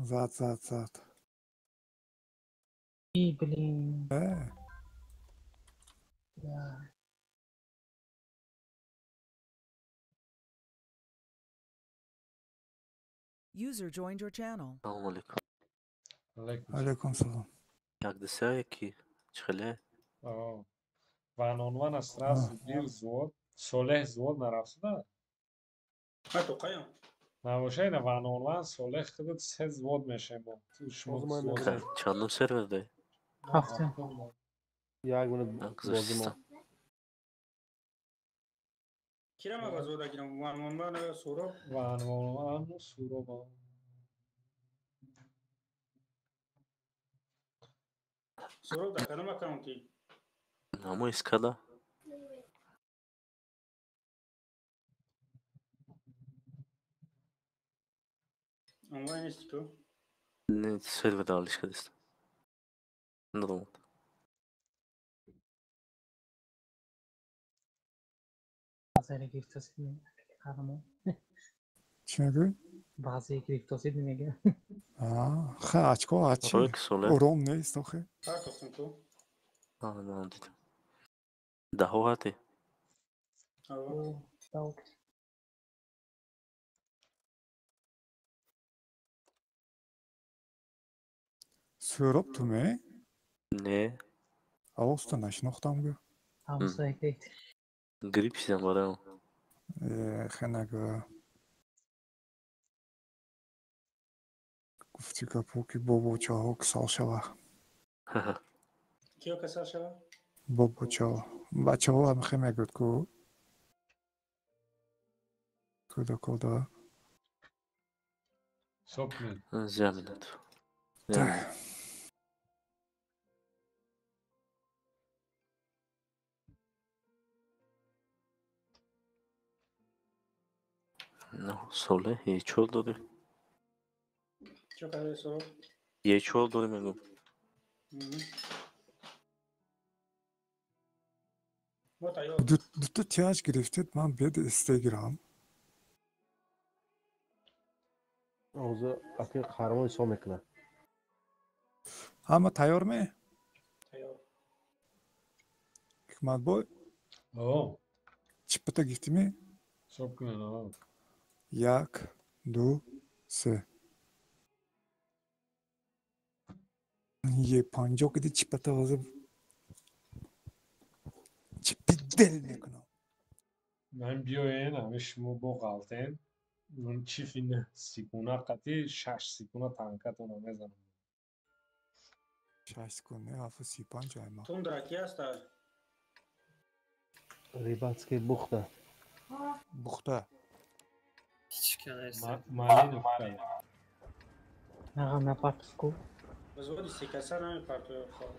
زاد. ای بلین. User joined your channel. Assalamu alaikum. علیکم سلام. Jak deser یکی چخله؟ و عنوان استراس دیر زود صلح زود نرفته. تو قایم. نباشه اینه و عنوان صلح خودت 3 زود میشه با توش زود. چندم سرور ده؟ هفته. یک منو بازی ما. Kirama bazoda kiram wan suro. Wan suro ba. Suro da kanım accounti. Ama iskala. Online istiyor. Ne server da alışkın istem. Normal. Bazı گرفتاسید نمیگه خرمون. چی میگوی؟ بعضی گرفتاسید نمیگه. خیلی اچکا هچی اروم نیست آخه. Partoxun tu. نه دیدم. دهواته. سوراب تو می؟ نه. آوستا نشناختم گو. آوستا اکلیت. گریپ شدم برام. خیلی نگو. گفتی که پوکی بابوچه ها کسال شوه. کیو کسال شوه؟ بابوچه ها. بچه ها هم خیلی میگود که کدا سپنی زمینت نه سوله یه چول داری چه کاره سو؟ یه چول داری میگم دو تیاج گرفتید من بیاد استگرام اوضاع اکی خرمان حساب میکنه همه تیار می؟ تیار حکمت بای؟ چی پتا گفتی می؟ سب کنه 1 2 3 یه پنجا کدی چی پتا واسه چی دل میکنم من بیاین همش مو بغلتن من چی فینه سیکونا قطعی 6 سیکونا تانکتون رو میزنم 6 سیکونه 735 ما توندرا کی هست؟ ریباتسکی بخته هیچ کنه مالی نفته نه نپارتسکو بزودی سیکسر نمی پارتو خواه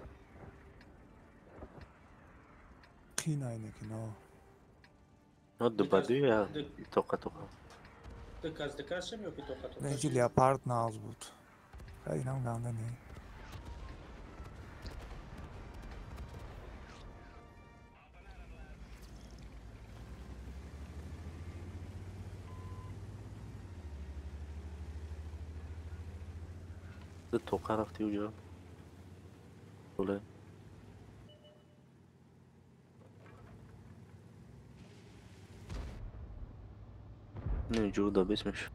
خینا اینه که نه دوباره یا توقع دکاز چه میو که توقع اینجا لیاپارد ناز بود خیلی هم گنده نی тоқа рафти уҷо. Соле. Не, ҷуда бисмеш.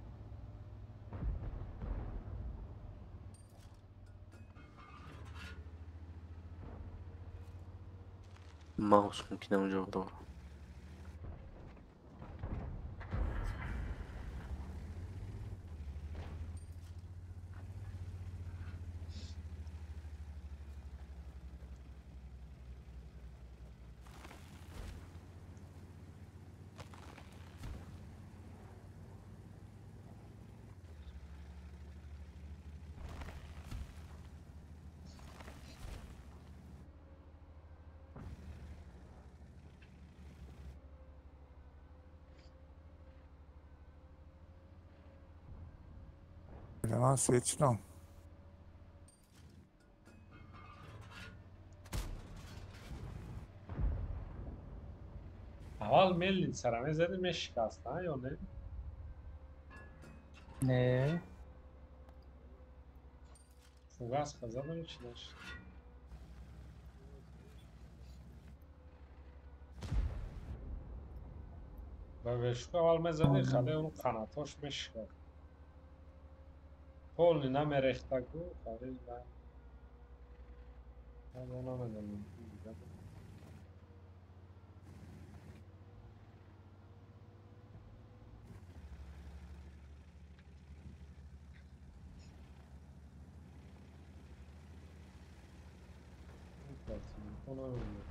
Маус мумкина уҷо дор. من سویچ کنم. اول میل سرمه زدی شکست نه یا نه؟ نه فوگاس زدم چی نشد. و وشکو اول میزدی خیلی اون قناتاش میشکست. کلی نمیریخته گو خیلی من اونو میدونم. اونو میدونم.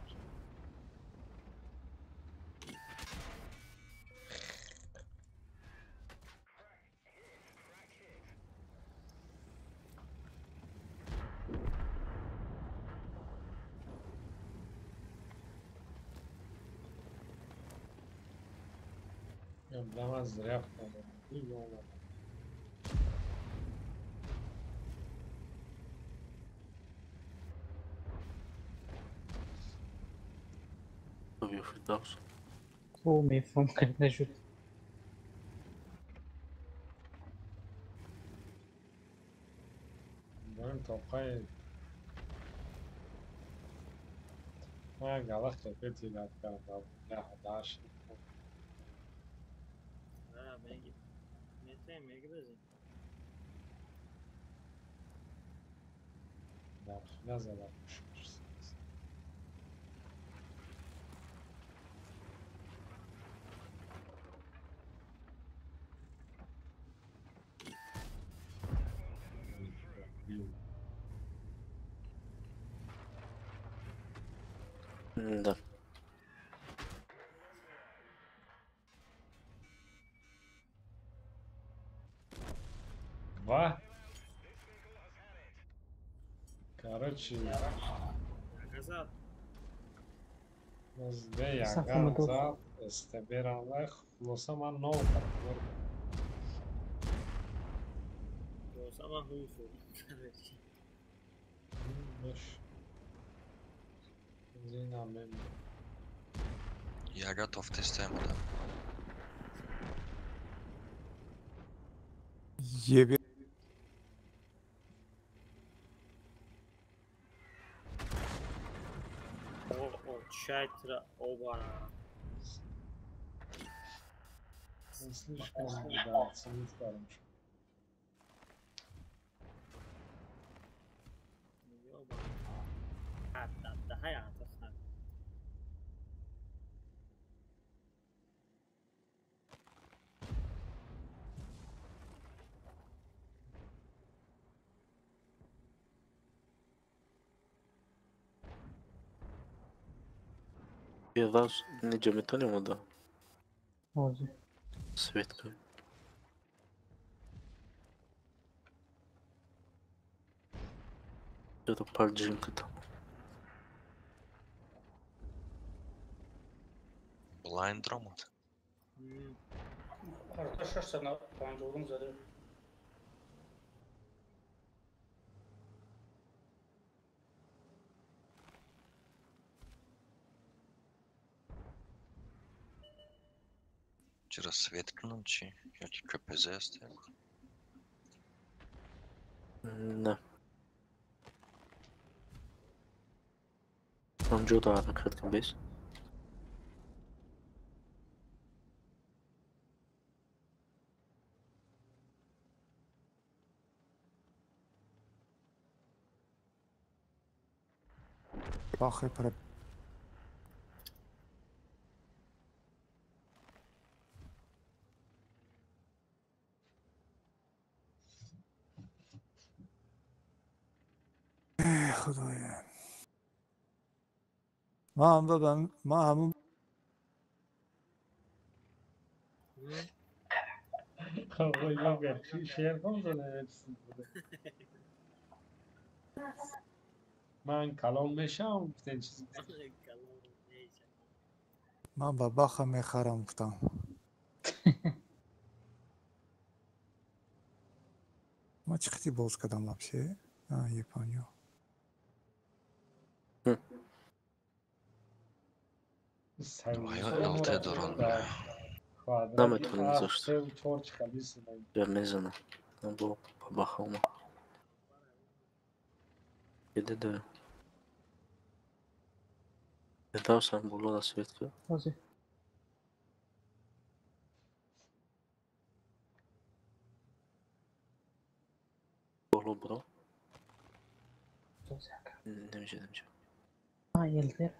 Dám az reaktorban. Így van. Robił Firdaus. او میفهم که نشد. Ben toplayı. Ha galak tepeti latkar da ya daş. Ha mengi. Mete mengi bezin. Da ne zaman düşmüşsün. Da. Ва. Короче, Казав. Bizde yagan zat istebiranlar xulusa man nov qatmur. Dosa man huyfu. Boş. Zina men. Я готов, тестируем, да. Yebe. O çaytra oba. Слишком да, слишком. Yoba. Hatta hayata sen. Firdaus ninja میتونیم اون دا موضوع سویت کنیم. یا تو پالجین کتم. Blind Romot. Arkadaşlar sana bence oğlum zaten. Через свет чи я КПЗ оставил. Не. Там جدا حرکت کن بیس. باخه پر خدایا ما همون آقا یا شعر کن زنه من کلام میشم گفتن چیزی من با باخه میخرم گفتم ما چی باز کردم لبشه یه پانیو Vay LT duran be. نمیتونی میذاشت. سه و چهار چکلیس یا میزنم. با بخوام. یه ده. Dał sam bólu na świeczkę. بازی Bólu, bro. بازی نمیشه. یلتر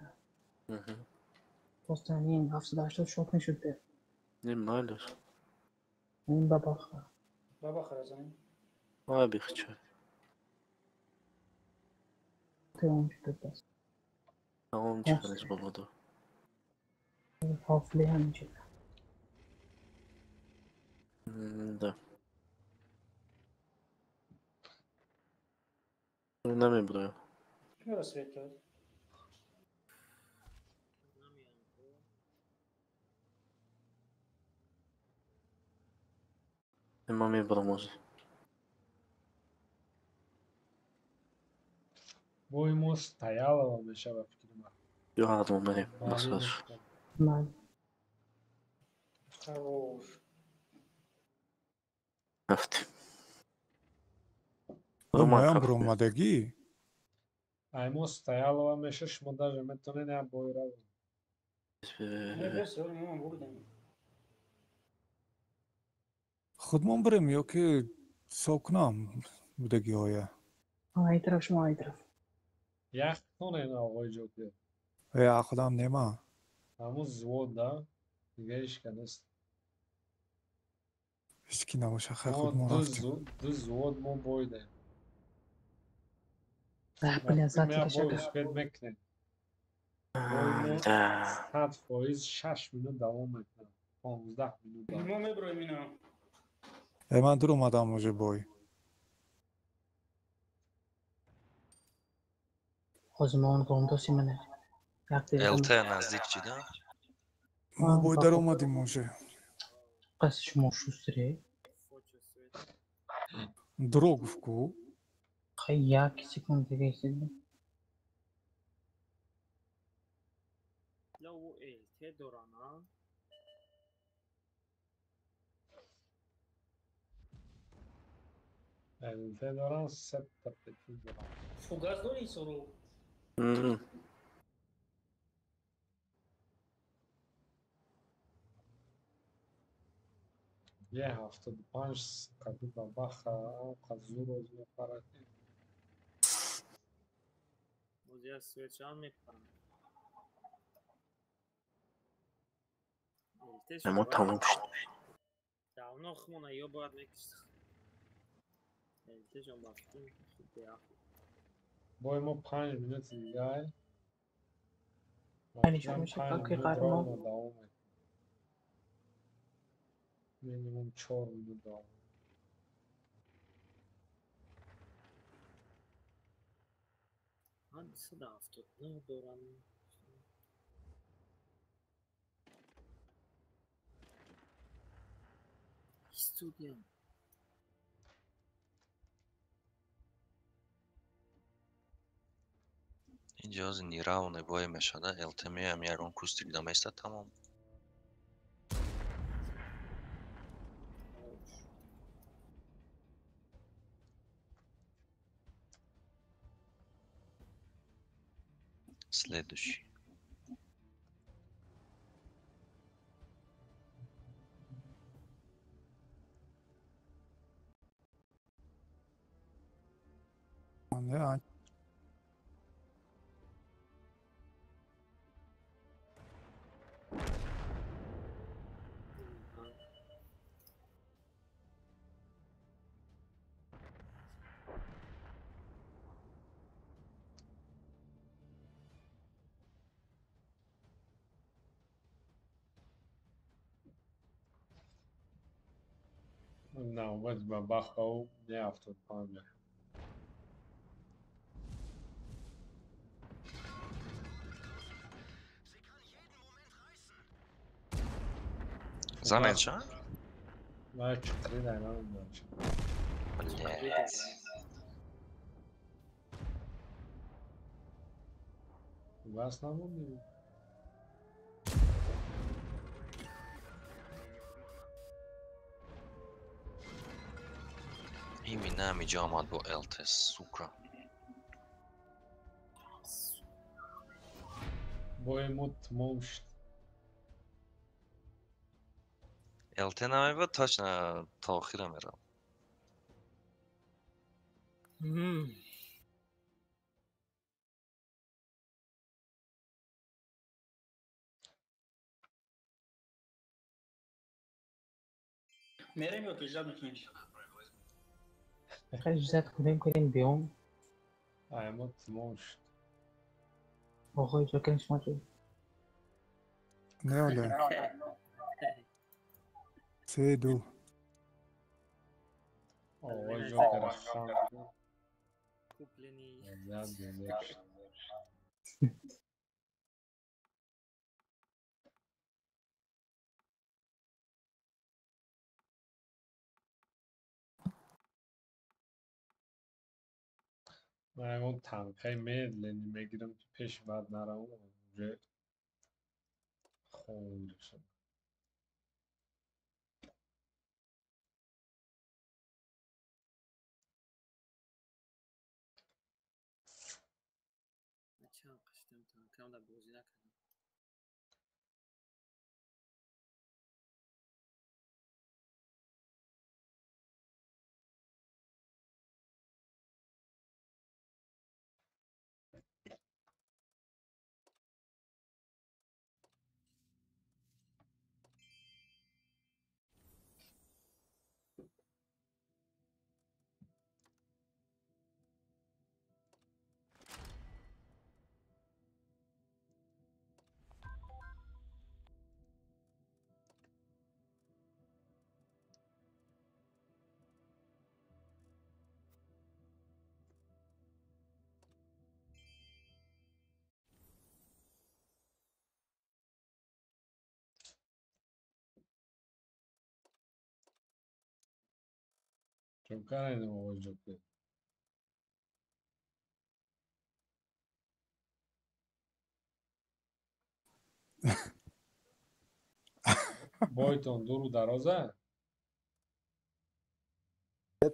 پستانی این 780 شوت نشد به نه مالش. این بابا بابا خرزانی ما بیخچه. تمام شد بس تمام چیکارش بابا دو. حافظه همینجوری ده. نمیبره. چرا سویت کرد؟ ما میبرم از. Будемо стояло میشه به فکر من یا آدم بریم. مسئله. من خروش رفتیم. моям бромадагӣ Айму стояло میشه شما даже میتونین هم بایره بس ما بردیم خودمون بریم یا که ساکنم بودگی‌های ای طرف شما ای طرف یخ کنین آقای جوکر یا خودم نیما همون زود ده دیگه ایش کنست هیچکی نباشه خیلی ما خودمون رفتیم دو زود ما بایده بله ازت میا کشه بای سپید میکنین بای ما 100% 6 minut دوام میکنم 15 minut دوام ما میبرویم اینا من دور اومدم موجه بای آزمان گنداسی منه LT نزدیک چیده؟ ما بای در اومدیم موجه قصد شما شوستره دروگفکو خیلی یک سکند دیگه ایستید لا او LT دورانه البته دارن 3 تا پتی دارن فوگاز داری سرو یه 75 قدی بابخه قضو روز میپرد موزی از سویچ هم میپرم ما تموم شد. داونا خمونه یا باید میکشت LT جان بافتیم بیا بای ما 5 minut دیگه خیلی شما میشه پاکی قرمو دوام مینیموم 4 minut دوام من 179 دوران استودیوم اینجا از نیرا و نبای میشده LT میام یارون کوستیک دمیسته تمام Следующий. Ya Não, mas barrou ne hafta pamir. Заменча? Vai 4 наверное, ночь. Блять. В основном Имена миджамад бо ЛТС, сука. боемот момш. ЛТ намеба точно та охира мерам. میریم یا کجا میکنیم؟ خیلی جزت کنیم کنیم بیام Emot momş. آقای جا کنیم شما جو ne öyle? Seydu. آقای جوکر خان. Купленный. Yazan demiş. من اون تنقه میدلنی میگیرم که پیش بعد نرم اونجا خونده شد. چند قشتم تنکم در بازی نکردم. جوکر اینم آقای جوکر. بایتون دورو درازه.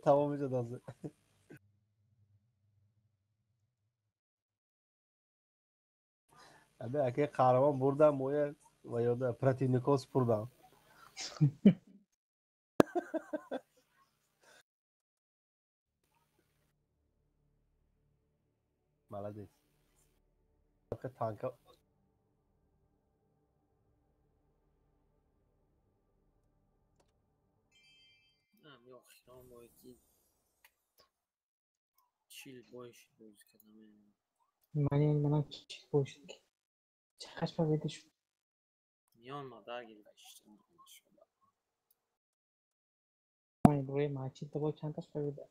Tamam hoca da. Abi akı kahraman buradan boya ve ya da Pratinikos buradan. Молодец. Akı tanka هم یا خیران با یکی چیل بایش بازی کردم. من چی پوشید که چقدر فایده شد میان مادر گیرشتم شده. من روی ماچی تو با چند تا فایده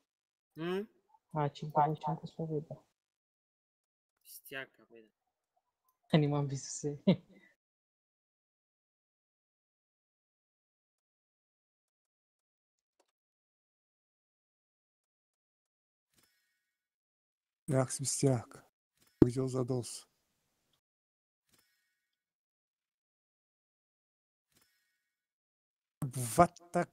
هم؟ ماچی تو با چند تا فایده استیاک کبیده. یعنی من 23 Jak svistiak. Viděl za dos. What the...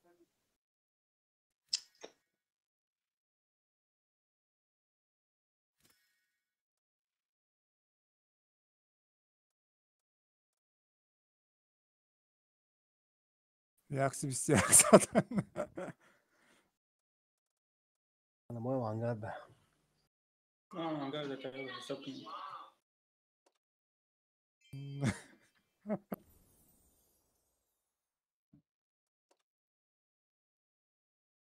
Yaxshi 21 soatdan. Ana moje hangarda. hangar da kaj visoki.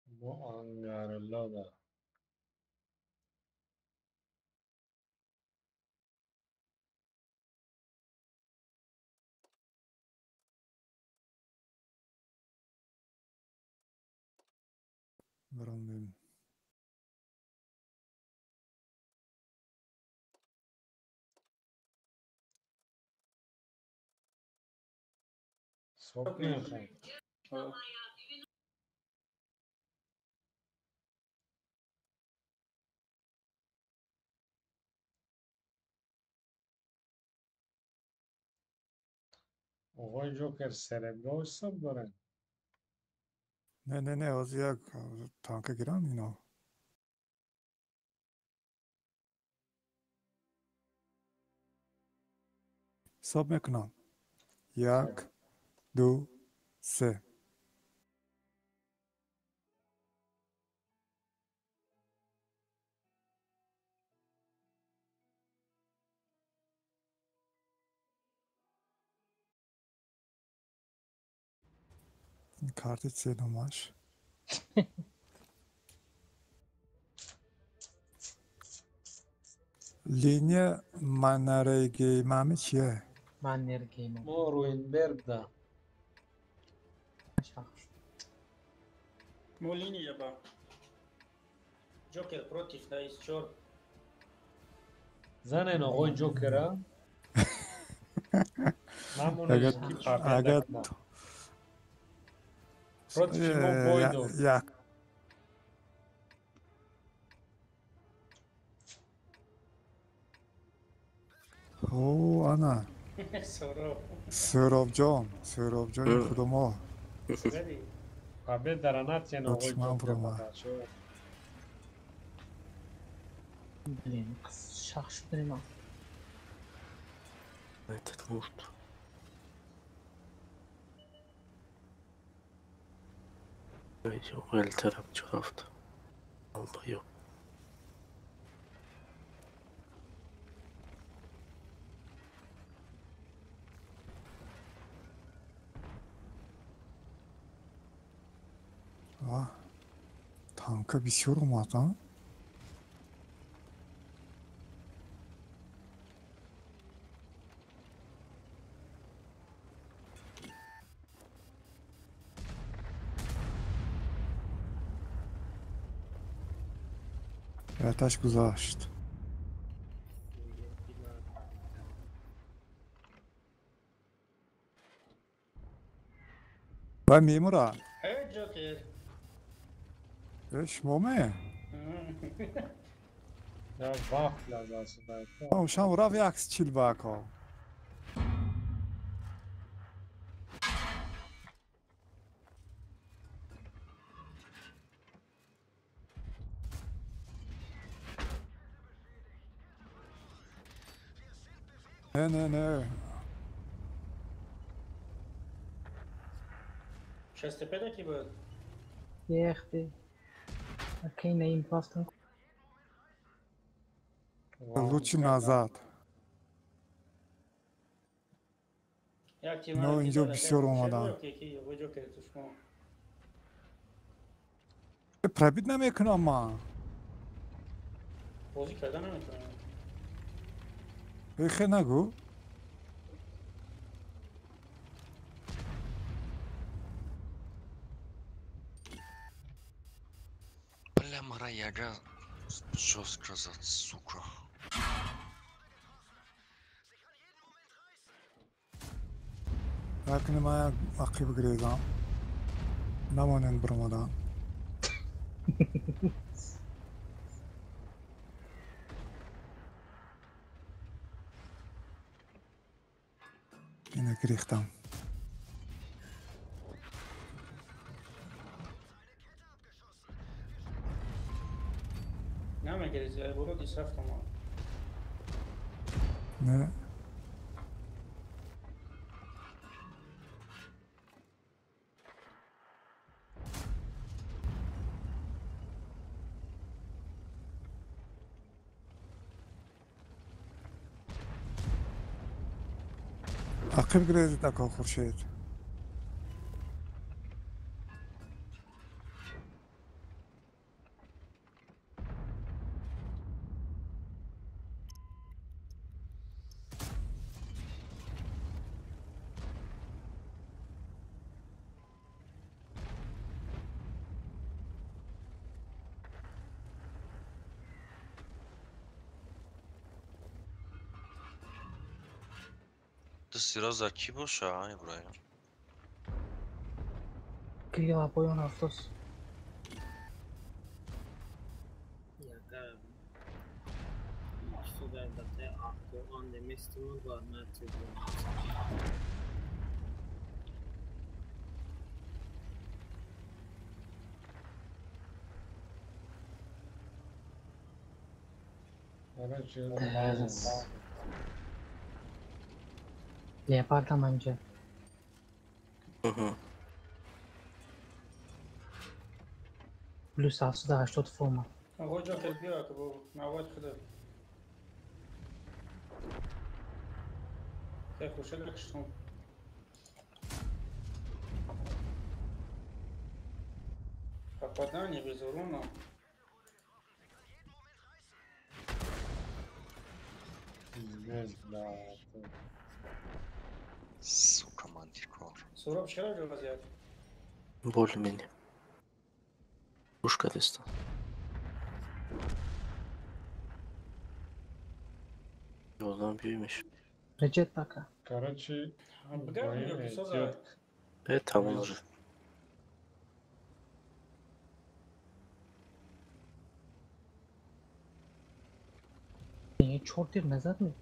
Bu angarlarda. Biron Çok neyse. آقای جوکر سربرا حساب دارن. نه از یک تانک گیرن اینا. حساب میکنم. 1 2 3 kartı selamlaş. Linya manarege mami çiye? من نرگیم ما روینبرگ ده. Molini jeba. Joker protiv da iz čor. زنن آقای جوکر ها. Agat agat Protiv čimo bojdu. jak O ana Sorov. Sörobjon kudoma. Svedi. Abi daranat yani آقای Atışman جوکر vurma. بخشو. بلین شخص داریم Этот мурт. Yok el taraf tarafta. Alba yok. Tanka bir şey olmaz ha. آتش گذاشت. و میمورا Hey Joker. شمومه Ya vafla lazım belki. شام ورا في عكس تشيل باكو نه Šestepeda ki bude. یختی اکی نیم بافتن лучше назад. Jak ti No, اینجا بسیار اومدن. Joker tu smo. پرابید نمیکنم ما. Bozi kada nemiکنم. بخیر نگو. Бля, Мараяга жестко за сука. لكن ما أقيب قريزان نمونين برمضان Yine girichtam. نمیگریز برو دیسرفت ما. Ne? عقب گریزی تکا خورشید. Sira zaki boş ha İbrahim. Click apoyo en autos. Yaga. İşte da te akto an demiştim var Mert. Leopard هم اینجا. بلوس 780 فرما. آقا جا خیلی بیا که با مواد خدا خیلی خوشه لکشتون попадание без урона. Сука, мантикор. Сураб чего же вазят? Более-менее. Пушка теста. Yoldan büyümüş. Recep Baka. Короче, Evet tamam olur. یه چرتی نزد می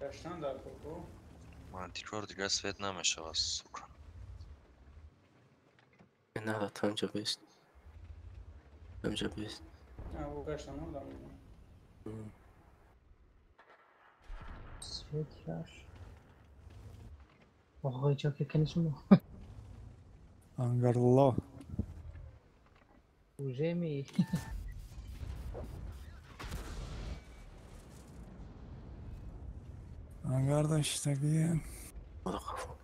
Kaçtan daha korku? Mantikor دیگه سوید نمیشه از سوکا. Ne ala tamca best. Tamca best. Ha bu kaçtan orada mı? سویتر آقای جا که کنیش مو انگرالله. بوژه می انگردن işteki. O da kafa.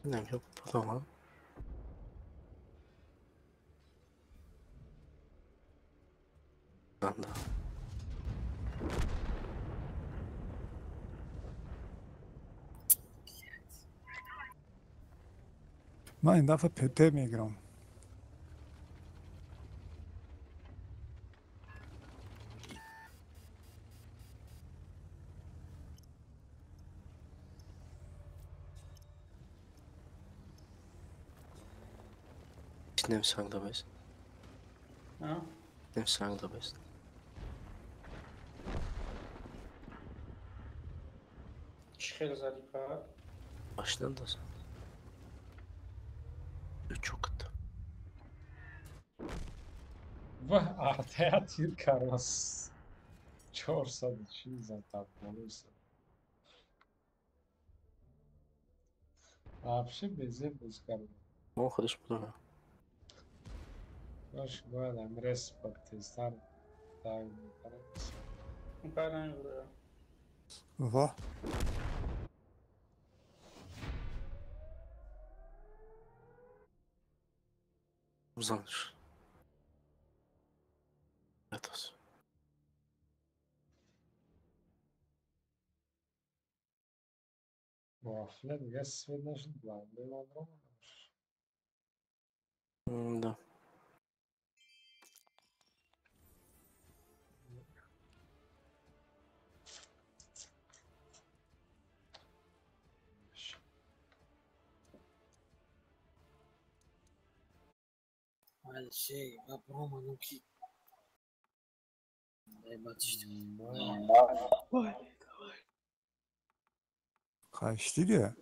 Ne yok bu zaman. Anda. من این دفعه پته میگیرم. Nemsang da best. Ha? Nemsang da best. Çıkıyor zaten para. Baştan da sen. Çok kötü. Vah артая тир карас 400 چیز زد بولوس вообще безе бузкар ما خودش بدونه. باش باید امرس با تستر دایم میکنه اون کار نمیبره. واه. Uzanır. Evet olsun. Muafiyet دیگه سفید نشد بنده من رو Da. Hadi şey, ben Roma'nın ki. Bak işte. خش دیگه.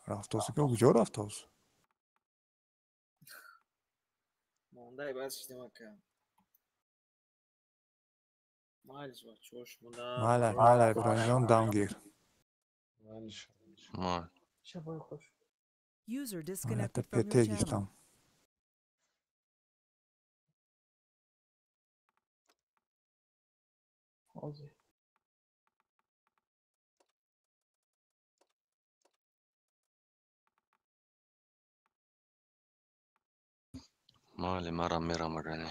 رفتاسه که کجا رفتاس؟ Mondaj bak işte bakalım. Miles var, çoğuş bunda. ماله ابراهیم جان داون گیر. مالش ما شبای خوش User Hayata disconnected from your pete channel. gittim. Hozir. Mayli, maram meram agani.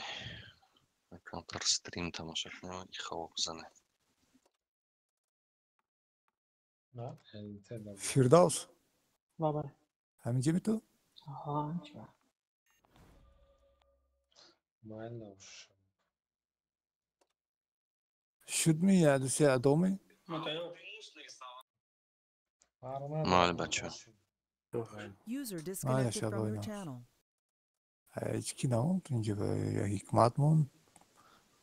Counter stream tomosha qilaman, ikhvo buzane. نه انتظار. Firdavs. Baba. همینجا می تو؟ Ha, چرا؟ من نوش. شد می یادوسی ادامه؟ Mayli bacho. User disconnected from your شباینا. channel. هیچ کی نموند اینجا یا حکمت موند.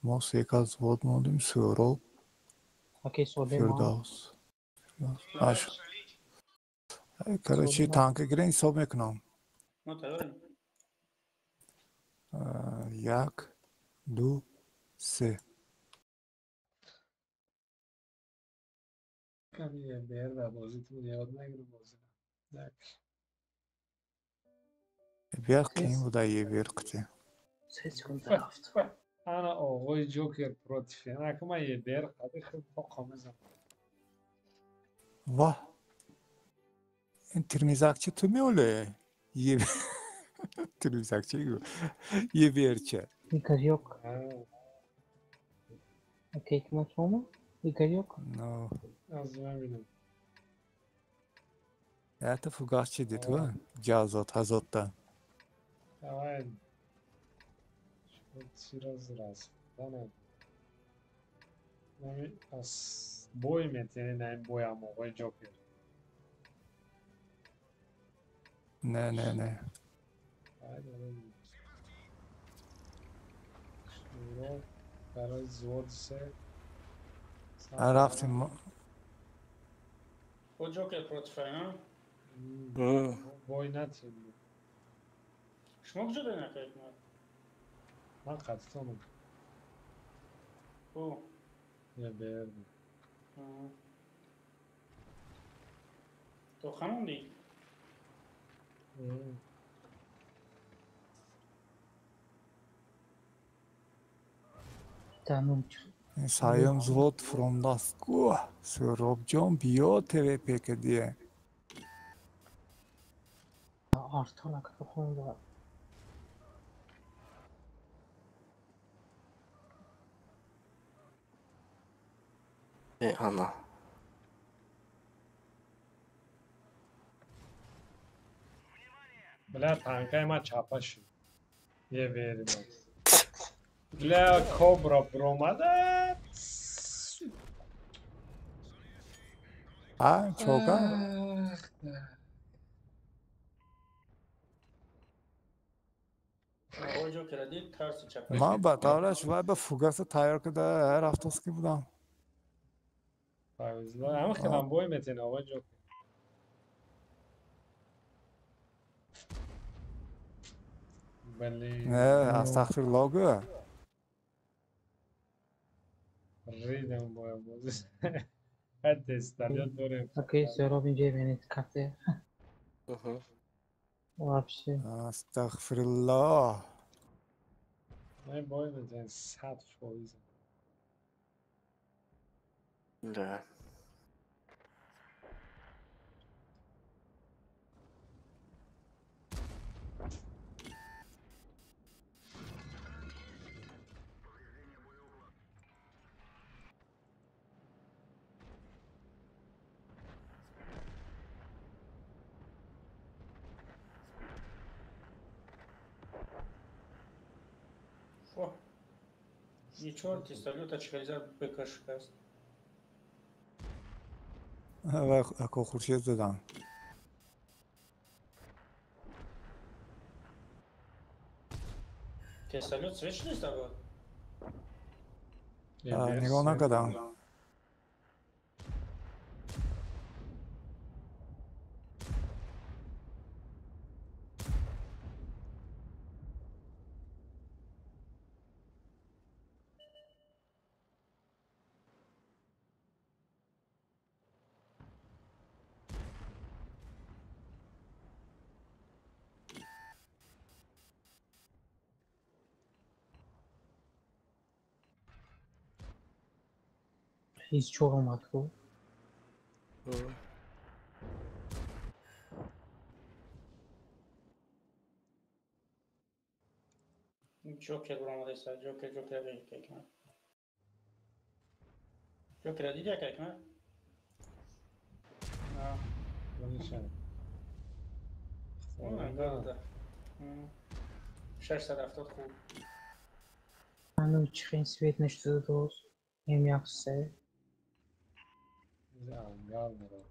ما سیکاز بود موندیم سورو. Okey, Sode ma. Firdavs. Aş. Karachi tanka giren sob میکنم. ما تیاریم. یک دو سه. کمی بیر در بازیتون یاد نگیره بازی نه. بیا کیم بوده یه بیر قطعه. Ses sekund رفت. انا آقای جوکر پروتیفین اگه من یه بیر خیلی خیلی با کامزم. واه. این ترمیزکچه تو میوله. یه ترمیزکچه یه بیرچه. Nikar yok. Okey, hikmet var mı? Nikar yok. No. از من بینم. Ya ta fugaççı dedi va. Cazot hazottan. Evet. Şiraz rast. Bana. Ben az boy meteni nem boyam o Joker. Ne. Haydi oğlum. Şurada برای زود سه. رفتیم او جوکر پروتفاین بوی نتیم. شما کجا نکرد من قطعتونم. او یه بیردم. تو خموندی؟ Tamam. Sayım zvot from Dasko. Sörobcan biyo TVP diye. Artola kafamda var. ana. بله تانکای ما چاپا شد. یه بیردم. بله کوبرا بروماده. Ha çoka. او جوکر دید ترس چپا. من batavraş var be fugası tayar kıda her haftası ki budam. Ama خیلی boy meteni آقای جوکر. بله. Ne astagfirullah gö. ریدم باید بازی. حد استالیت داره. Okey, Serap ince beni kattı. Vapsi. Astagfirullah. من باید meteni 100%. Da. یه چهار تیستالیو تا چخیزر بکش کست. و اکو خورشید زدم. تیستالیو سویچ نیست آقا. نگاه نکردم. هیچ چوق اومد کو Joker vuramadı ise Joker değil kekme. Joker'e diyecek kekme. Ha. نمیشه Onun burada. 670 خوب. من چخین سویت نشده دوست هم yaxşısı انگار میره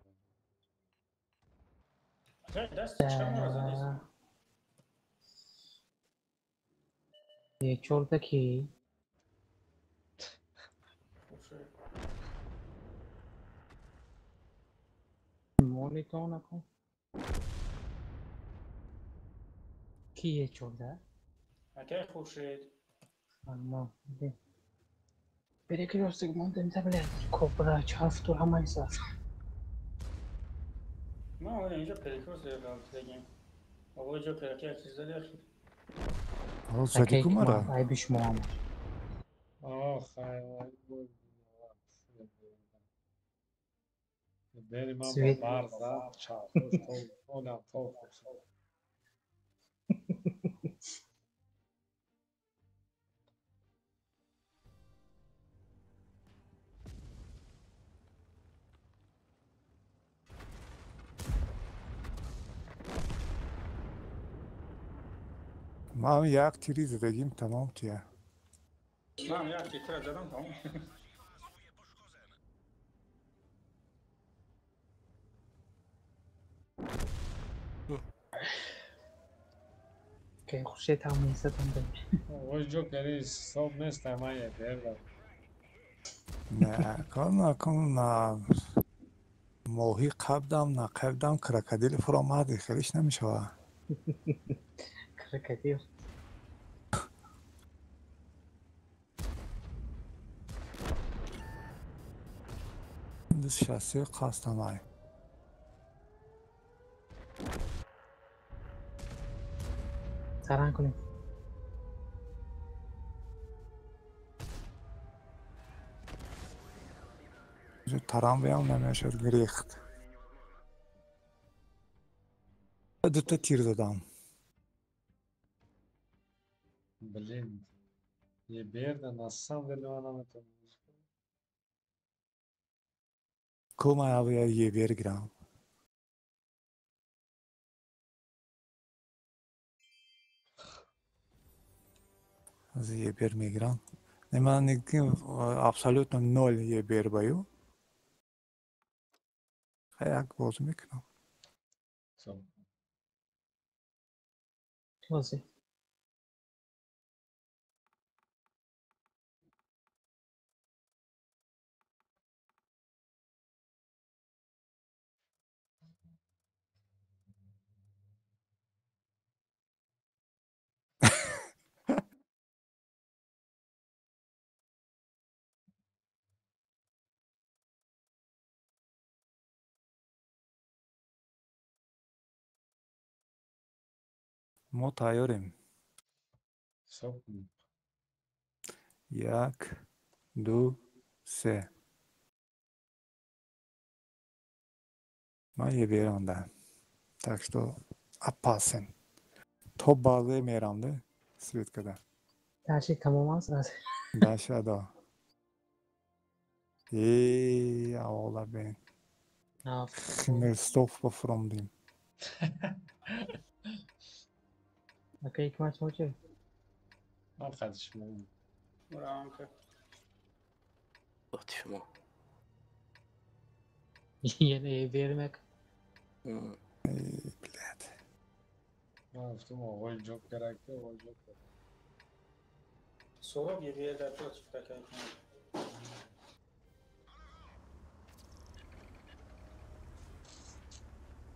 Dest çıkamıyoruz hadi. یک oradaki monitor نکن کی یک orada Okey Khurshid. Tamam. Perché lo secondo in tablet copra çarptı hamaysa. ما اون اینجا پریکوز دارم بگیم. آقا جوکر که چیز داری اخیر. آه زدی کمارا. Ay biş Muhammed. خیلی بود بریم من با سویت. برق زد چرخوش اونم توفش ما هم یک تیری زدگیم تمام تیه. من یک تیتر زدم تمام. که خوشی تمامی ستم بیم. وای جوکری صبح نیست من یه دیر نه کار نکن نه ماهی قبدم کرکدیل فرامدی خیلیش نمیشه. Krokodil. دست شخصی قاستم های. Saran کنیم. جو ترام بیام نمیشد گریخت. دوتا تیر زدم. بلین یه برد نستم دلوانم تو کومه اوی یه برگرم. از یه بر میگیرم. من نگیم ابسولوت نول یه بر بایو. یک باز میکنم. بازی. ما تیاریم. صبح یک دو سه من یه بیراندم tak что опасен то bazı meramdı svet kadar Her şey tamam az. başladı ola ben şimdi stop from dim Okey ilk maç maçı. arkadaşım Bravo. لطفی Yine vermek. bled من گفتم آقای جوکر اکته آقای جوکر صبح یه بیه در تو چیکار کنیم.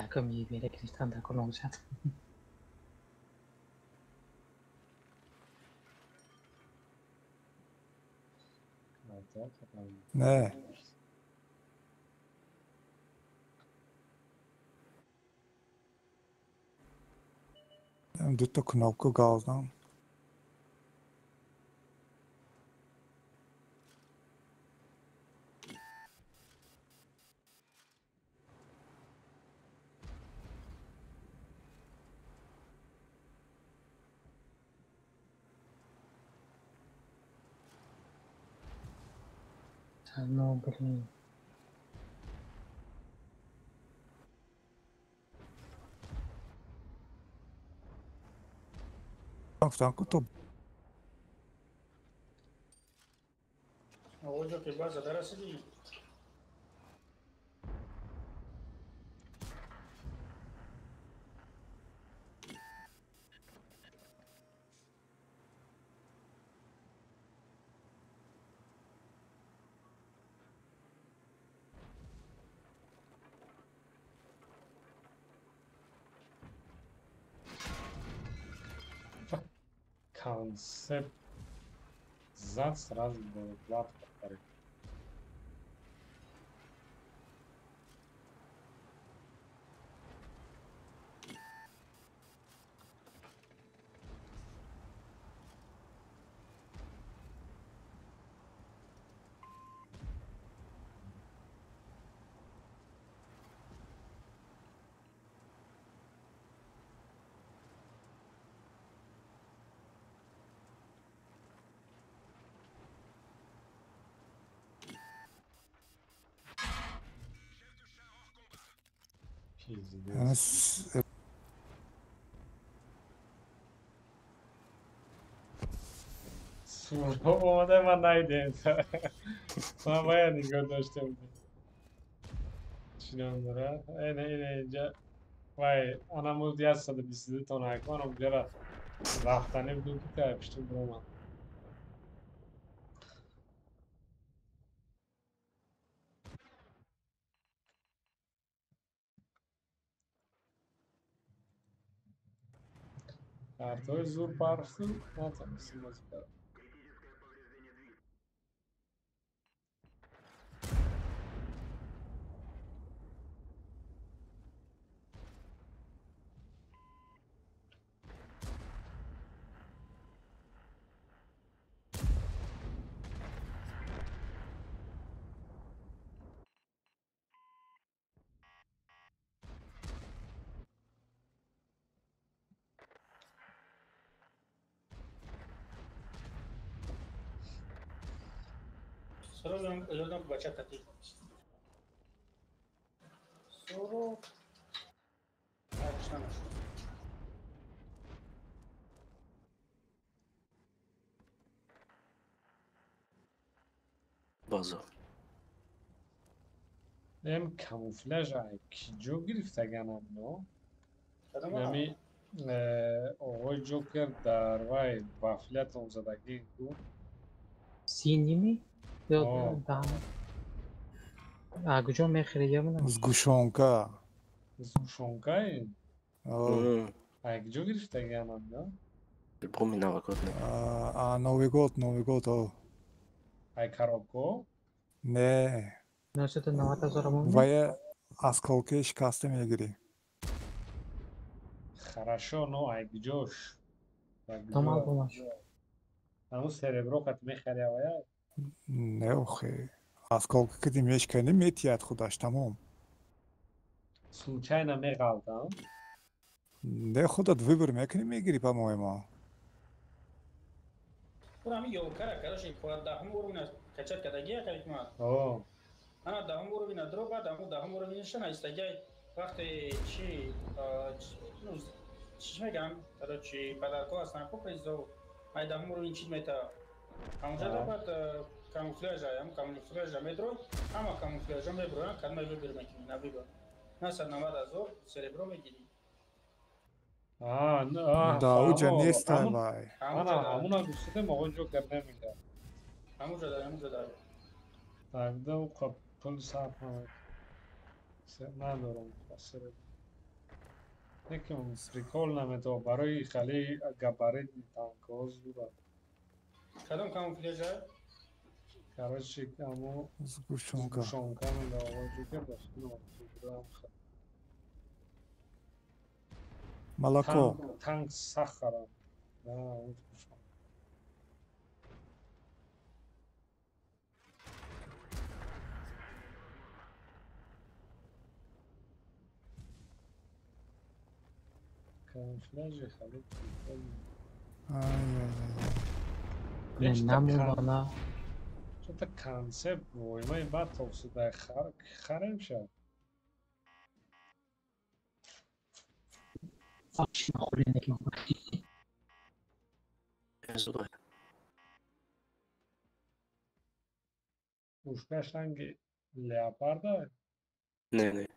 Ako mi verek listan da konuşacağız. ne دوتا knopku gazdan تنها بریم. Tanku to آقا که باز درستی Концепт. Зад сразу был гладко повторить. Пиздец. اومده من نایدیم من باید نگاه داشته بودیم چینام داره اینه اینجا وای انا مولدی از 122 تون اکوان اونجا را رفتنی بودیم که پشتون برومم کارتوی زور پارستو نتونستیم بازی کنم Solo lo baca tadi. Solo action. بازو هم کاموفلاژ کی جو گرفتگانم نو یعنی آقای جوکر در وای وافلت اون زدگی کو سینیمی یا دام اگجو میخریه من zgushonka. Zgushonka? Agjo گرفتگانم نو البوم Новый год. Новый год, о. Ай коробку? Не. نوشته تو 90,000 мон. Вая осколки шкасты мегири. Хорошо, но агджош. Там альбомаш. Аму серебро кат мехари авая? Не охе. Осколки ки ти мешкани метият худаш тамом. Случайно мегал там? Не худат выбор мекни мегири, по-моему. Урами ёлкара, короче, по дахм уровня качать кадагия каликма. О. Ана дахм уровня дроба, дахм уровня шана истагай вахте чи ну чимегам, короче, подарко астан купризо. Ай дахм уровня чимета. Амжа дабат камуфляжа медро, ама камуфляжа мебро, кадма выбор мекни на выбор. Наса 90,000 серебро мегири. Да, уджа не ставай. Амуна густем آقای جوکر نمیده. همونجا داره. Тогда у пол صرف ندارم خسره. یکم پریکول نمیده برای خیلی گاباریت تانکوز بود. کدام کاموفلاژه؟ короче کامو zgushonka میده آقای جوکر داشت نمیدونم. Молоко. Танк с сахаром. Да, вот пошел. Камуфляжи халит. Ай-яй-яй. نمون بالا تو تا کنسپت بوی ما این بعد توسط خرم شد Ușpeași anche leoparda? Ne.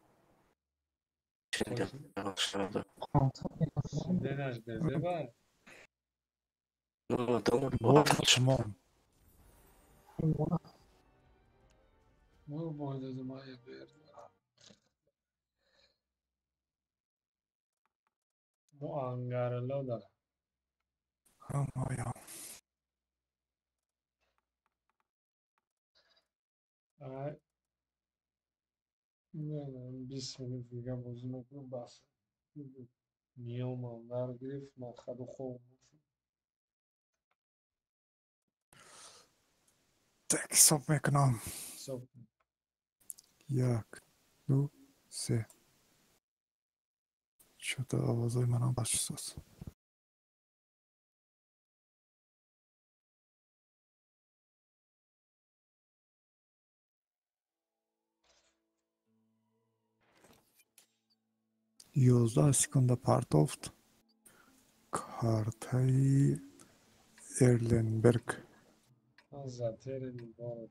Şurada. Denaš bezeba? No, tamam. Tamam. Bu boyda zamaya verdi. Bu angarlı da. Ama ya. Ay. Ne bismillah دیگه بازی نکنم بس. نیام در گرفت مخد و خوب. Tak stop mekanam. Stop. یک دو سه. شده آوازای منم باش ساز. یازده سکند پارتوفت کارتای ارلنبرگ Zaten doğru.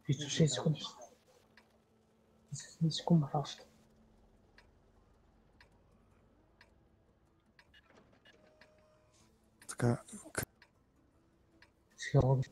23 sekund. 23 sekund rafta. Така Сигурно.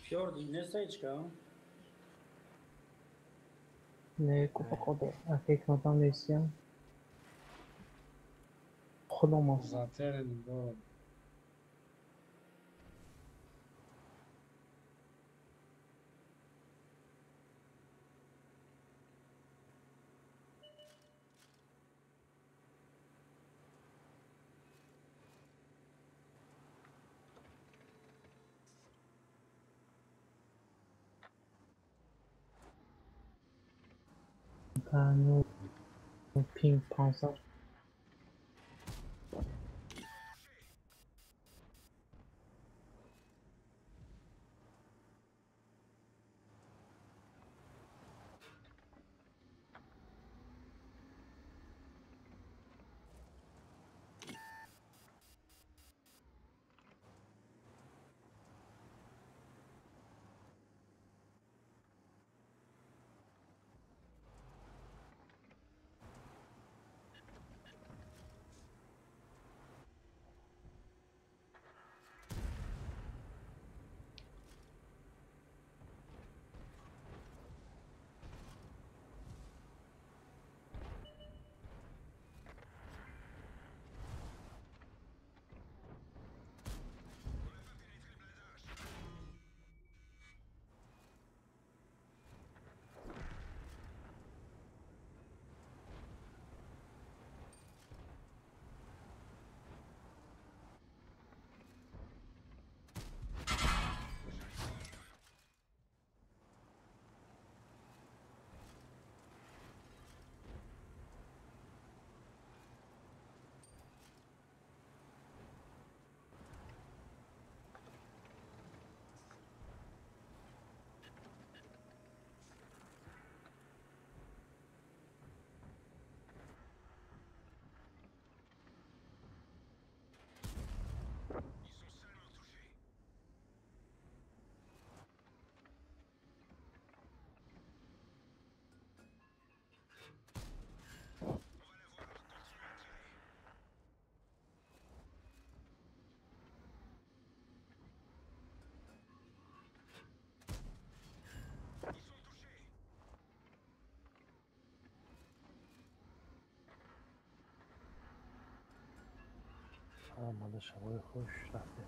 Fjord, Nesečka. Ne kupa kode. Erkek adam değilsin. Kolomaz. Zaten doğru. Ben ping panzer. مال شبای خوش رفته.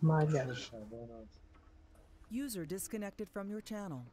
Mager. User disconnected from your channel.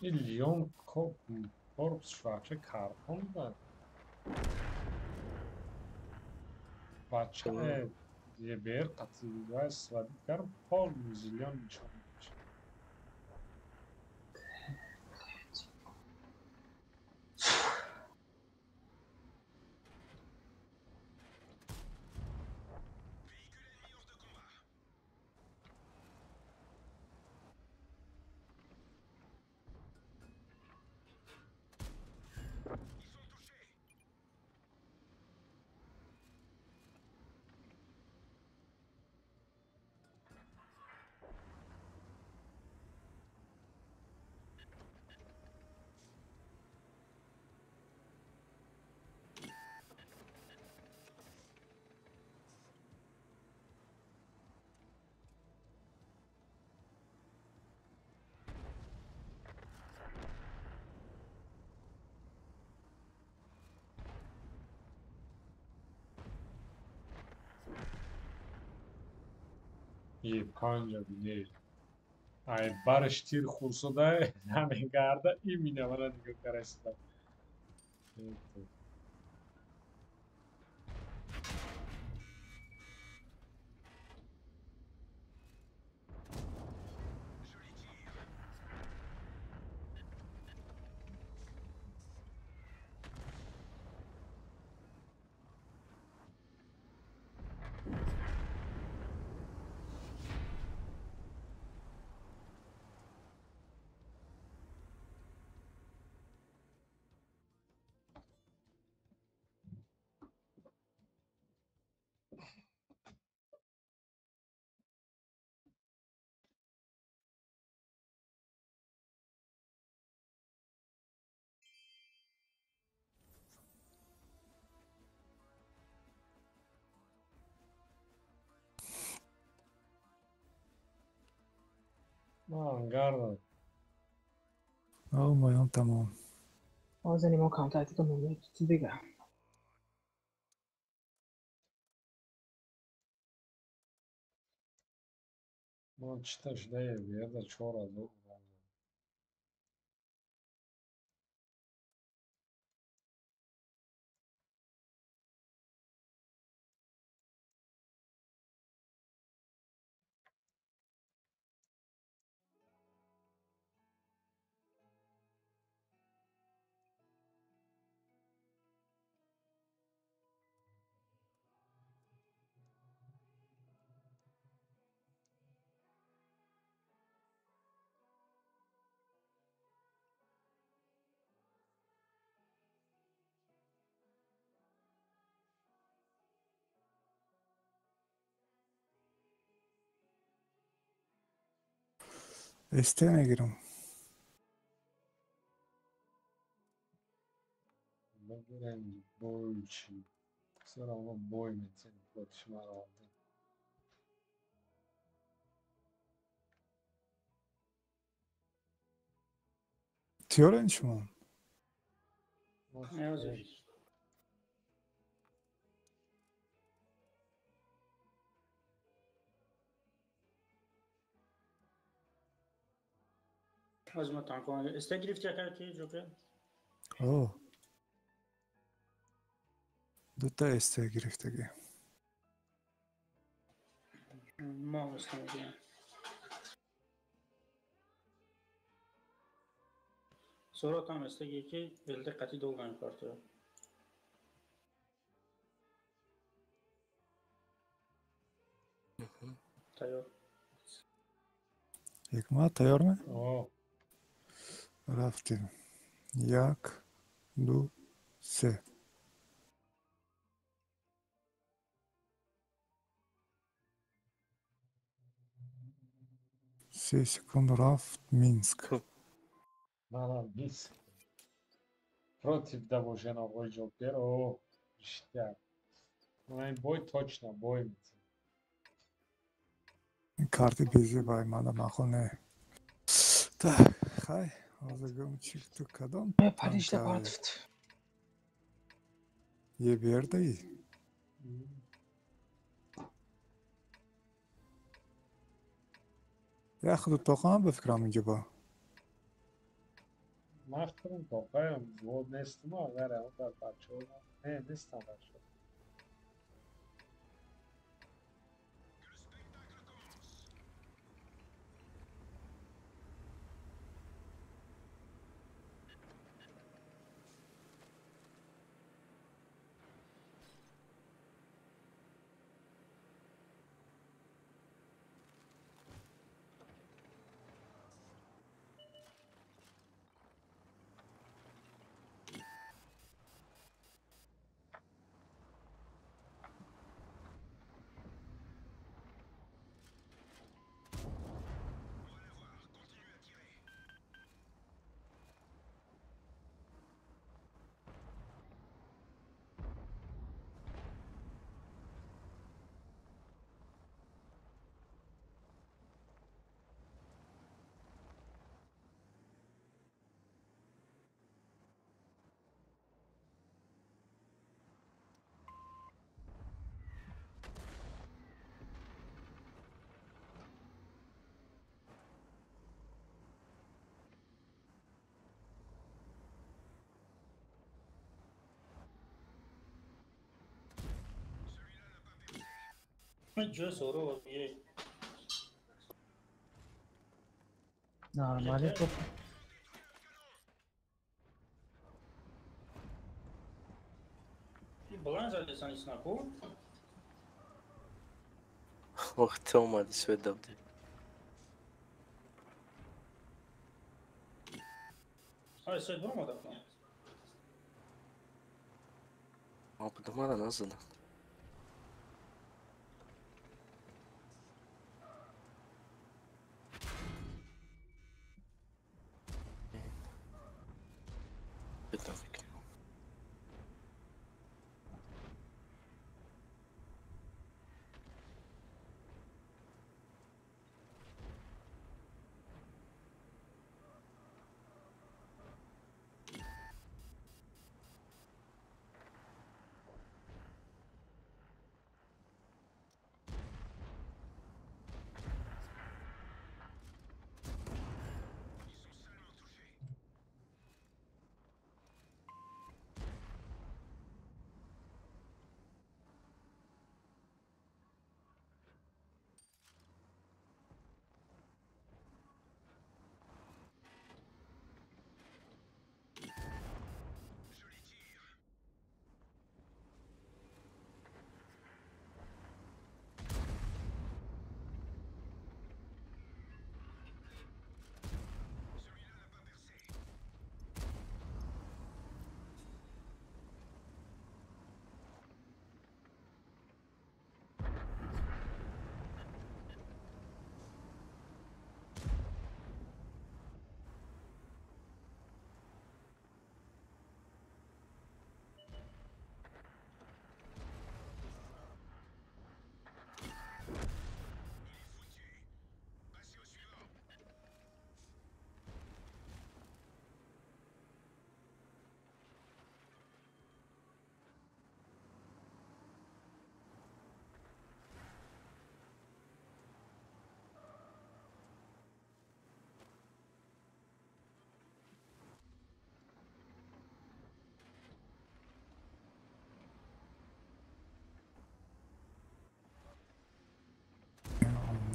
این لیون korpus вообще karton dad. بچه یه بیر قطعی و سوادیگر پال میزیلیان نشان میشه. یه پنجا بینه ای barış tir kursu da yani garda imine bana diyor karıştı. Evet. Man garda. مایان تمام. آزنی ما کانتر تو نمیاد چی بگم. Man çıtaş değil bir yerde çoğradı. استه میگیرم. Bugün boy için. Sonra ama boy metin. Batışma aldı. تیارن شما. Ne yazıyor? از ما تانکان استگریف چکر کی جوکر؟ اوه. دو تا استه گرفتگی. ما استگریف. sonra tam استگریف ki elde qati dolgan kartı. تیار. حکمت تیار نه؟ آه. رفتیم. یک دو سه. 3 sekund رفت مینسک. Bana biz против باشه آقای جوکر او بیشتر. من boy точно boy metin. کارت بیزی بای من مخونه. تا خای آزگم چی تو کدام پریشته پاتفت. یه بیرده ای. یه خود تو خواهم بفکرم اینجا با. من فکر کنم کافایم بود نیستم اگر اون در بچه ها نه نیستم بچه ها جا سورو یه Normali top. بلند زدی سانی سناپو وقت اومدی سوید دادی. آره سوید برو مدافع ما بدم هذا نزل. بالتوفيق.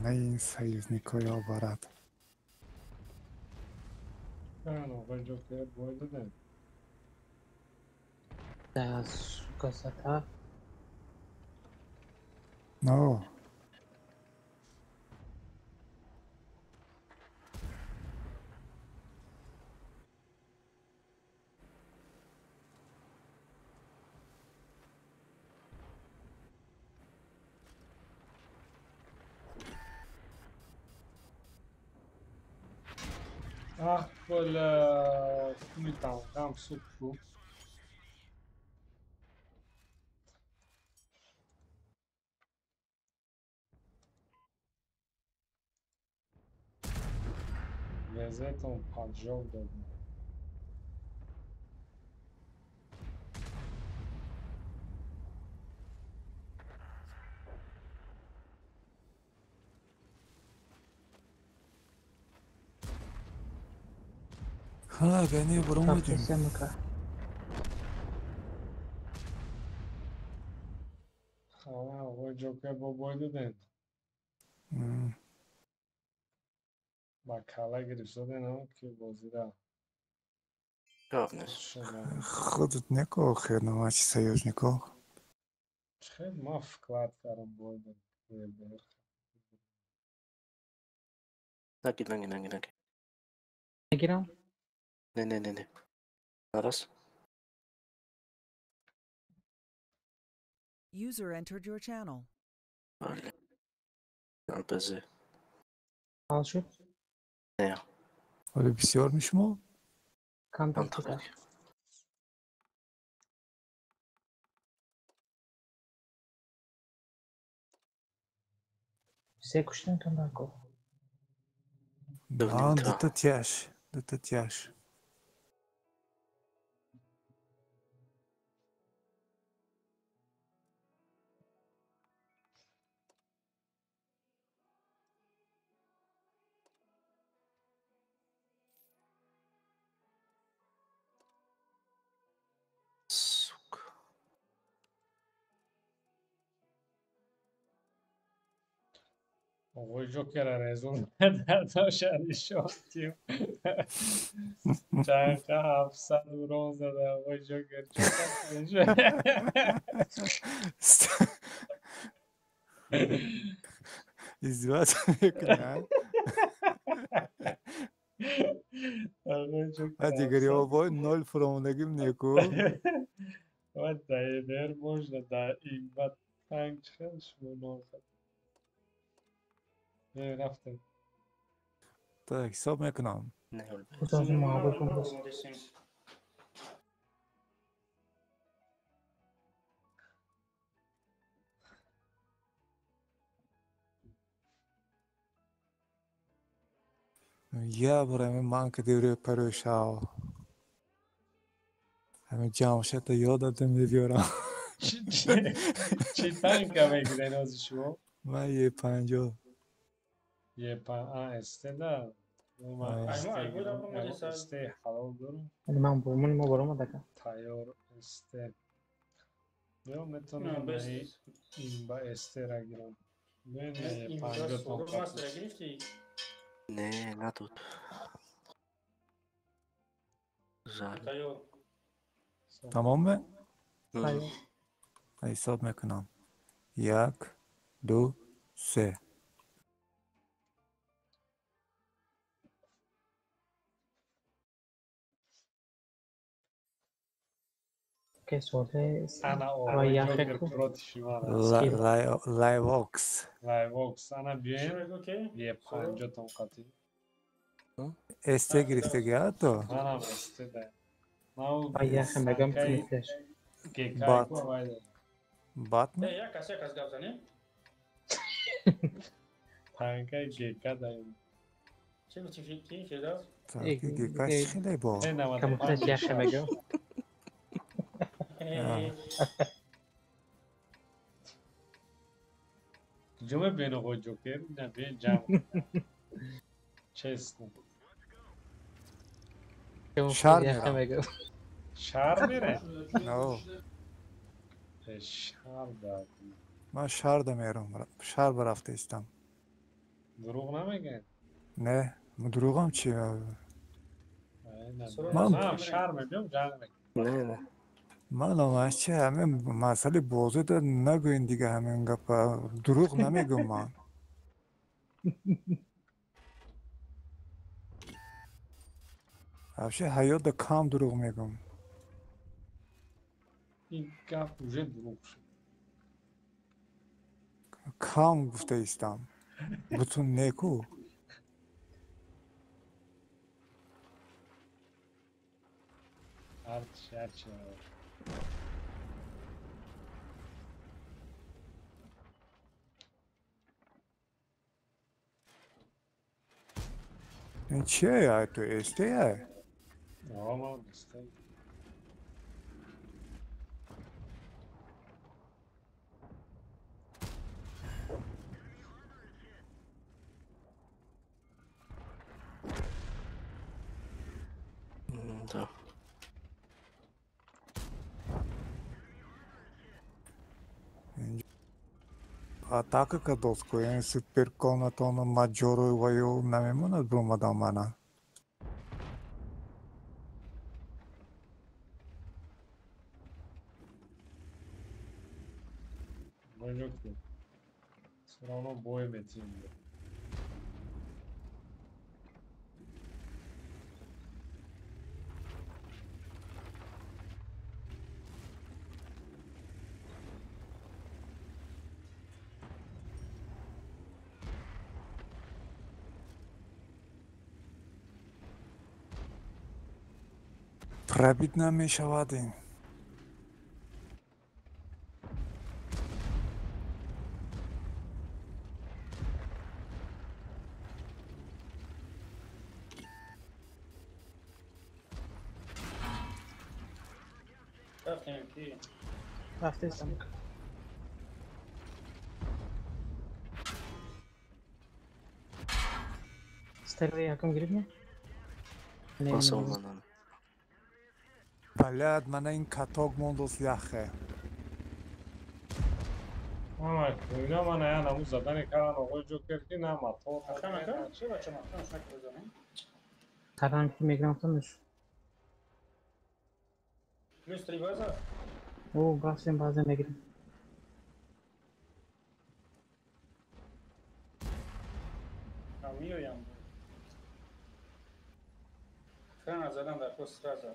نه این سیزنیکای آورد Ben o Joker bu arada da Das Casata. نه ah quel fumitão, tam sucru. Vezetam padjov dedim. ها گنی برو مودیم Kaptesya o Joker babaydı den. Bakala girişte den ama ki bozira. Ровность. خودت نکن خیلی چی союзников. Чхе ма вклад карам бойден. Наги. Giram. Ne. Зараз. User entered your channel. Öyle. LBZ. Al şu. Ne ya? Öyle bir şey olmuş mu? Kantar. Все кuştan kandarko. Lan dıtıt yaş. Сука. Ой, Joker rezon در داشت شاتیم. چند 700 برون زده آقای جوکر İzdivaz میکنن Hadi geliyor boy 0 فرامونگیم نیکو و در možda da ima tank çıkarmış mı ne raftem. Tak حساب میکنم Ne öyle? Uzun muhabbet olmasın. یا برای من که دیوری پروشاو همه جامشت یادت میبیارم چی tanka میگیرن از شما؟ من یه 50 استه نه من استه حلال دارم من برمون ما برام دکا. تایار استه یا میتونم این با استه را گیرم بین 50 تا Ne, nadut. Жаль. تمام مه؟ Hayır. حساب میکنم 1 2 3 Que suele انا Vaya جوکر Heku. پروتشی لایو اوکس لایوکس انا بیاین یه 50 تا قطعی este گرفتگی تو منم استه ده ما Vaya Hemegam Timites. گیکای کو وایده بات مه؟ Яка газгавзани? تانکای گیکا دایم Чи чи федас? تاکی گیکاش خیلی با Kamuflaj ya Hemegam. جمعه بین آقای جوکر نه بین جمع چست شهر Ya میرم Hemegam. شهر میره نه شهر داد من شهر میرم شهر برفته استم دروغ نمیگن نه دروغم چیه من شهر میبیم جمع میگن Ne. من همش چه همه مسئله بازه ده نگوین دیگه همین گپا دروغ نمیگم من همیشه حیات ده کام دروغ میگم این گپ اوژه دروغ شد کام گفته ایستم بتون نیکو هرچی این چیه تو استه آقا من بسته атака кадоско, яъни суперконата на маҷороваю намемонад бромада мана. Böyle ki. Sonra onu boy metin diyor. Пробит намешавад ин. رفتیم کی؟ رفته سم سترلی yakın girip mi? مسلمانان баляд мана ин каток мондос яхе. Ama oyuna bana ya namus zaten kalan o Joker ki ne ama to. مکان چه بچه مکان شک بزنیم Taran ki migran tanır. لوستری بازا O bazen megrim. میویم فرن از زدن در پست رازا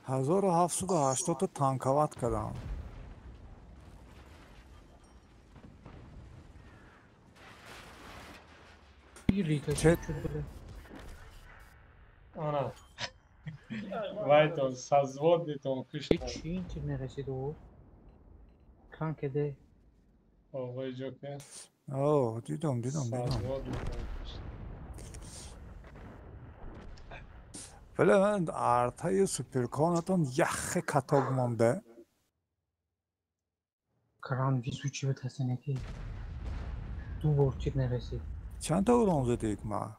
1780 تا танковат кардам. Çet. Ana. Vay to sazvodni ton kış. Hiç internet رسید o. Kanka de. O Joker. Оо, дидам. Sazvodni ton kış. вале ман артаи суперконатам яхе каток монда. Karan bir suçu ve teseneki. Du borçit neresi? چند تا урон задек ма?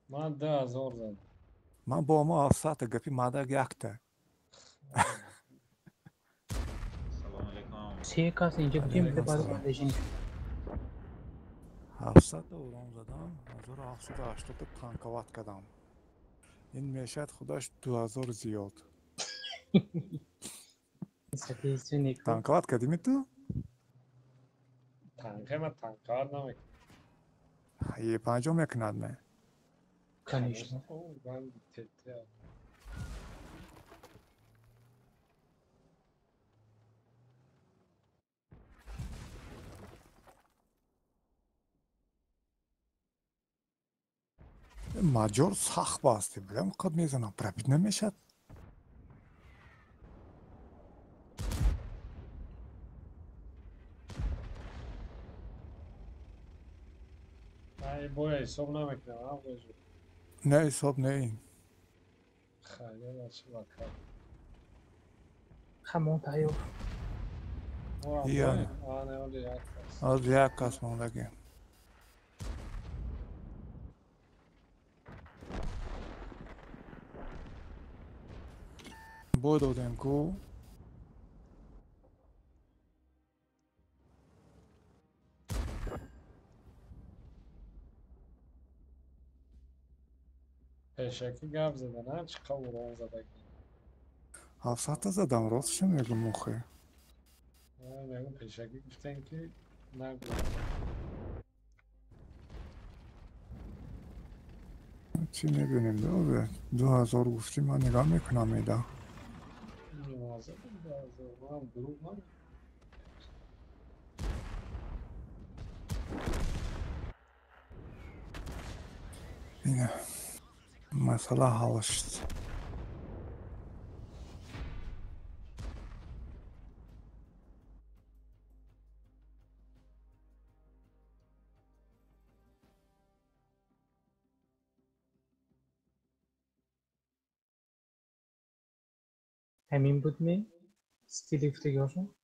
Man 10,000 zad. ман бо мо 700 гапи мадаг якта. Sikas ince bütün bir de bazı bandajın. 700 تا урон задам, 1780 تا танковат кардам. ин мешад худаш 2000 зиёд. танковат кардими ту? Tankar namek. Ye panjom мекунад ме. Конечно. Ben tette ya. маҷор сахт басти, билам қад мезанам, пробит намешад. Ay boya hesap namek ne var bu? не ҳисоб не ин. Khayr başı bakar. Hamon tayo. Yani. Ne oldu ya? Az як кас мондаги. бой додем ку. Peşeki gap zaten ha çıka vuran zaten. 700 تا задам, ростшо мегум охе. Mego peşeki giften ki ne چی میبینیم دوباره 2000 گفتی من نگاه میکنم میدم اینه مسئله حل شد همین بود می ستیل افتگاهشون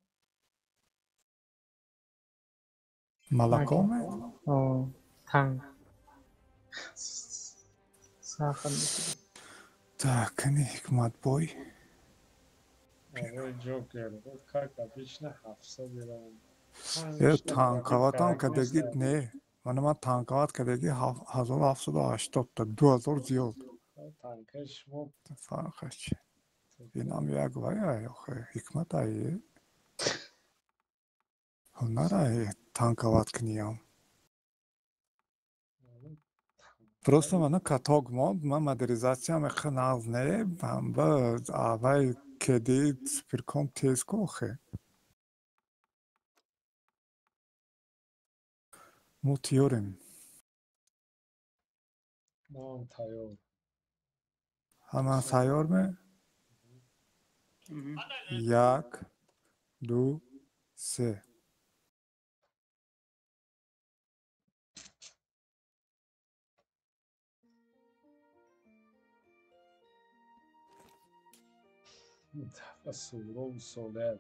ملکامه؟ آه تنگ ساخن میکنه Так, не хикмат бой. Joker. Kalk da peşine hafıza bir an. танковатам кадагид не. Ман танковат кадаги 1780 та 2000 зиёд. танкаш мо Фарқаш. Инам як вая охе ҳикмат ай. Ҳунар ай танковат кунiyam. Просто мана каток мод, ман модернизация меха нағз не, ба авай кеди суперком тез ко охе. мо тиёрем. мон тайёр. ҳама сайёр ме? 1 2 3 Суров солер.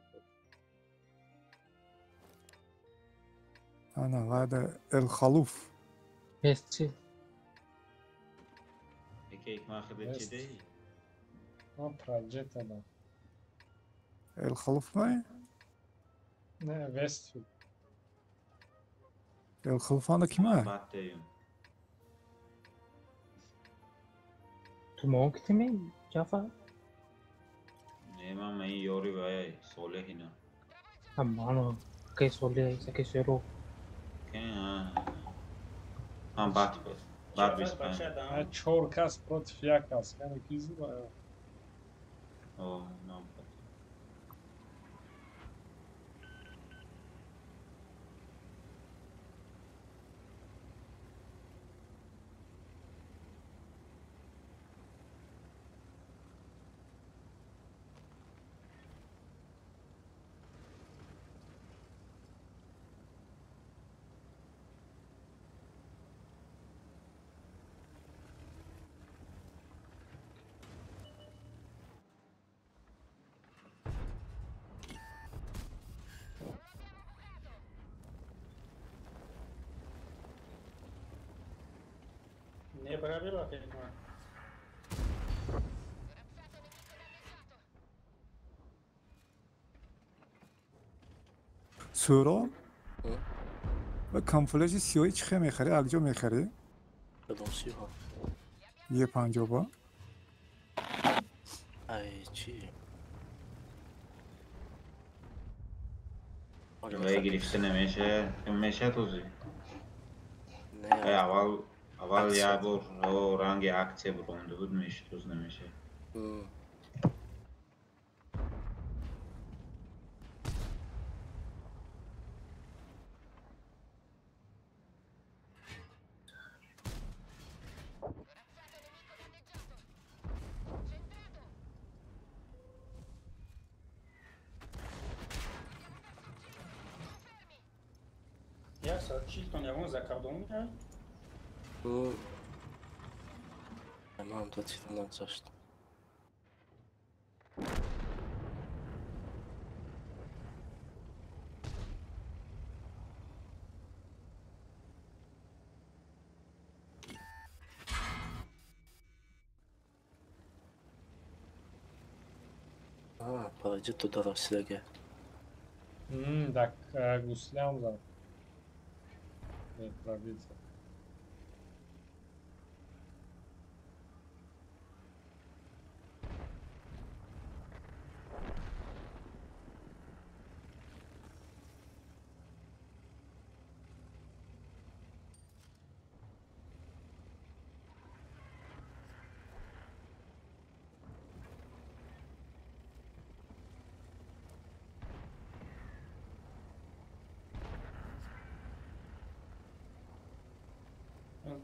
Ana vada El Khaluf. Best یک ماخذ چیدی؟ ما پروژه دارم. El Khaluf mai? نه وستفیلد. El Khaluf ana kime? تو موقع می جعفر؟ نه من یاری وای صالح اینا. همانو که صالح ایست که شروع. که هم بات بود. بات بیست من 4 کس پروت یک کس کنه کیزی باید. اوه نام بود. Не пробила фильма. سورا و کامفلاژ سیاهی چه میخری؟ اگجا میخری؟ کدوم سیاه؟ یه 50 با؟ ای چی؟ جایی گرفته نمیشه توزی. نه اول یه بار رنگ اکتی برونده بود میشه توز نمیشه. Я сочетан явно за кордон. Tamam da titandan saçtım. Paracı tutar asilage. Так, гуслям за. Не пробиться.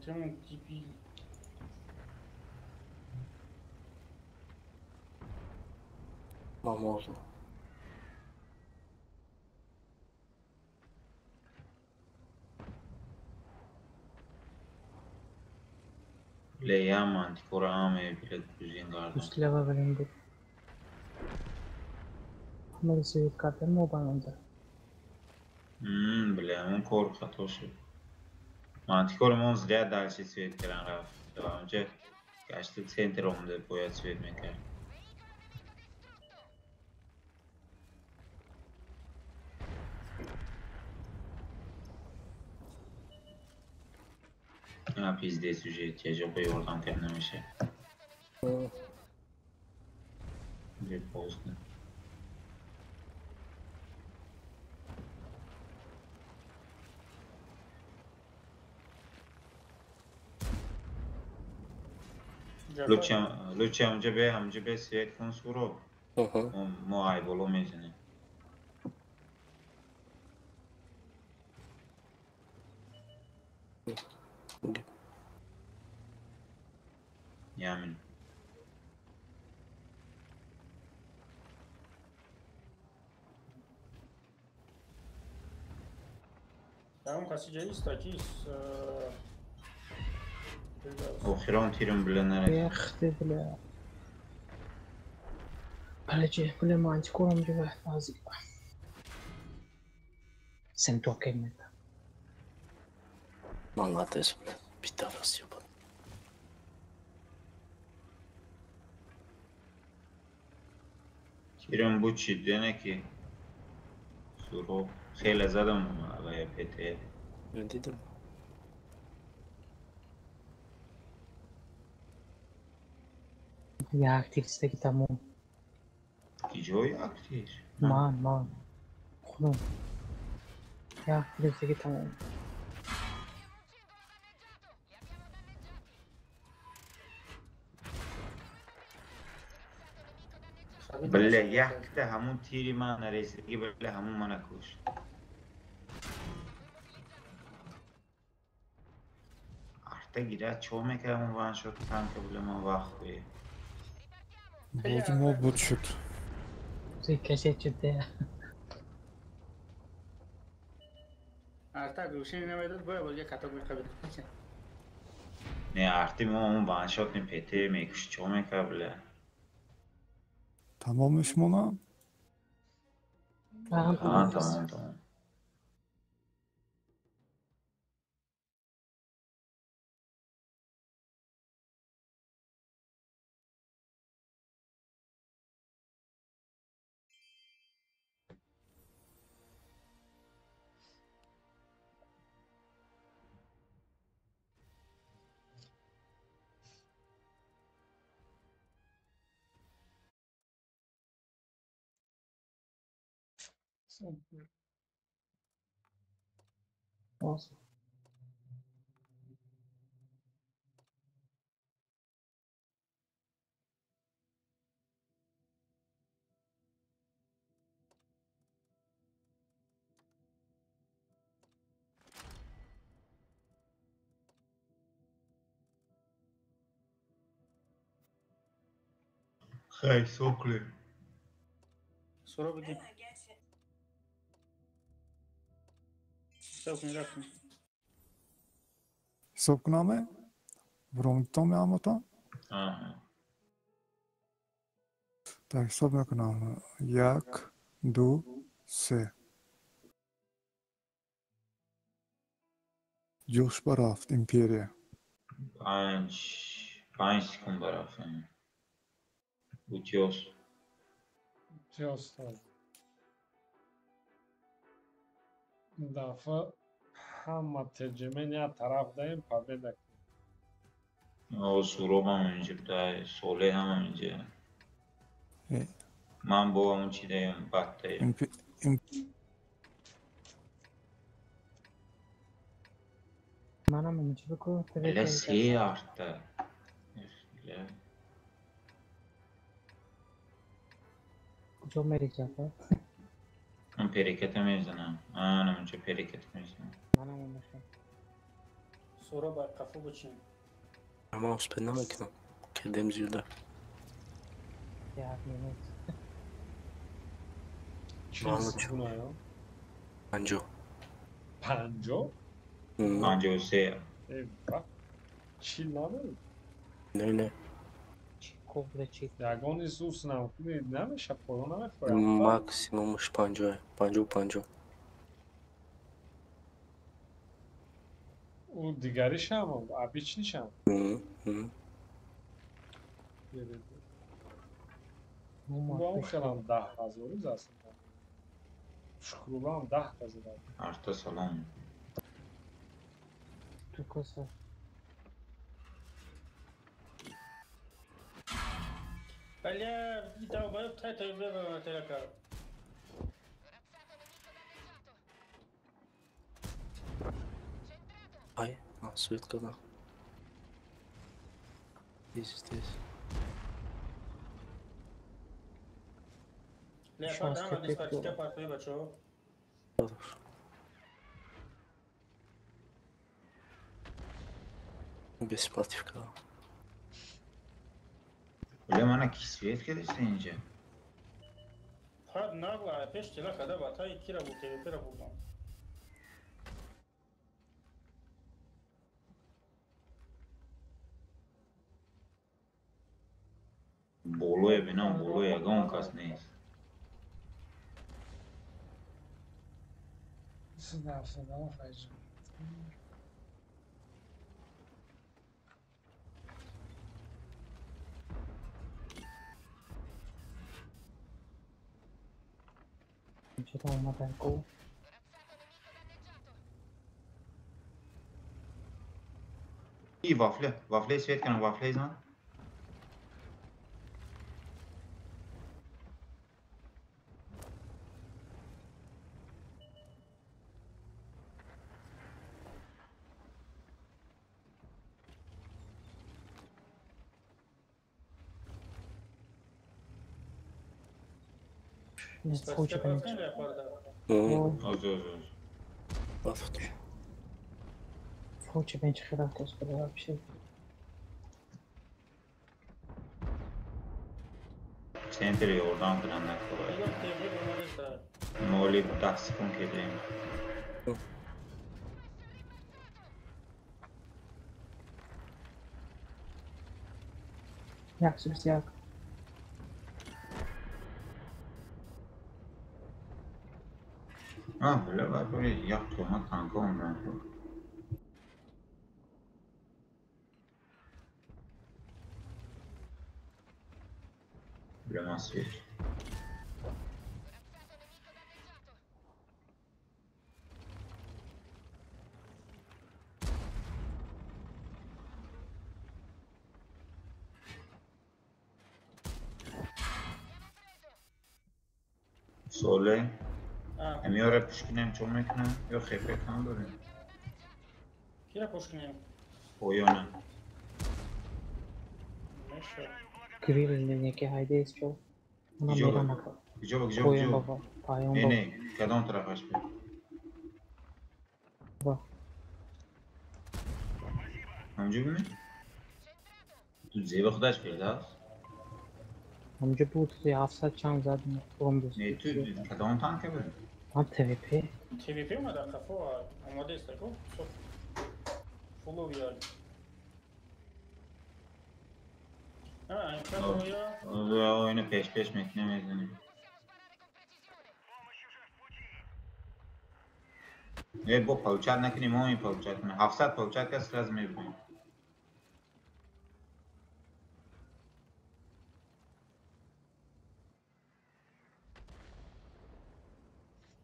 Tem um tipo. Mamozu. Leia manticora ame bile düzgün gardan. उसके अलावा करेंगे मेरे से काफी मोबाइल अंदर Bile korku toşu. Mantikor mon ziyade dalşı svet keren raf. Daha önce kaçtı center omda boya svet meker. Ha пиздец уже тяжело yordam kendime. Bir posta. Lucia همجا به سویت کن سورو ما ای بولو میزنیم یامین Tamam kasıcıyız takis. آخران تیرم بله نرسید يخت بلا بلجي بلا ما عندي كورة مجبه لازم سنتو كلمة Malates. Pitaras yapalım. تیرم بود چیده نه که سورو خیلی زدم آقای پته Ne dedim? يا اكتيفستي تمام کجای اکتیش؟ مان خودم يا اكتيفستي تمام بله یک ده همون تیری من نرسیدگی بله همون من کشت artık girer çoğu mekanı var şu tanka bile mi vakti Buldum o but şut. زي كاسيت جدا Artık Rusya ne var böyle böyle kategori kabul edecek. ne artık mı onun one shot ne pete mekuş çoğu mekanı bile Tamammış mı lan? tamam awesome خیلی سوکلی Soru bir de. Çok merak ettim. Sokname? Bronto mám o to? aha Tak hisab میکنم یک دو سه جوش برافت ایمپیریا پنج سکون برافت uçuyoruz. Dafı hamma tercümen taraf dayım победа. O suro هم önce bir daha sole هم önce. من با اون چی دایم بد دایم. منم اینجا بگو Hele şey arttı. کجا میری جفا؟ من پریکت میزنم آنم اونجا پریکت میزنم منم اونجا Soru bak kafa buçun. Ama spennam ekran. Kedem zilde. Ya minut. Çizme ya. Panjo. Panjo? Panjo se. Eyvah. Çillame mi? Ne? Jak oni jsou s námi, nemiشه پایان Maksimumش پنجاه. پنجاه. او دیگریش هم ابیچنیش هم با اون خیلی هم 10,000 روز هستن شکروبه هم 10,000 Arta salon. تو کسا Бля, и долбоёб, это уже такая. Ай, светка, да. Здесь. Бля, подам, одни спартика партия, бачо. Хорошо. Без спартивка. Bля, mana kisvet kelishdi inja. Faqat nagla, pesh tela kada bata 2 ra bute, pera buldum. Boloya binan boloya gonkas neyiz. صدا فایز. چطور اومدن کو؟ I vafle svet kan vafle zan. Не случай, конечно. Az. Baftı. Случай, меньше хера, господи, вообще. Center'i oradan kıranlar kolay. Moli tasıkın kedeyim. Yaxshi bizga. Ha böyle var böyle yaptığıma kanka ondan sonra. Bilemez bir. Sole. Amiore pushkinem چون میکنم یا خفه کن داریم Kira pushkinem. پویانم Grill'in neki haydi istiyor. Ona Gidiyor mera bak. maka. Gidiyor Koyun baba. Payon baba. Ne کدام طرفش بید Bak. همونجا ببین تو زیب خودش پیدا است Amca bu 700 çan zaten. Bomba. نه تو کدام تانکه بود Tam TVP. TVP اومده خفه اومده است کو فولو بیار این کارو یا oyunu peş mekine mezunum. با پاوچت نکنیم ما این پاوچت کنیم 700 پاوچت کسی لازم میبینیم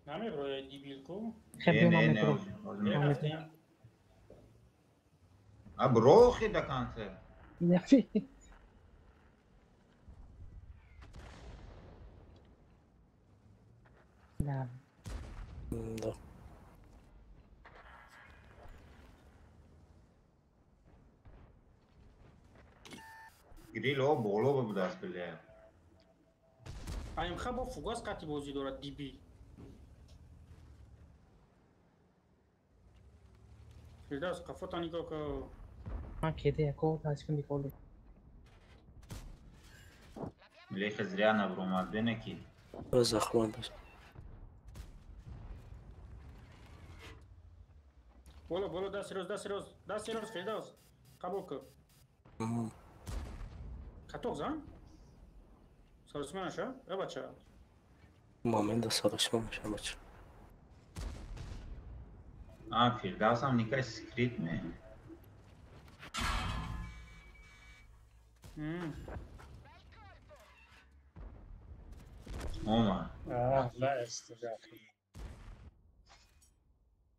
نمی برای دیبیلکو نه برو خیلی دکانسه Nefi. Ne? Da. گریل ها بالا بود دست بله این خب فوگاس قطعی بازی دارد دیبی فرداس قفتا نگاه که Ha kedi eko taşkın bir oldu. ملی خزریه نبرو مرده نکی زخمان بس. بالا دست روز فرداس قبول که کتوق زن؟ سرسمه نشه؟ بچه Moment da savaşmamış ama. فیرداس هم نیکای سکریت می اوما لا استجاب.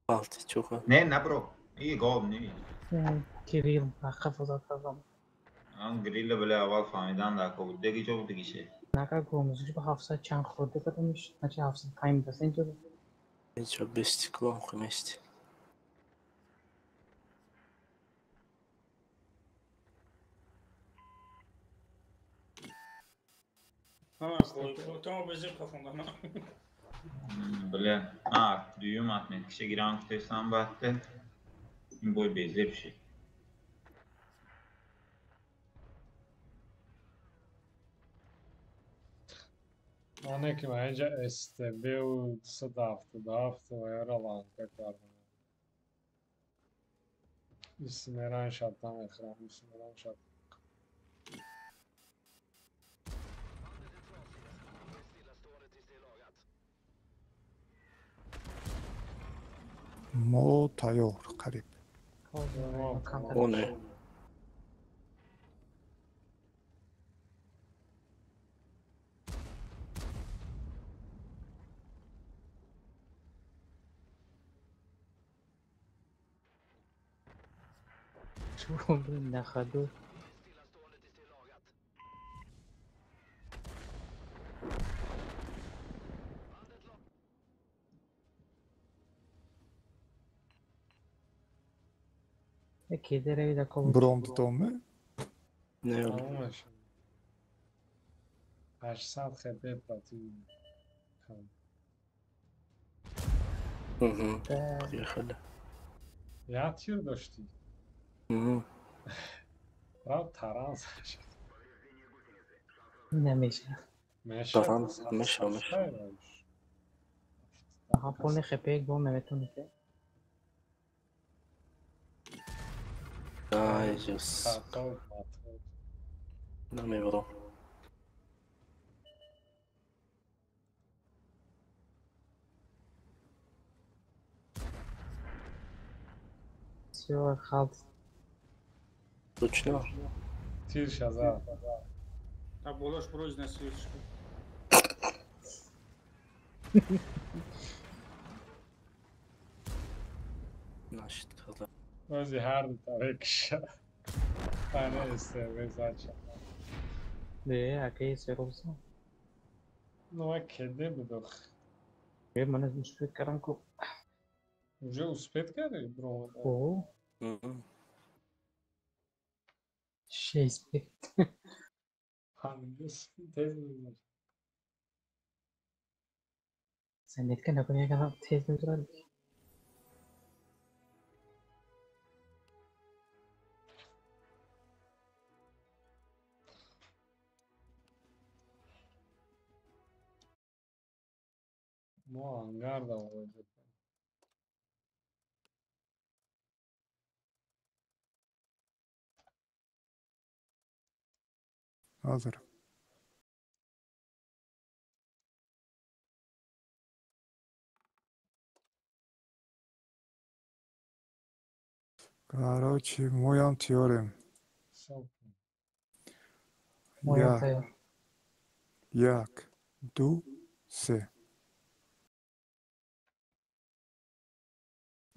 Altı çok. نه برو این گاب نیست Kirill. Kafada kazan. هم گریل بله اول فهمیدن در که بود دیگه جا بود دیگه شه نکه گرمزش به 700 چند خورده بدمش نچه 700 تایم بس اینجا بود اینجا بستی کلام خمیستی Ha, tamam bezir kafamda. بله düğüm atmet kişi giren kutaysan battı boy bezle bir şey آنه که من اینجا استبه و 277 و یه را لانکه کردم اسمران شدم اخرام اسمران شدم متیار قریب اونه شو نخدو chiedere da come برونز دومه نه تمومش 800 خبه پلاتین یه خدا یه تیر داشتی را ترانس نمیشه ترانس میشه aha pone خپه گم نمیتونه که Ay, Dios. No me bro. Все, халт. Точно? تیر شزا Ta bolash pro iznasilish. Значит, когда... بازی هر دو طرف کشه بانه استربه زد به اکی سروسا نوع کده بدخ به من از مشفید کردم که اونجا اسپید کرده برو اوه شیز بید همینجا سپید تیز میزن سنید که نکنی اگر تیز میزن ما هنگر دا وجود حاضر Короче, моям теорем. Моям теорем. Як, ду, се.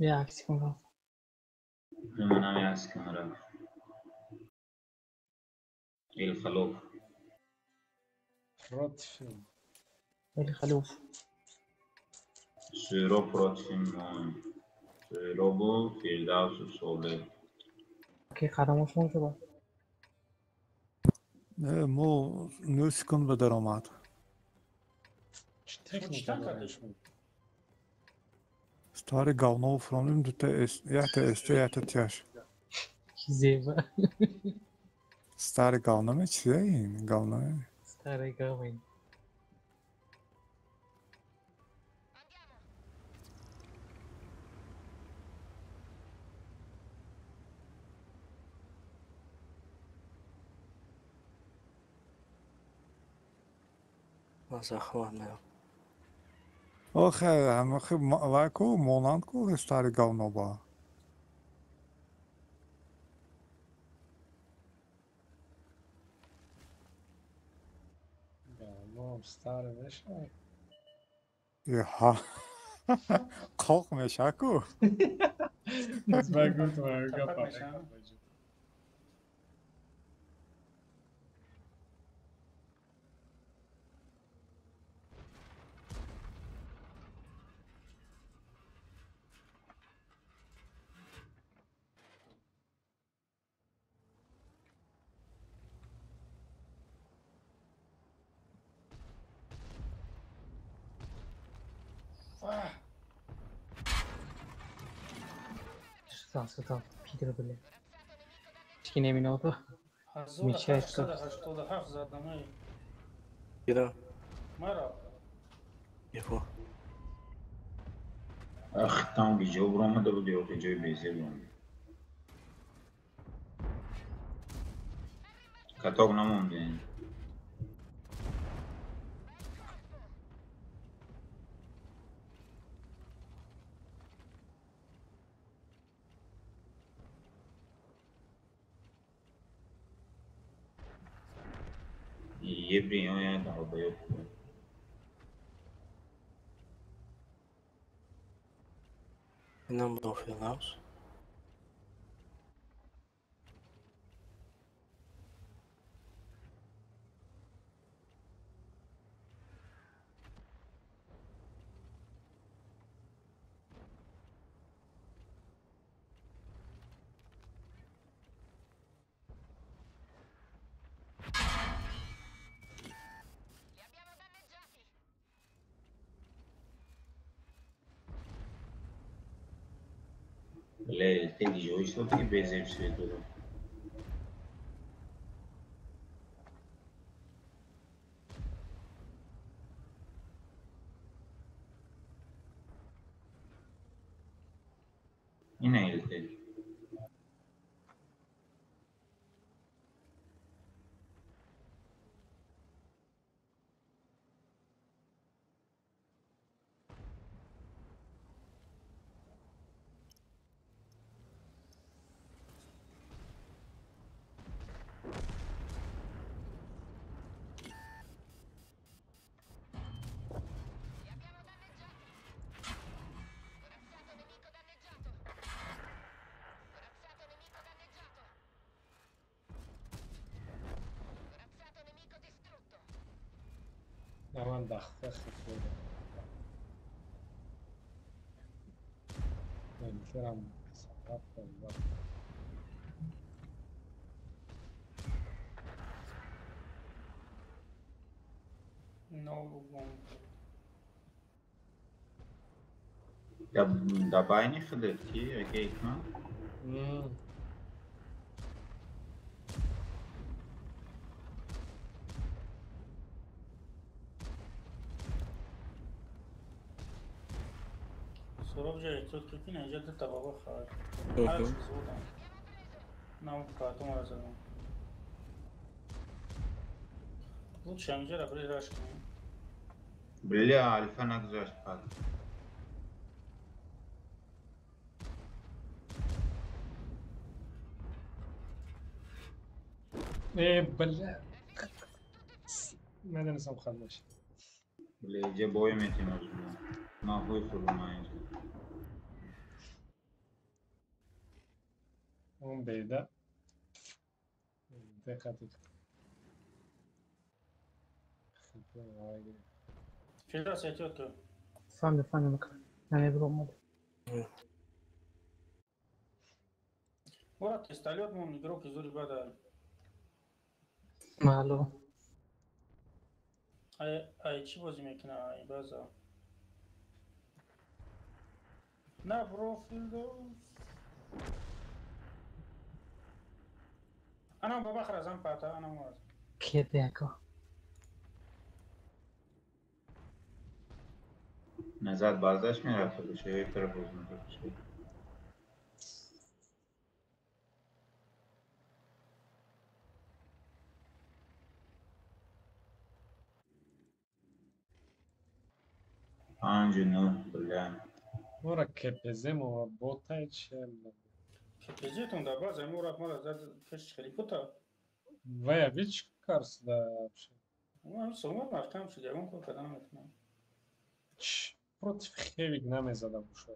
یه عکسی کن رفت منم یه عکس کنم رفت الخلوف رطفی الخلوف سیروپ رطفی مهم سیروپ و فیردوس و سوله که خراموش مون شد نه مو نوسکن به در آمد Stare говно оформим до те яте тяж. Зева. Stare говно ме че е говно е. Stare говно. Захватно. آخه واکو مانند کو استار говно با говно стар میشه یا قاق میشه کو نسبت گفت من گفت Sağ Peter bile. Hiç emin oldu. Hazır Michel 887 زدم ای Gida. مرا Yefo. Ах, там видео Брома да bude opet Joy Bezelon. Katok namon yani. ये भी हो या तो भाई Não mudou o Filaus. le te di Joy sto che pesa il suo. Inelite. نه من دخته خیلی نمیتونم صحبت کنم Dabei nicht verdammt, hier geht man. سراب جای تو که نه جد تبابا خواهد Mhm. هر چیز بودم نام کاتو مرا زدم بود شمجه را بری راش کنیم Bля, альфа нагзаш пак. بله ندونستم خلوش Bля, где бой метим уже. Нахуй фурмай. اون بیده دقتی فیلتر سیتیوت که Efendim bakalım. Yani bir olmadı. ورا تستالیوت مون میگرو که زوری بادا Malum. ای چی بازی میکنه ای بازا نه برو فیلدوز انا بابا خرازم پاتا انا موز Kedi yaka. Назад базаш میرفت بشه یه طرف بزنه بشه. Anjunu, bля. ورا کپزم و بوتای چه کپیزیتون دا باز امورا مالا زد کش خیلی پوتا ویا بیچ کارس دا اون هم سومر مفتم شد یکون کن کدام میتونم پروت خیلی نمیزده بوشو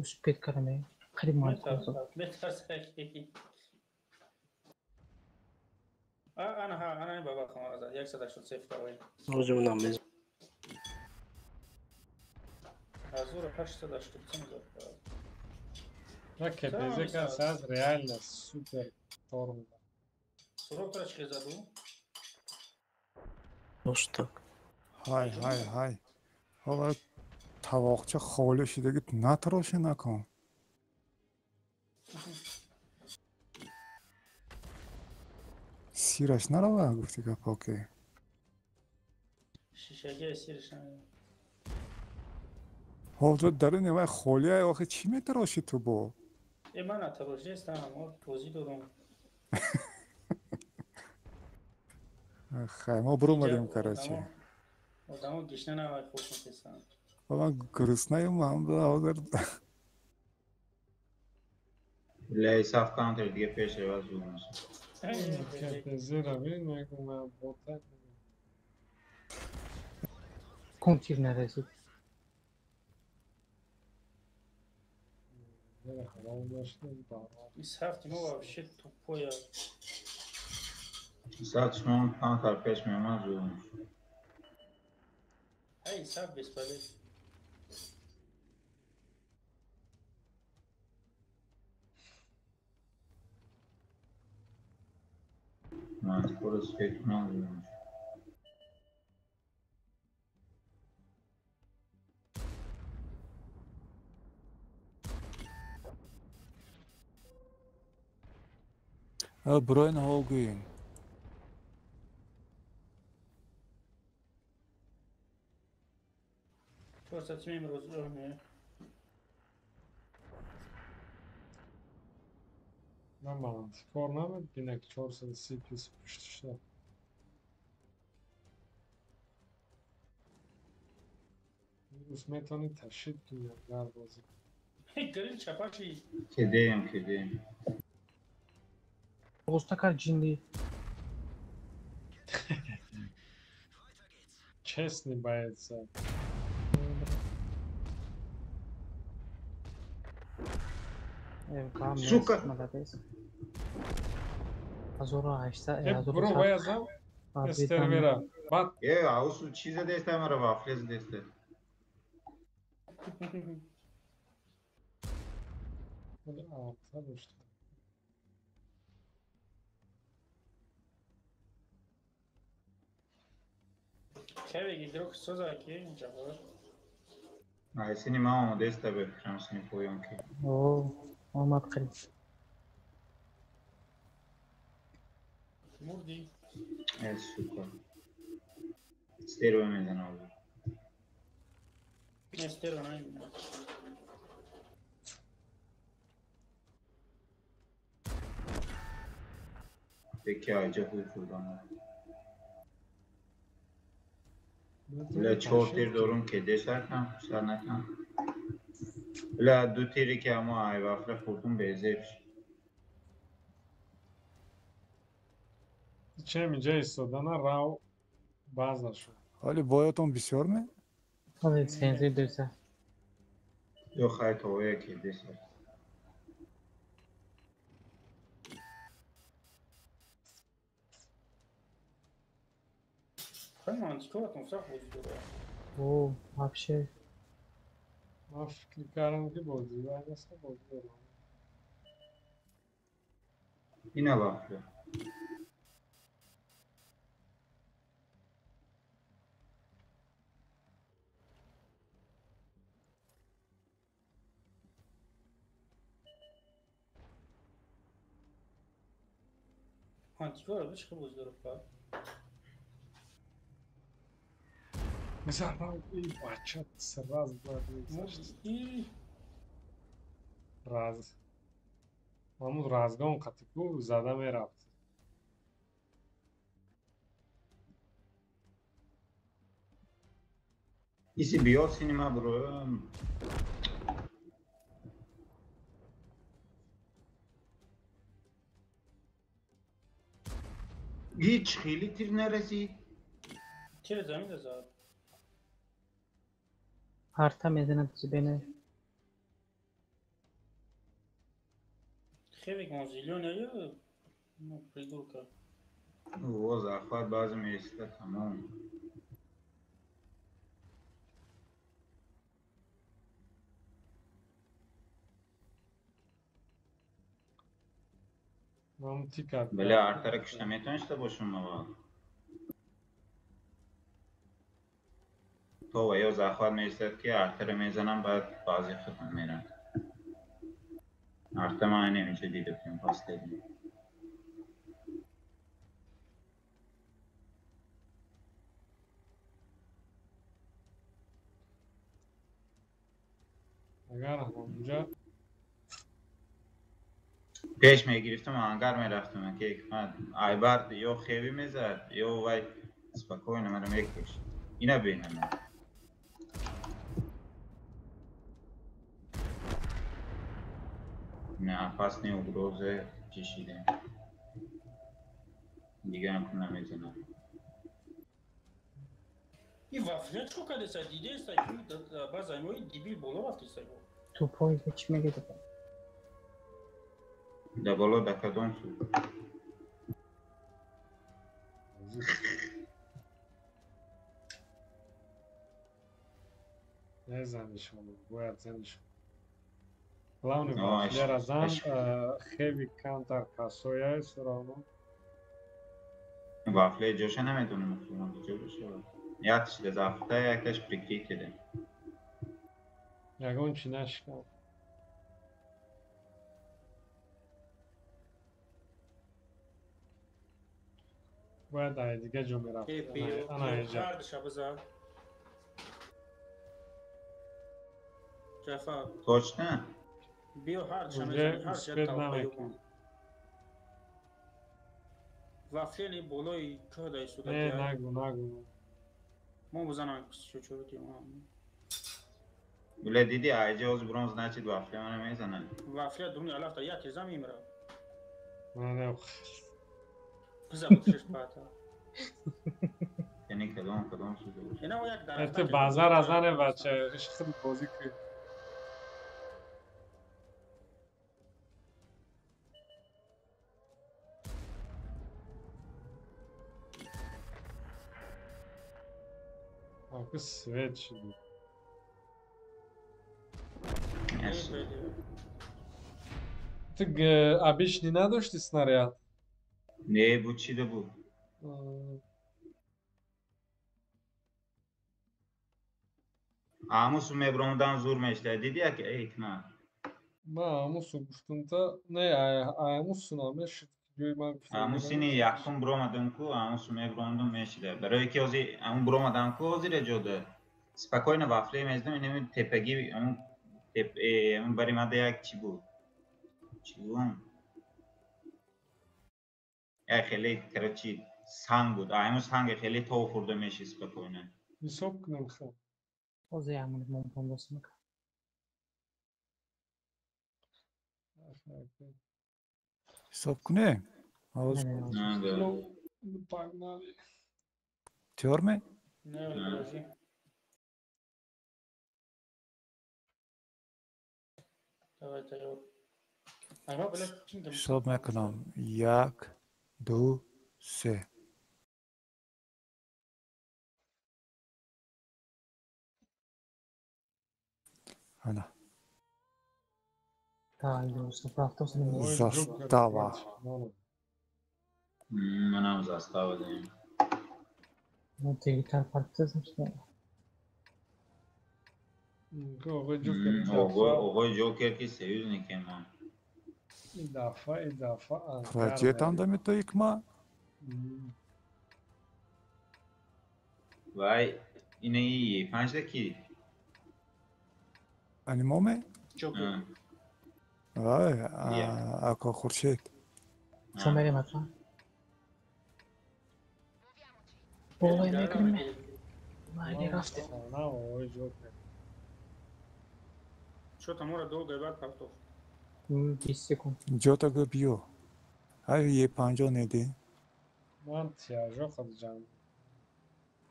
Üst pet karame. Hadi malum. بهتر سکی انا این بابا خمار زد یک صدا شد سیف داوی Możemy nam jest. از او رو 8 صدا شد چه میزد و کپزه کس از ریال سوپر تورم سروب ترش که زدو Nosta. های حالا تواقچه خالی شده که نتراشه نکن سیرش نرو گفتی که پاکه. شیشگی سیرش نمیدونم. حاضر داره نوای خولیه آخه چی میتراشی تو با؟ من اتراشی هستم اما توضیح دارم. خیلی ما برو مدیم کراچی. آدم گشنه نوای خوب میتستم. من گرسنه هم حاضر. لای صف کانتر دیگه پیش رو از بود میشه. زیرا ببین نگو من بوده کنتیر نرسید. این هفته ما вообще тупое. ساعت شما کانتر پیش میامد زود میشه. ای صف بسپلیس. من خودش فکر کنم زود میشه. براین هاگوین. فرصتی امروز نه. من کار نمید بینه که 430 پیس پشتش دارم. روز میتونی تشید توی در بازی. گریل چپاشی. کدیم. Ostakar cindi. Честный боец. Сука! Молодец. Азура ашта. Bro bayazam. Estervera. Bak. Ausu çize deste mara wafles deste. Kevin gidiyor söz aki اینجا بود. Ayşe'ni mamamı deste bekliyorum seni koyuyorum ki. آمد قریب. مردی. Süper. Stereo میزنه abi. استرو نمیدونم. Peki acı huyfurdan. لا 4 تیر دارم که دسر کم سر نکم لا 2 تیری که اما ای وافله خوردم به زیبش چه اینجا ایستادن راو باز شد حالی بایاتون بسیار می؟ حالی سنزی درسه یو خواهی تویه که دسر خیلی منطقه سخت بود اوه вообще من فکر کردم که بازی باید اصلا بازی دارم اینه وافله Antika robisz chyba zdrówka. Mesela iyi maçat raz I raz. Mahmud razgon katiku zada meraft. ایسی بیاد سینما برو هیچ خیلی تیر نرسید تیر زمین زد harta میزنه تو بینه خیلی گنزیلیونه یا придурка او захват базы места tamam بله артера кышта метоништа бошунмава то я захват места ки артера мезанам баъд баъзи хатам мерам арта ман немише дида пас дедим اونجا پیش میگرفتم آنگر میرفتم که حکمت ایبرد یا خیوی میزد یا وای سپکوین مرا میکشت اینا بینم نه پس نه اگروز کشیده دیگه هم نمیزنم این وافله چو کده سا دیده است باز ایموی دیبیل بالا رفتی سا تو پای چی میگه تو؟ در بالا در کدام سو نزنشون باید زنشون Главный вафлера зан heavy counter косой сравно. وافله جوشه نمیدونم مثلا کجا بشه یادش ده زفته یکش پریکی کده Ягон чи нашка. باید های دیگه جو میرفت انا اینجا هرد شبزا جفا توچ نه بیو هرد اونجا شمزنی هر اسپید جد نمیکنی تاو وافله نی بولوی که دای سودا نه نگو ما بزنم شو تیم بله دیدی ایجا از برونز نچید وافله منو میزنن وافله دونی الافتا یک زمین میره نه بزنم شش پاتا یعنی کدام سوده باشه اینا یک درخت ات بازار ازانه بچه اش خیلی بازی کنید آقا سوید شدی تو ابیشنی نداشتی سناریات نه بود چیده بود آموس میبروندن زور میشته دیدی یک ایک نه ما آموسو گفتم تا نه آموسو نامش جوی من گفتم آموس اینی یکم برومدم کو آموس میبروندم میشده برای که ازی اون برومدم کو ازی رجوده سپکوین وافله میزدم اینمی تپگی اون تپ اون بری مده یک چی بود خیلی کرچی سنگ بود آموس سنگ خیلی تو خورده میشه سپکوینه حساب کنم خب O zaman mumpan basmak. حساب کنه آواز چهارمه نه بازی حساب میکنم 1 2 3 Ana. Taglio, soprattutto se non Zastava. منم زستاوا داریم non ti ritarparte işte. آقای جوکر که سیوز نکیم İdafa Projetam da mi to yıkma? Vay yine iyi. Pançtaki. Animome? Joker. Vay, ako Khurshid. Co میریم اصلا؟ بابای میگریم معنی رفته شو تمورا долго بعد картоф 20 секунд Jota go bio. Hayır ye panjo ne de? من تیاجا خالجان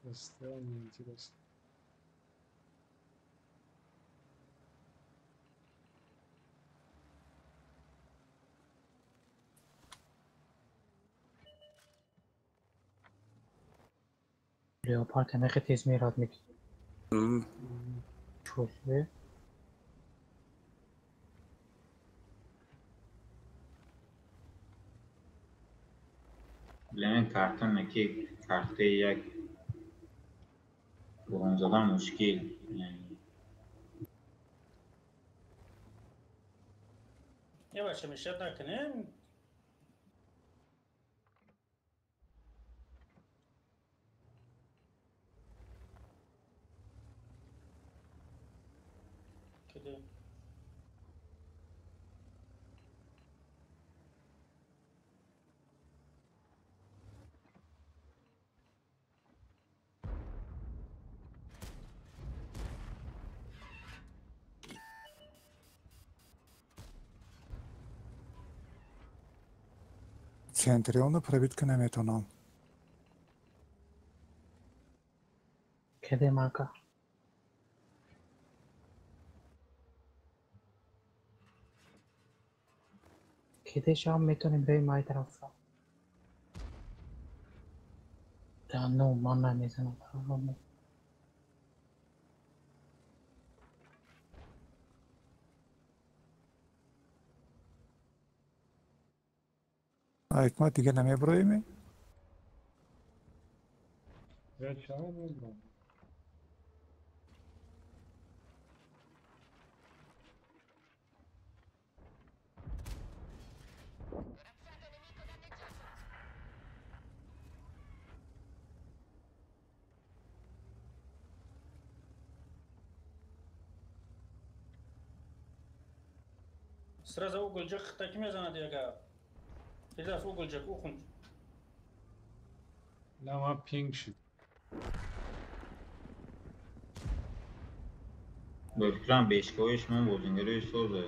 بسته اینترست Leopard ne kadar tez mirat mıydı? Çok iyi. لمن کارتون نکی کارت یک برون زدن مشکل یعنی yavaş yavaş yatarken Центриона пробитка наметонам. کده مکه کده شام میتونیم بریم مای طرف را نه من نمیزنم Aytma دیگه نمیبرویمی؟ چرا نمی‌دونم. Сразу угольчик такими занадяга. Сейчас угольчик ухун. نه من پینگ شد Bölüklen 5 koyuş mu bozun geliyor sordu.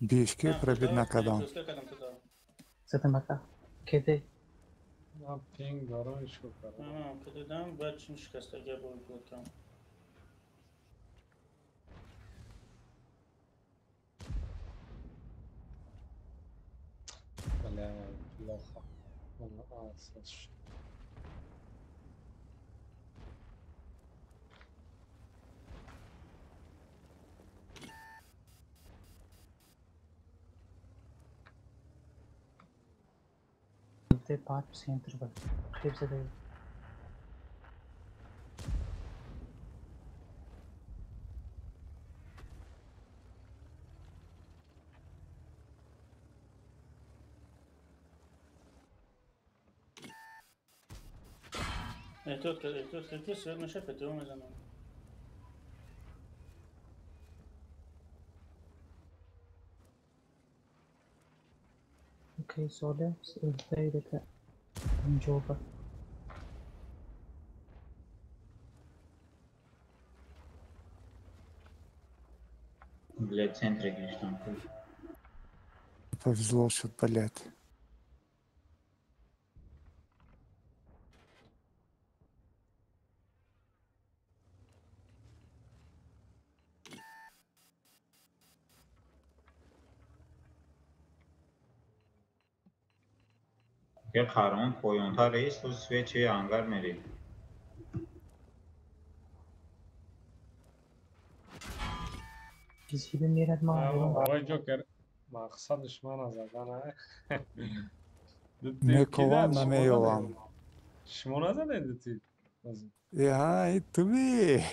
Бешке пробит накадам. زده مکه کده من پینگ دارم شو کردم که دیدم بعد چی شکستگی بود گفتم. بله плохо اساس شد ده پارت سنتر بر خیلی زده احتیاط که سر نشه پتو میزنم. اوکی سوله دایره که اینجا بر Блядь, в центре girişten. Повезло, что блядь. یه قهرمان پایان‌تر رئیس و سویچ انگر میری. چیزی بمیرد ما آقای جوکر مقصدش من از زدن میکوام نمیوام. شما نزده دیتی ای توی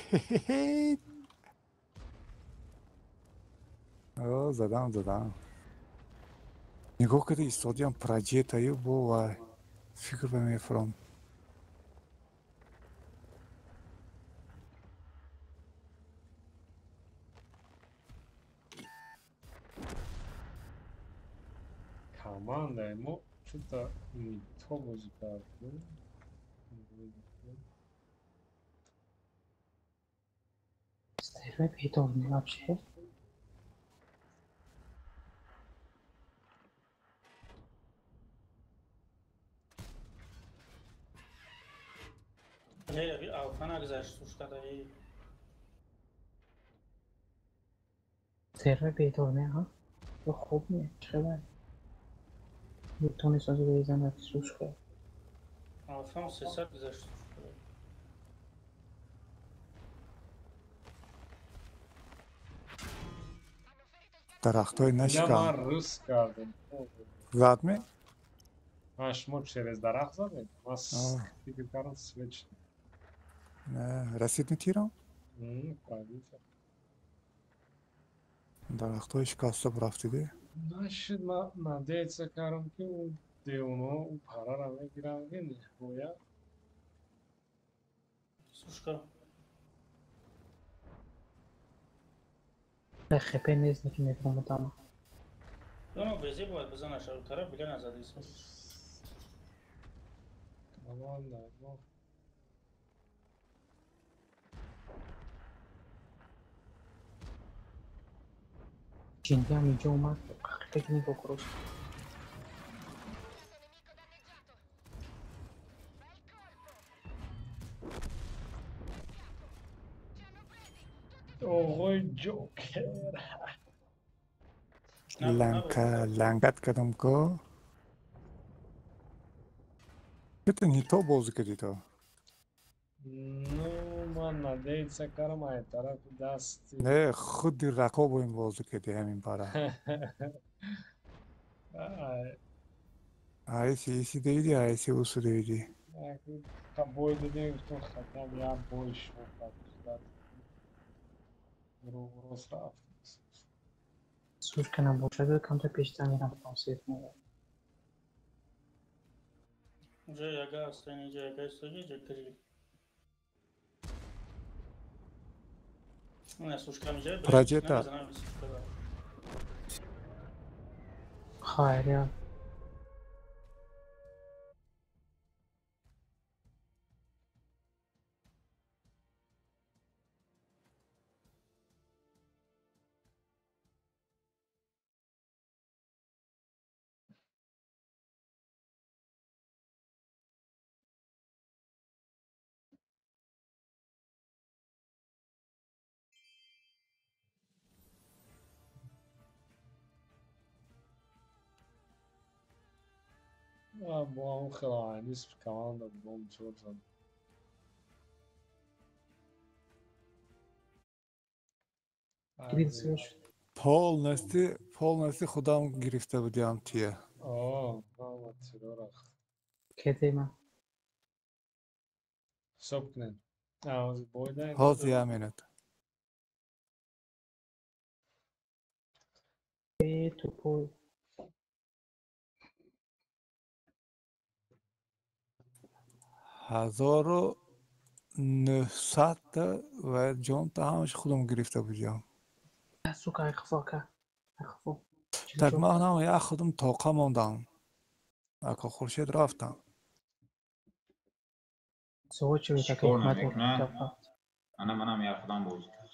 او زدم نگاه کده ایستادیم پراجیتایی بو فکر بمیفرم команда ему что-то не то музыка. استعراض پیدا میاد چه هی آفنا گذشت توش کدایی. استعراض پیدا میاد ها تو خوب میاد چقدر میتونی سازی بریزن سوش کنی آفنا 300 گذشت. درختای من نشکم روز کردم زد می؟ شما через درخت زدیم من فکر کردم سویچ نه رسید می تیرم؟ درختای شکسته برفتیده؟ نشد من دیگه کردم که اون دیونا اون پره را میگیرم نه باید سوشکا خپه نیست که میتونم تمام نه بیزی باید بزنه شروع طرف بگه نزده ایسا تمام نه جنگی هم اینجا اومد Технику крус. آقای جوکر لنگت کردم که بتونی تو بازی کردی تو Ну, man надеется карма طرف دست نه خود رقا با این بازی کردی همین پاره ایسی دیدی ایسی اوسو دیدی بوی دیدیم گفتم ختم یا بوی شد بعد روز رفت Слушай, на большой конте пищами на француз не. Уже я гас, они же гас, они же кри. Ну, слушай, же. Проджета. Хайр я. با اون خیلی نیست کمان داد بوم چور زد پول نستی خودم گرفته بودیم تیه آه آمد چرا رخت کتی من صبح کنن آوازی بویده هازی همینت تو پول 1900 و جان تا همش خودم گرفته بودیم سوکا اخفاکه اخفا tak ما هم خودم طاقه موندم اکا خورشید رفتم سوچ چی بیتا که شکر حکمت نمیکنه منم یه خودم بوز کرد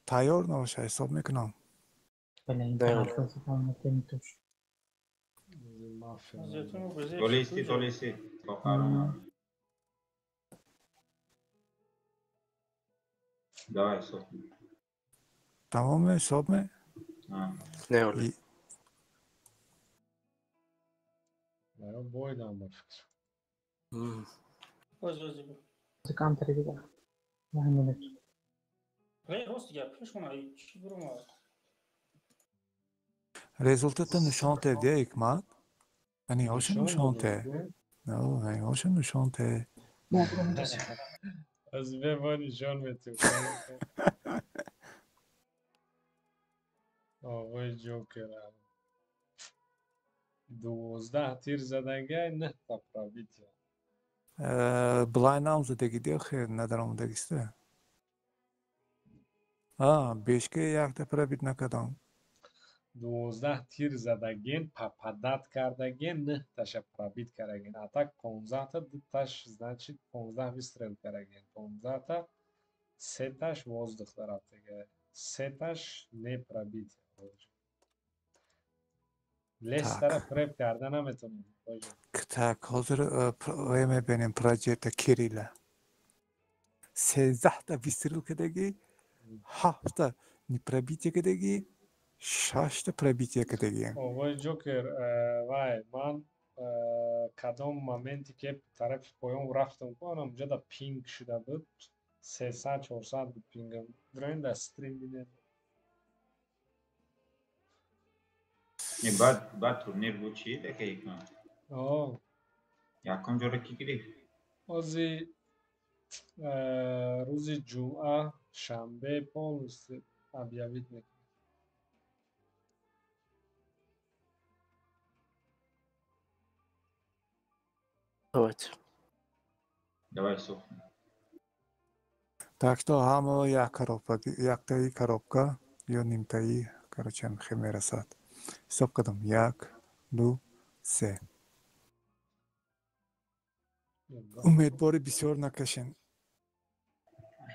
تیار نباشه حساب میکنم بله این طرف رو سفام نکنی توش تولیستی با قرارم دای حساب تمام حساب می؟ نه اولی نه بویدم بفکر کام تری دیگه نه همینت راست دیگه پیش کنه چی برو ما результат نشان ده حکمت یعنی هاش نشان ده نه یعنی هاش نشان ده از به نشان میتیم آقای جوکر 12 تیر زدنگه نه تا پرابیت بلاین هم زدگی دیگه خیر ندارم دگیسته 5 که یک تا پرابیت نکردم 12 تیر زدگین پپدت کردگین نه تاش پرابیت کردگین اتاک 15 تا دو تاش значит 15 выстрел کردگین 15 تا 3 تاش воздух رفتگه 3 تاش не пробит لس طرف پرپ کردن نمیتونیم так حاضر میبینیم پراجکت کریلا 13 تا выстрел کردگی 7 تا не пробитие کردگی 6 تا пробитие کردگی آقای جوکر وای من کدام مومنتی که طرف پایان رفتم کنم اونجا دا پینگ شده بود 300 400 بود پینگم درین دا استریم بینه بعد تورنیر بود چی ده که یکم یکم جاره کی گرفت ازی روز جمعه شنبه پولست ابیابید میکنه давай сохне так что همه یک коробка یک тایی коробка یا نیم تایی короче هم خیلی میرسد حساب کردم 1 2 3 امیدواری بسیار نکشین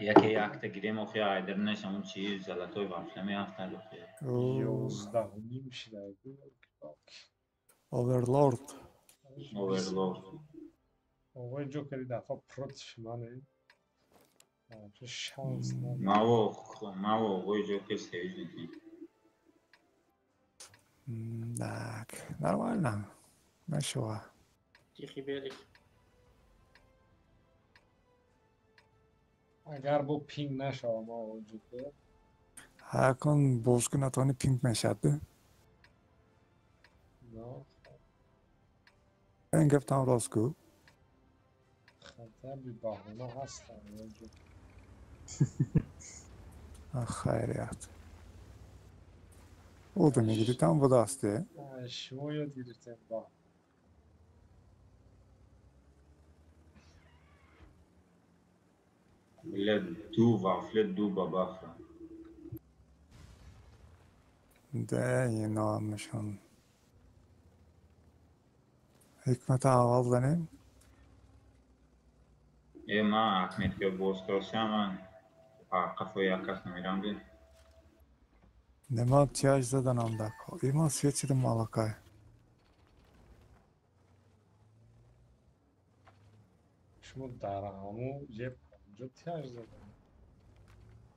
یکی یکتا گیریم اخی آیدرنش همون چی زلطوی وافلمی هفته لخی 11 شده اوورلورد اوورلورد آقای جوکری دفعه پروتش منه شانس ما و اوی جوکر سیویج نکنیم Так, нормально. Нашла. Тихий берег. اگر با پینگ نشه ما آقای جوکر Hakon bozkır atağını ping meşadı. نه Ben giftam rosku. خطر بی بهونه هستن آقای جوکر Hayriyat. O da ne gibi tam bu da astı. شما یا دیرتن با بله دو وافل دو بابافل De yine almışım. Hikmet ağızlanayım. ما احمد که بوز کرسیم من قفوی یکس نمیرم بید Ne mal tiyaj zadan amdak. İma sveçidim malakay. شما در همون یه 50 تیاج زدن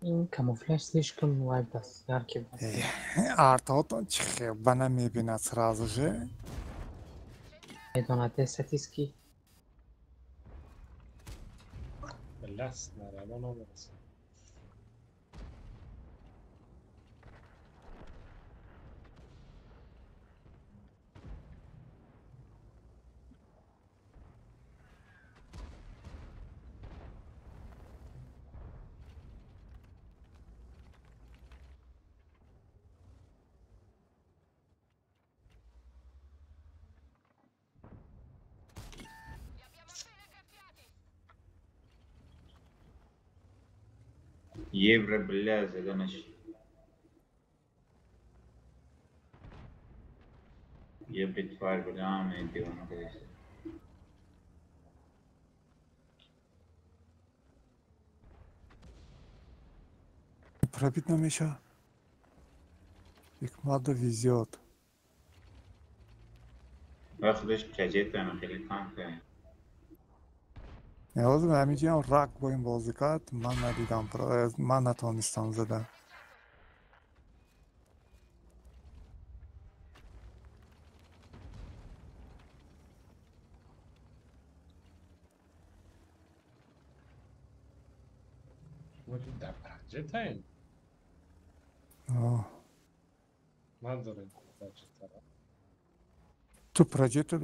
این камуфляж слишком лайт است яркий است Artı çıkıyor. Bana mibina sразу же. میدانید استاتیسکی بلست نره الان برسه یه بره بله زدنش یه بیت فایر بدم دیوانه کدیسته Пробить нам еще. Hikmet de vizyon. و خودش پرجیت هم خیلی کام کنه Ne oldu? Hemiciğim rak boyun bozukat. Man nadidam pro. Man natonistan zaten. شما که در پنجه تاین Oh. نداره پنجه طرف Tu proiectul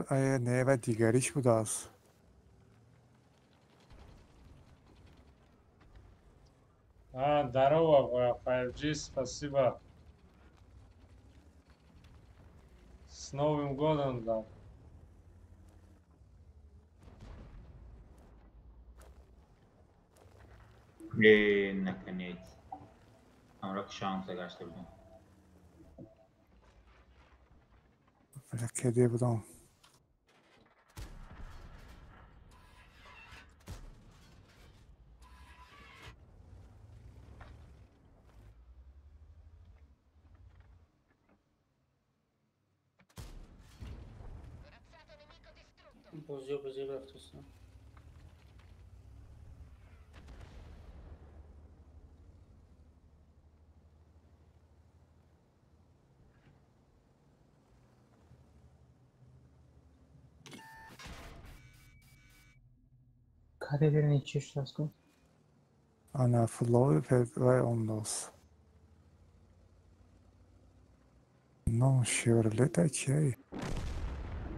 neva digeriş bu da az. здорово 5G спасибо с Новым годом да نکنید همراه که شانس گشته بودم Böyle kediye budam. Bozuyor bıraktırsın. Karaderin içi şlasku Ana flowy ve ondos. No Chevrolet şey.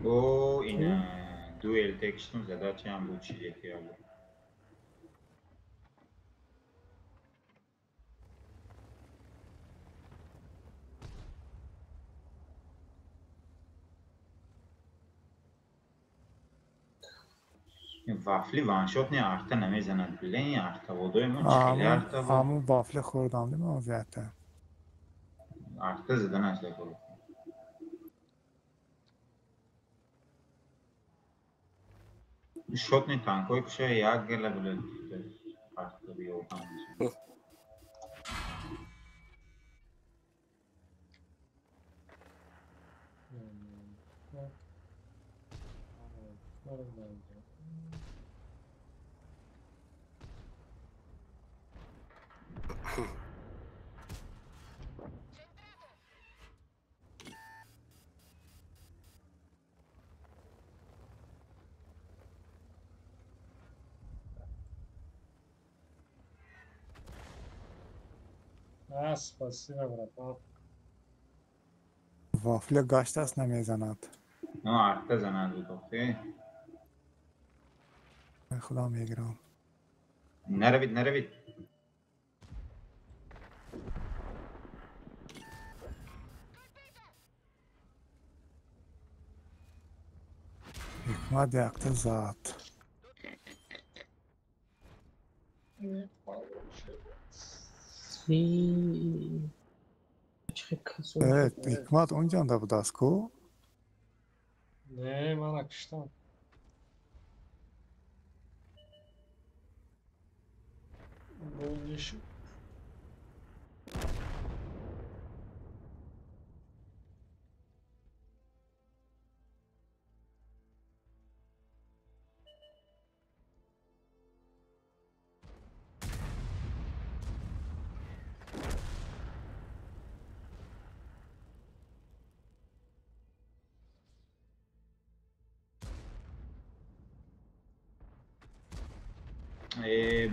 او این دوئل تکشتون زده چه هم بود چیزی خیاله این وافلی وانشوت نه ارتا نمیزند بله این ارتا بودوی من خیلی ارتا بود Ama wafle خوردم değil mi o zaten? ارتا زده نشده بود شوت نی تانکوی کشه یک گله بله farklı bir ortam. Спасибо, братан. وافل گاشت است نمیزند. نه arka زننده doktor. خدا میگیرم. نروید. حکمت یکت زاد. Evet, Hikmat oncan da bu dasko. Ne, man akıştan. Bu iş.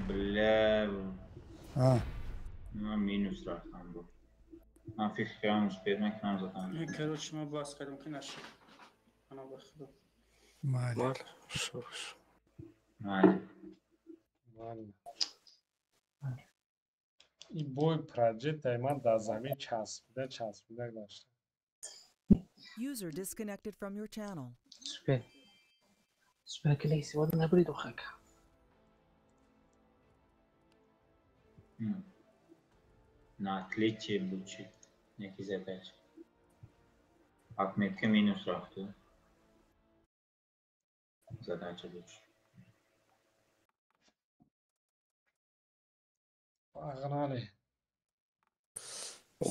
بله. من مینوس رفتم بود. من فکر کردم اسپید نکنم زدم. این کروش ما باز کردم که نشد. انا بخدا. مال. این بوی پراجت من در زمین چسبیده داشته. User disconnected from your channel. Spera che lei si vuole andare pure doxaka. ناتلیچی بود چی؟ یکی زدهش. حکمیت که مینوس رفته. زده چه بود؟ Pagranali.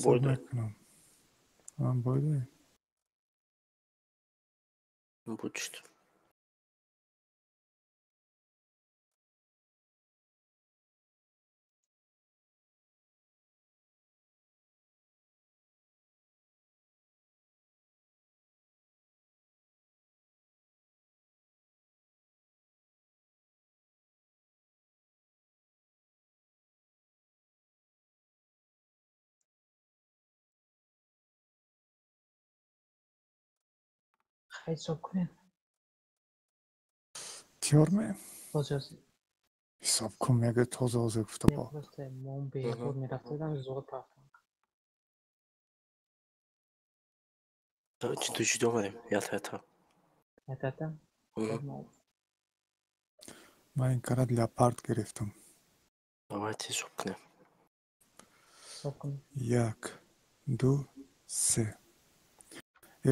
Bolde. Man bolde. Buçtu. حساب کنین. تیارمه. بازجازی. حساب کن مگه تازه گفته با. просто مون به خود میرفته دم زود رفتم. چی تو چی دومدیم؟ یادم. من این کارت لپارت گرفتم. باید حساب کنیم. یک، دو، سه.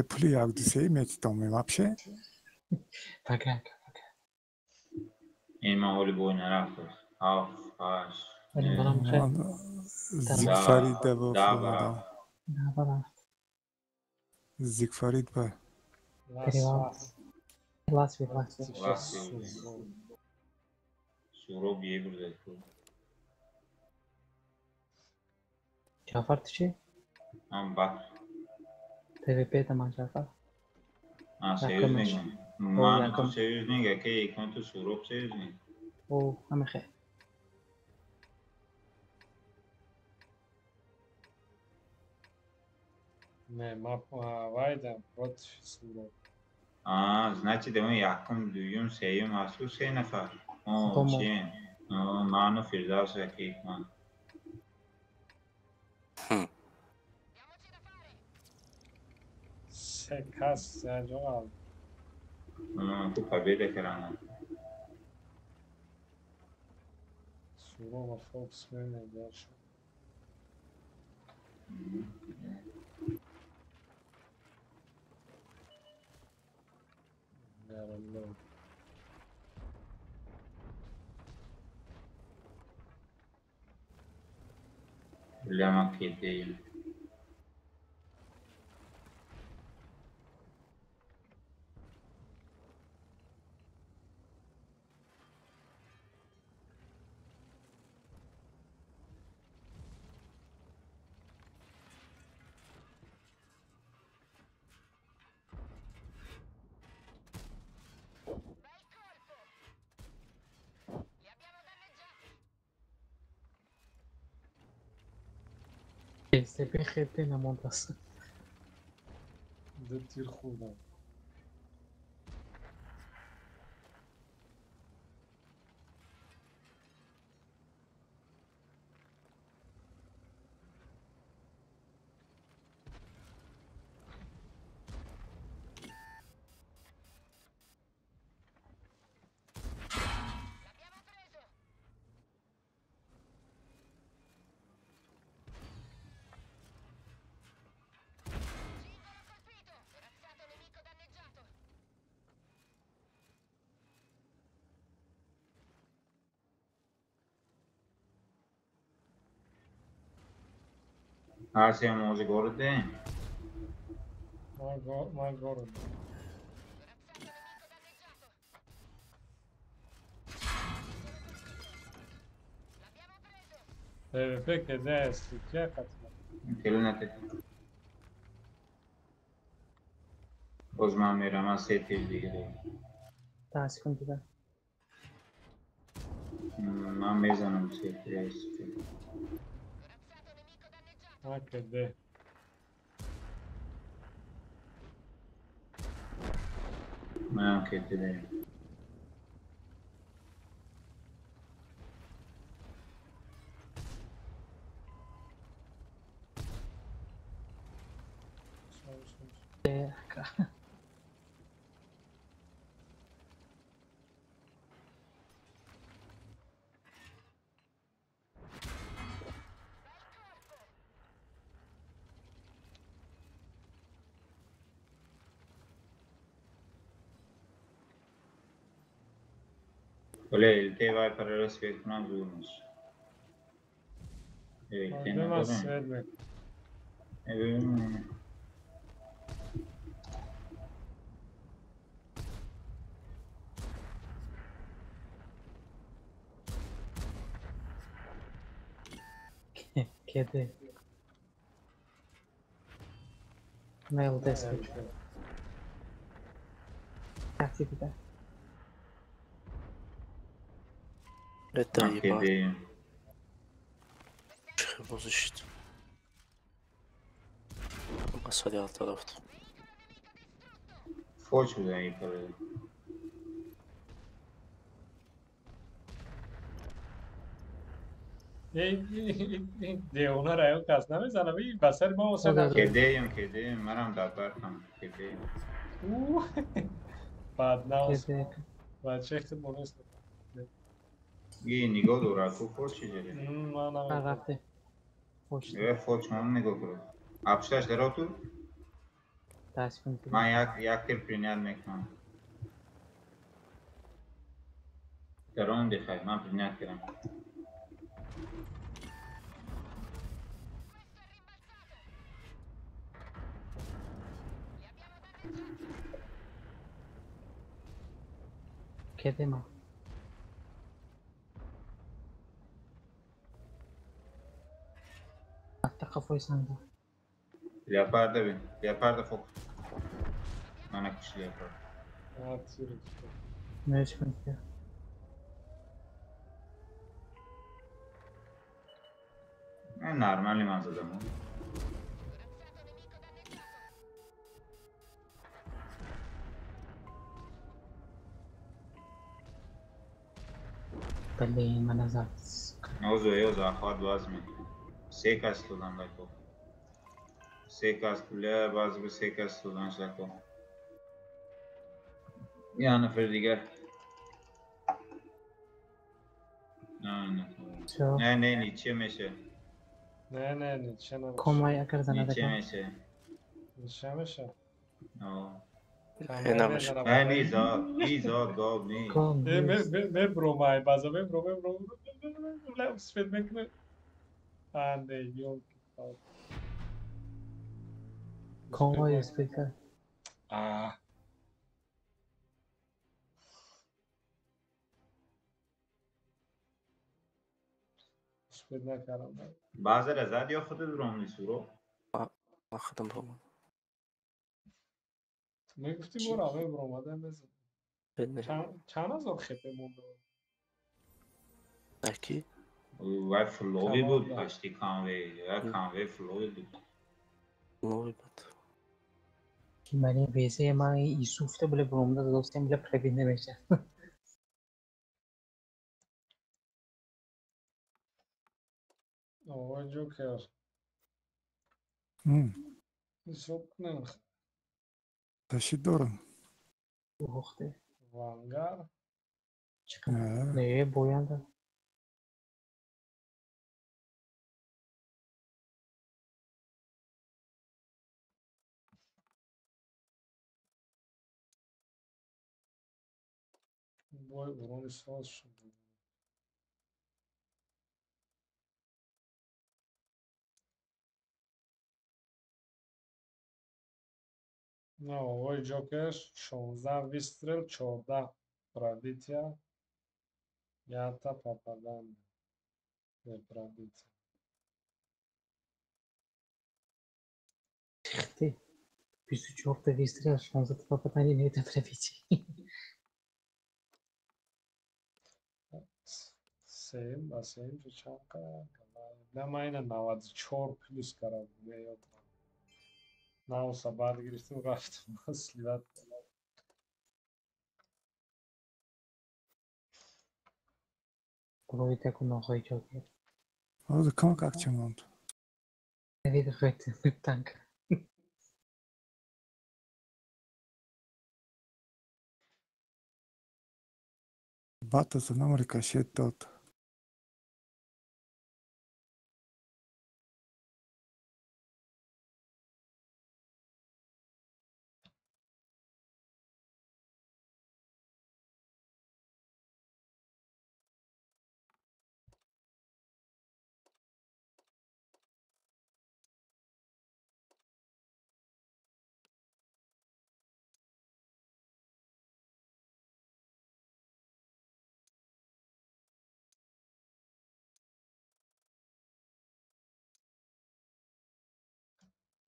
پولی یک دو سه میتیتم میمپشه؟ فکر. این ماحولی بوی نرفته. هاش. زیگفرید ده با فرمادم. نه بابا. زیگفرید با. Las. Suro biye burada. Cafer çi? Bak. PvP tamam Cafer. Seviyoruz ne? Man tu seviyoruz ne? Ki ikon tu Suro seviyoruz ne? O همه خیر. Ne, vaydım против Suro. Значит, мы яком дуем, сеем, а су се нефар. Чен. Ману Firdevs ve Kekman. Kas Sergio. Tu победа крана. Suro ve Fox benimle görüşüyor. Lama kedeyim. سپی خیلی نمونده است. دو تیر خوردم. Arsia موزه گورده. من گورم. PvP che destra, chi è cazzo? Che lunate. Osman میرم از سه تیر دیگه. تحصیل کن دیدم. من میزنم سه تیر. Anche te. Ma anche te. Olha, te vai para o respeito com as urnas. Kedi. Mail desktop. Attività. طيب خبز işte. Masal alt tarafta. Foç mu daí para دیوونه را کس نمیزنم این بسر ما واسه کدیم منم دادار کنم کدیم بعد نه بچه خیلی مونست یه نگاه دورا تو فوچ چیزی نه رفته فوچ من نگاه کرد ابشتش درا تو من یک تیر پرینیال میکنم دران دیخواه من پرینیال کردم Kedi mi? Hatta kafayı sandı. Leoparda bin. Leoparda fok. Mana kuş leopard. Ne sıkıntı ya? Normal manzada mı? Belli manazar. Ozo ahad vaz mi? Sekas tudan lako. Sekas tule bazı bir sekas tudan lako. Ya nefer دیگر. نه نیچه میشه. نه نیچه نمیشه. کمای اگر زنده نیچه میشه. نیچه میشه. نمیشه. نه نیزاد گاب نی. ببرو مای بازا ببرو. لا سفید میکنه. آنده یوکی. Convoy speaker. سپید نکردم. بعضی را زد یا خودت روم نیست برو؟ خودم بابا. میگفتی برو آقای برو اومدم بزن. چند هزار خپه مونده؟ اکی؟ وای فلوی بود پشتی کانوی فلوی بود. فلوی بود. من ویزه من ایسوفته بله برومده دوستیم بله پربید نمیشه. آقای جوکر. ایسوف نمیخواد. تشید دارم. بخته. وانگر. نه بوینده. وای برون ساز شد. نه آقای جوکر 16 ویسترل 14 پرادیتیا یاتا پاپادان پرادیتیا چخته 24 تا ویسترل 16 تا پاپادانی نیتا پربیچی سیم با سیم تو چند کرد نه من اینه 94 پلوس کرد میاد نه سباد گرفتم رفتم اصلیت Ой, так много идет. Also kanka akçamam. Evet, evet, tank. Batası Amerika şiddet.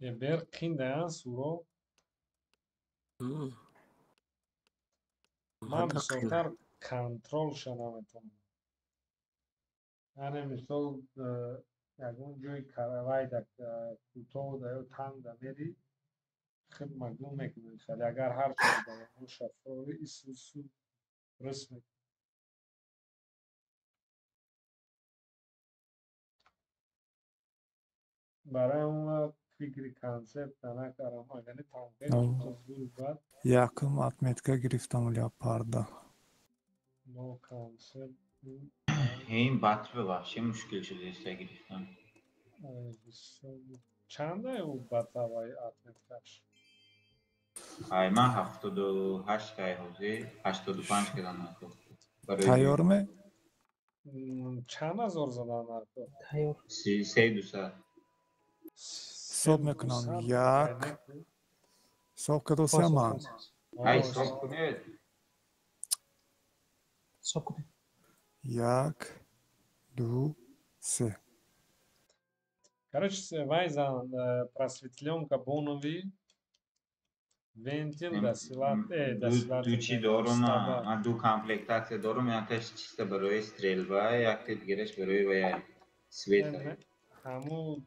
برقین دهن سورو من بسیارتر کنترل شنامتون یعنی مثال یکون جوی کاروای در کوتاه و تنگ میری خیلی مقدوم میکنی خیلی اگر هر چیزی در اون شفاوی ایسوسو رسم برای اون فکری کانسپت نکردم یعنی تنگه بعد Yakın atmetka griftam yapardı. نو کانسپت این بطر ببخشی مشکل شده است گرفتم چنده او بطاوای اتمتکش من 78 که حوزه 85 که دارم Tayor mu? چند هزار زدن نرکو تایور 3200 Sob mekunam yak. Sob kad osyaman. ای صاحب کنید Sob کنید Yak. Du. Se. Короче, Вайзан просветленка Бонови Вентил دو چی دارم من دو کامپلکت دارم یکش چیسته برای استریلبا یک دیگرش برای ویای سویت همو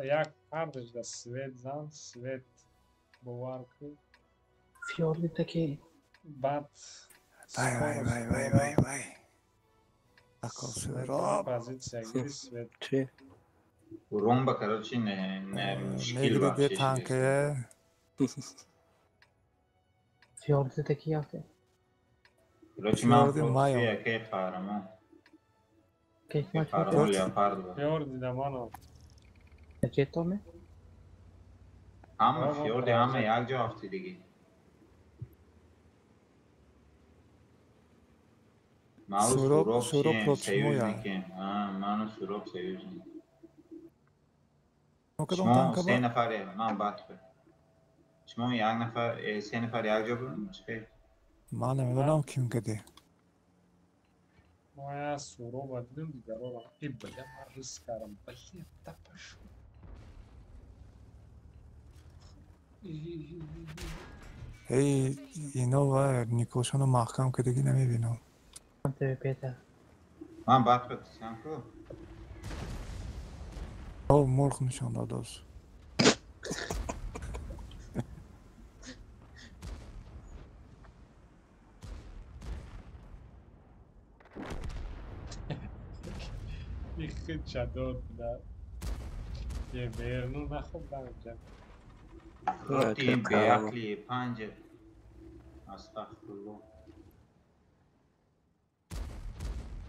یک پردش در سویت زن سویت بوار کرد فیوردی تکی بعد Vay. Akıl sırap. چی؟ روم بکرد چی نه مشکل Negri de بخشش tankaya. فیوردی تکی یاکه چی من پروتوسیه که قهرمان که قهرمان لیاپارد بود فیوردی دمانو جتو می؟ همه فیوردی همه یک جا افتی دیگه ماو سوروب چیم سیوز میکنیم منو سوروب سیوز میکنیم O kadar شما tanka سه var. نفره من بد خود شما یک نفر سه نفر یک جا برون چه من نمیدونم kim کده. Моя сурова днем здорова. И бля, марыскаром. Блин, да пошел. Hey اینو var. نیکوشونو محکم کدگی نمیبینم. پیدا من بد خود سیم کو او مرخ نشان داداش. İki çadır da. Yemeğini nakıldan can. گفتیم به عقلی پنج استغفرالله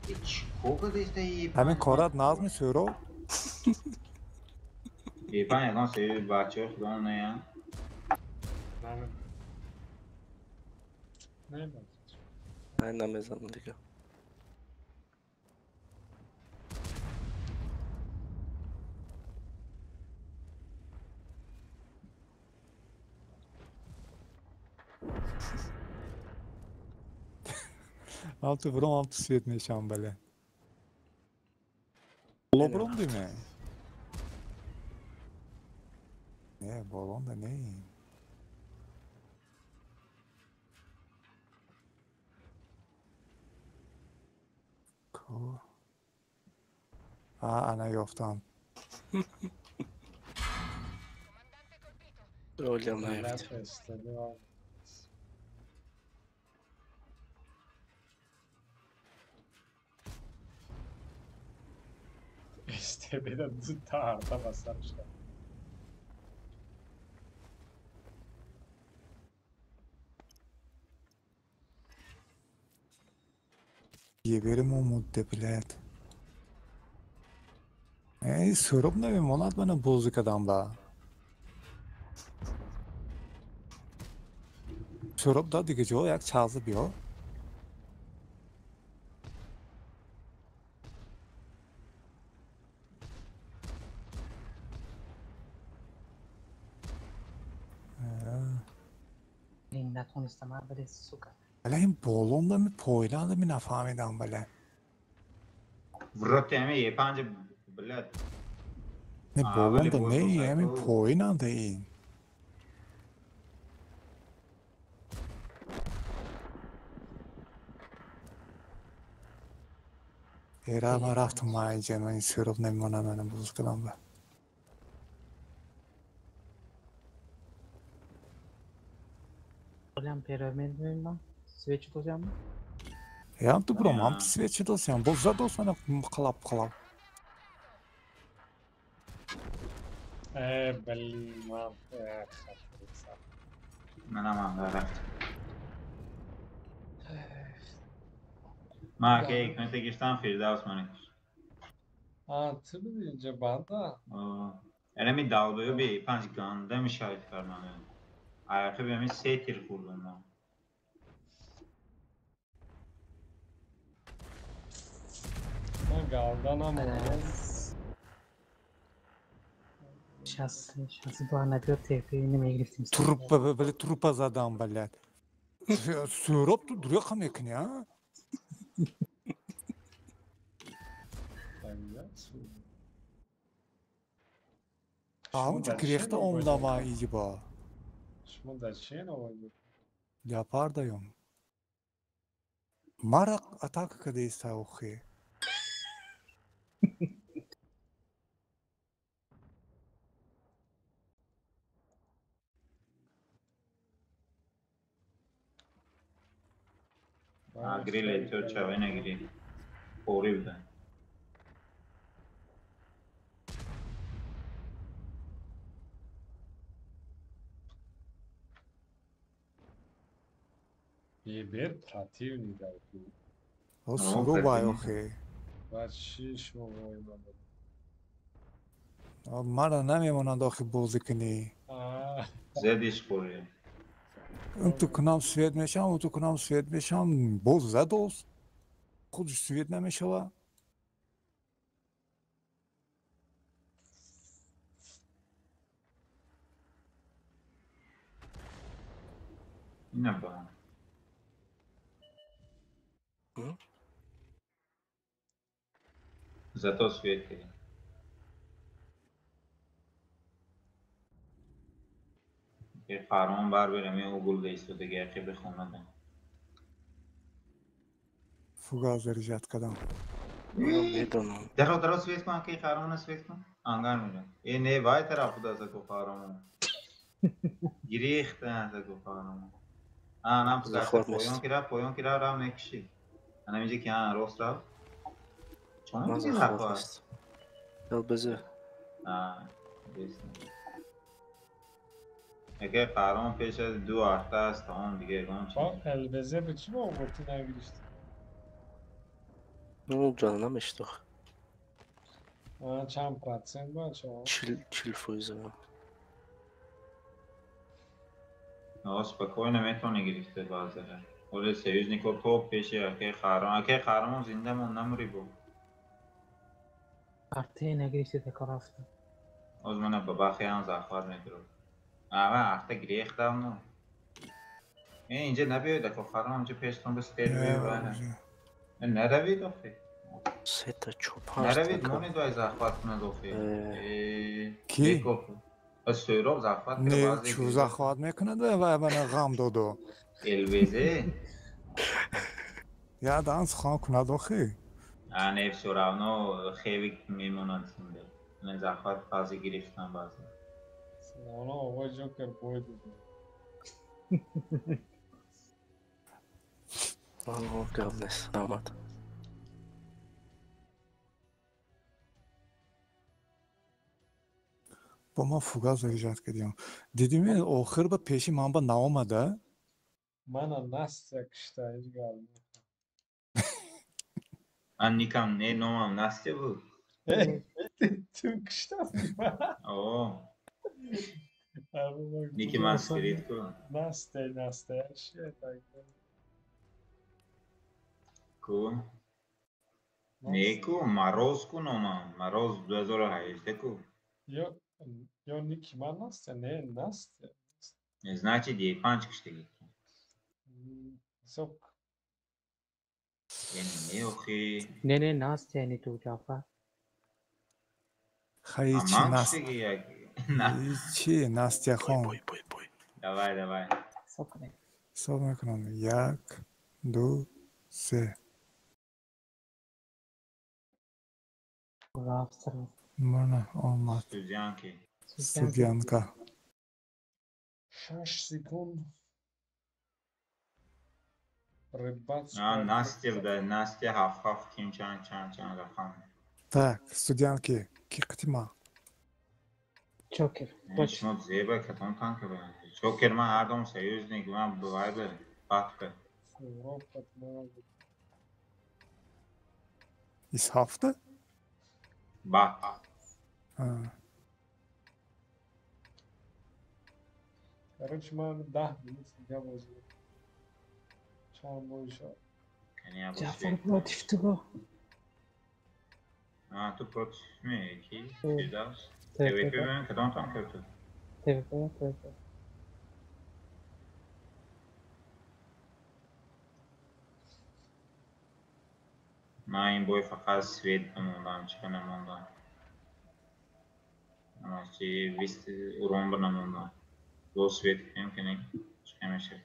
هیچ خوبه دیسته ای همین کارات ناز می سورو. ای پنج اگان سوی بچه خدا نه Ne من نمیزنم دیگه. Altı vurum altı svetme şambale. Bolobrum değil mi? Ne balon da ne? Cool. Ana یافتم. رولیم نیفت. İşte bir de tarta basarmışlar. Yeberim o muddebilet. Ey sorup ne monat bana bozuk adam ba. Sorup da دیگه جو یک چازه بیا. این نتونستم اول سوکا ولی این بالون da mi poylan da mi nefahمیدم بله. ورد همه یه پنج بلد Ne balon ولی da ne بوشون iyi mi سایکو poylan da iyi. Era ma raftum mai canım این سراب نمیمونه منم بوز کنم به. Olham piramide mesmo. Switch do jam. Ya tu bro mam sveći dosyan bozza dosana qalab qalab. بلی من خطر منم هم رفت من که یک نته گشتم فیردوس منه کش tabii deyince bana Elemi davdoyu bir panç ganda müşahit karmanı. Ayakı benim se tir kurdum. ben galdan ama Şansı bu ana bir tepeyi ne gittim. Trupa böyle trupa zadam balet. Sörop tu duruyor kam yakın ya. Aunque kreegte omlama iyice ba. Şunu da şey ne oldu? Yapar da yom. Marak atak kadeysa oxi. Grill to çavene giri. Pori bir de. Bir противник da bu. O suru bay oxi. Baş şiş mi oynadı? Mara nemimonand oxi bozi کنی. زدیش خوری. اون تو کنم سوید میشم اون تو کنم سوید میشم باز زد اوست. خودش سوید نمیشه اینه با زتا سویت کریم یه فرمان بر برم یه اوگل دیستو دیگه که بخوندم Fuga zarjat kadam. میدونم درو سویت کن که فرمان سویت کن انگار میرم این نه وای طرف خدا از کو فرمان گریخت از کو فرمان نم پسر پایان کی را رام نکشی انا میگه که راست را چون میگه زخواه البزه اگه فرمان پیش از 2 هفته است تمام دیگه گم با البزه به چی با آورتی نگیرشتی؟ اون جانم اشتاخ چند پرسنت بچه ها؟ 40%. Спокойно метро грехте базара. Оле союзников топ пеше аке харам зинда монамри бу. Artı نگریستی تکرافت. از من بابا خیام زخوار میکرد. اما وقت گریختم نو. اینجا نبیاد که خرام اینجا پیشتون بستر بیاره. نروید آخه. سه تا چوب نروید مونی دوای زخوار کنه دوخه. کی؟ از سویراب زخوار کنه نه بازی. چو زخوار میکنه و من غم دادو. الویزه. یا دانس خان کنه دوخه. نه سوراونو خیلی میمونند سنده. من زخوار بازی گرفتم بازی. سوراونو آقای جوکر بوید بود. آه قبلش آمد. با ما فوگاز ایجاد کردیم. دیدیم آخر با پیشی من با نامده. من نست یکشته ایجگال. من نیکم نه نامم نسته بود. تو کشته اوه. نیکی من سکرید کن. نسته چیه تایید. کو؟ نه کو مروز کو نامم مروز 2018 کو. یا نیکی من نسته نه نسته. Значит, 5 kişi. Sok. Yani ne oki? Ne nast yani tu Cafer. Hayır çi nast. Çi nast ya khan. Давай. Sok ne? Sok میکنم 1 2 3. Rafsar. Mana olmaz. Studyanka. 6 секунд. Рыбац. Настя буде, Настя хав тим чан рахам. Так, студентки, киктима. Joker. شما زیبا کتان تانکه به جوکر من هر دوم سیوزنیک من بوای به بطه. İs hafta? Bat. Короче, man 10 minut دیگه بازی. چند بایشا. Cafer protifti bu. Tu protif mi ki? Firdevs. TVP ben katan tanke tu. TVP. من این بای فقط سوید بموندم چه نموندم اما چی 20 اورون بنموندم دو سوید کنیم که نیم چه میشه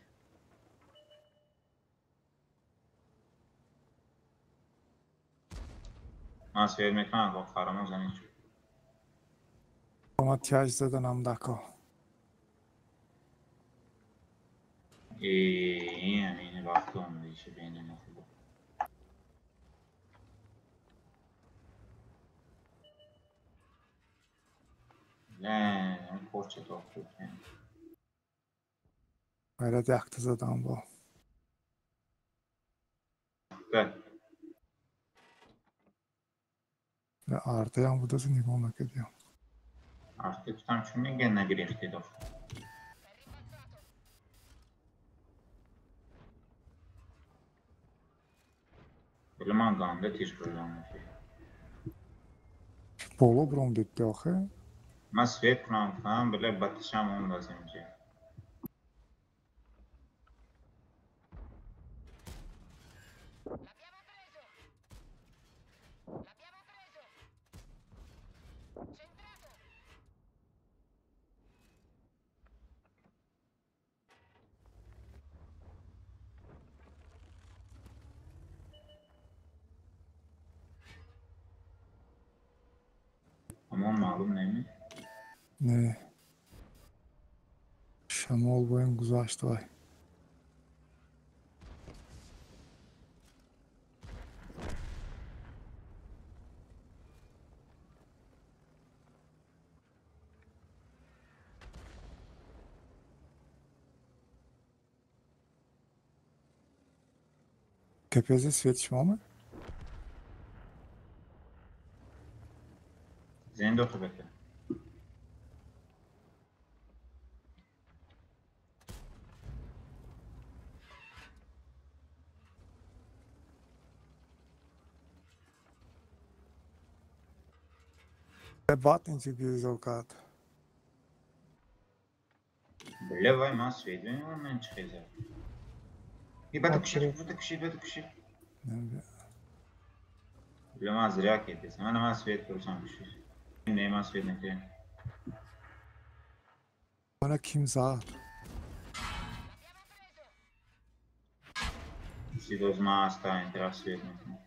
من سوید میکنم با فرمان زنی شد Ama tiyaj zadanam dako. این وقت هم دیشه بینه نخوبه نه پرچه تا خوب کنیم Hayret yaktı zadan bu. Gel. Ve artıyan budası nigah mekidiyor. Artık tam çünkü gene girişti de. Böyle manganda tiş kullanmış. Polo brom bitti axı. من سویت کنم کنم بله باتشم اون لازم میشه زمان معلوم نمی. نه شمال با این گذاشت وای Капец, светишь, мама? زندو خوبه که. Batın çıkıyor zokat. بله وای ما سوید بینیم و من چه خیزه ای بده کشید بله ما از ریا کهیدیست من ما سوید پروسان کشید نه ما سوید نکریم Bana kim zar? سی دوز ما هستا این طرف سوید نکریم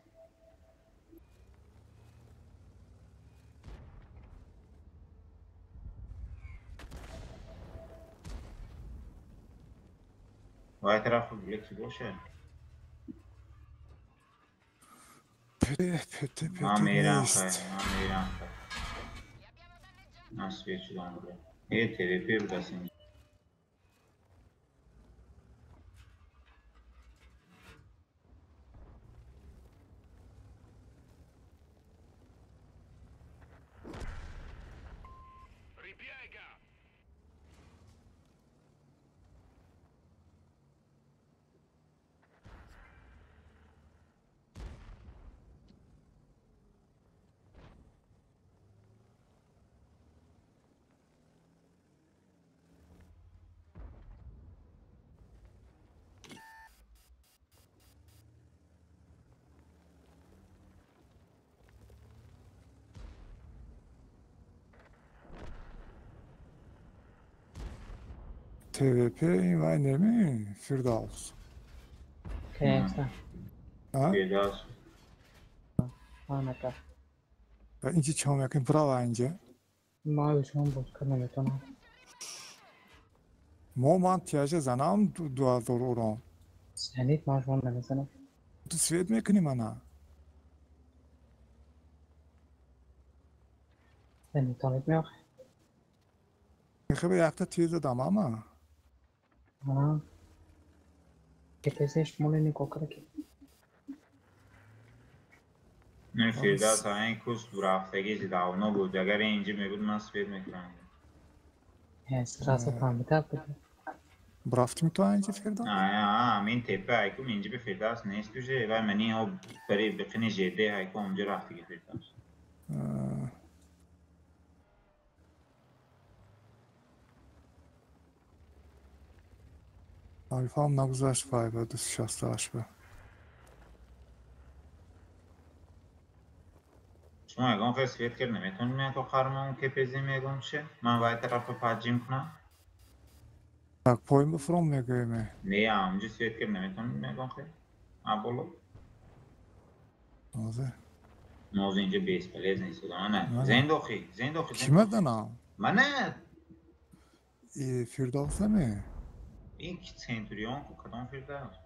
وای طرف بله کی باشه Pete ما میرم نیست. خیلی من سوید شدم بله یه تریپی بدستیم TVP این vay ne mi? Firdevs. Kayakta. Ha? Firdevs. Anaka. اینجا چهام یکم برای اینجا. ما بهشون بود که نمیتونم. من تیاج زنم 2000 اورو. سنید ما شما نمیزنم. تو سوید میکنی منو. نمیتونید میاخه. خیلی یکتا تیز دادم اما. آه. که پسش مولی نیکو که. نه فیردوس این کوس دو رفتگی داونا بود اگر اینجا میبود من سوید میکردم استرس فهمیده بود برفتیم تو اینجا فیردوس؟ این تپه هایکو اینجا به فیردوس نیست توشه و منی ها برای بقینه جده هایکو اونجا رفتگی فیردوس Alfam naguzashت vay دوست شستهاش به شما اگه اون فسفید کرد نمیتونیم تو خرمون که پیزی میگم شه من باید طرف پاجیم کنم tak pojem befrom میگویمه نه اونجا سوید کرد نمیتونیم میگم خیلی بولو موضوع اینجا بیس پلیز نیست نه زندوخی کیمه دنم؟ منه فیردوس همه این سنتوریون کدام فیردوس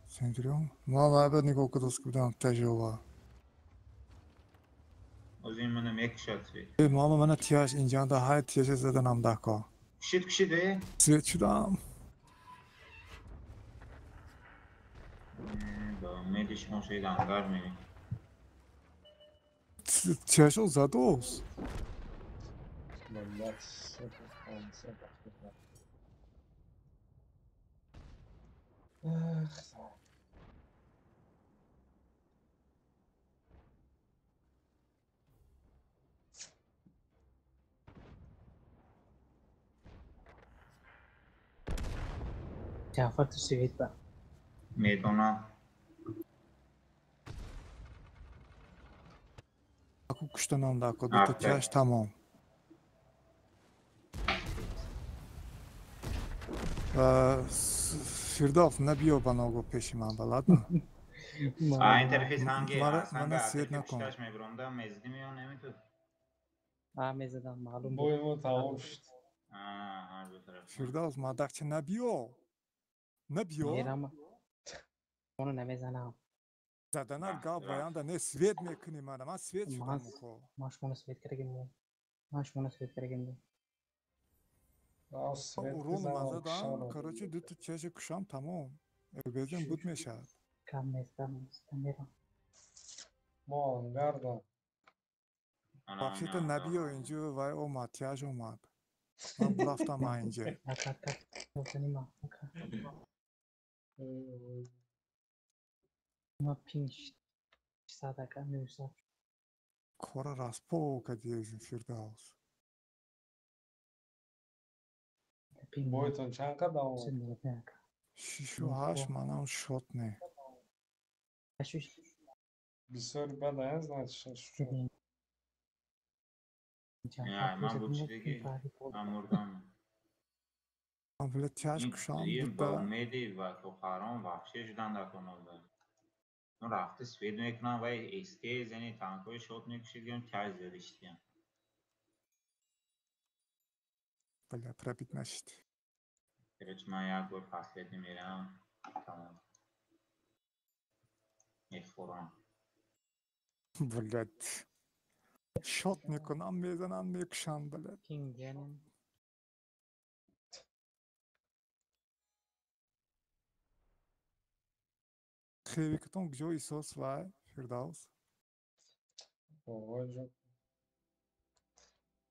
سنتوریون؟ ما باید نیکو کدوس کدام تجربه از این منم یک شد سوید ماما من تیاش اینجا ده های تیاش زدنم دکا کشید سوید شدم با امیدی شما شاید انگار میبین تیاش رو زدوست جعفر تو سوید با میدونم اکو کشتنم دکا دوتا تیاش تمام فیردوس نبیو بناگو پیشی من بلدم این طرفی سنگی من سید نکن کشتاش میبروندم مزدی میان نمیتود Ahmeze'den malum Bu oyun tamam şut. Harbi taraf. Firdavs madakçı ne biyo? Ne biyo? Merama. Onu ne mezenam. Zadenar ga bayan da ne svet mekini man svet şudam Mas. ko. Maş bunu svet keregim. Maş bunu svet keregim. Ya svet Uron kızan mazadan akşam. karoçu düt çeşe kuşam tamam. Elbezem bud meşad. Kamez. Meram. ما garda. Vakşete ne biyo oyuncu vay o makyaj olmad. Ben bu hafta mı ince? Kat. Yoksanima. Ma pinch. Sadaka müsa. Kora raspo kadiyezin Firdavs. Boyutun çan kadar o. Şişu haş manam şot ne? Bir soru bana значит что. Ya ben bu çizgi amurdan. Böyle tiyaj kuşam این با da امیدی و تو خاران وحشی شدن در کننده اون رفته سوید میکنن و اسکی زنی تانکوی شوت میکشید گیم کج زدشتی هم böyle prabit meşit. برچ من یک بار فصلیتی میرم تمام میخورم Böyle şot mekunam mezanan mekşan böyle. Kingenin. Xevikton gjo isos vay Firdavs. Babacım.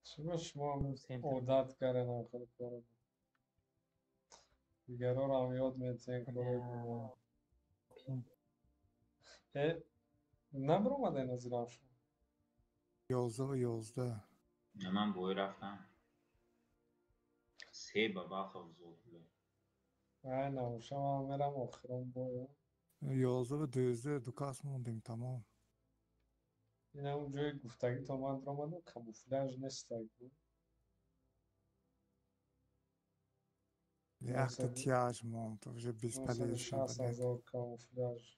Şimdi şma odat karen akıl koru. دیگران هم یاد میتین کنه نبرو اومده نزیرم شما Yozda. من بوی رفتم سه بابا خوزود بله aynen شما میرم آخرم boyu. Yozda ve dözde dukas mondim tamam. این همون جای گفتگی تا من در آمدم کاموفلاژ نستگ بود Yakta tiyaj mont. Že مثلا bezpalezsin 60,000 کاموفلاژ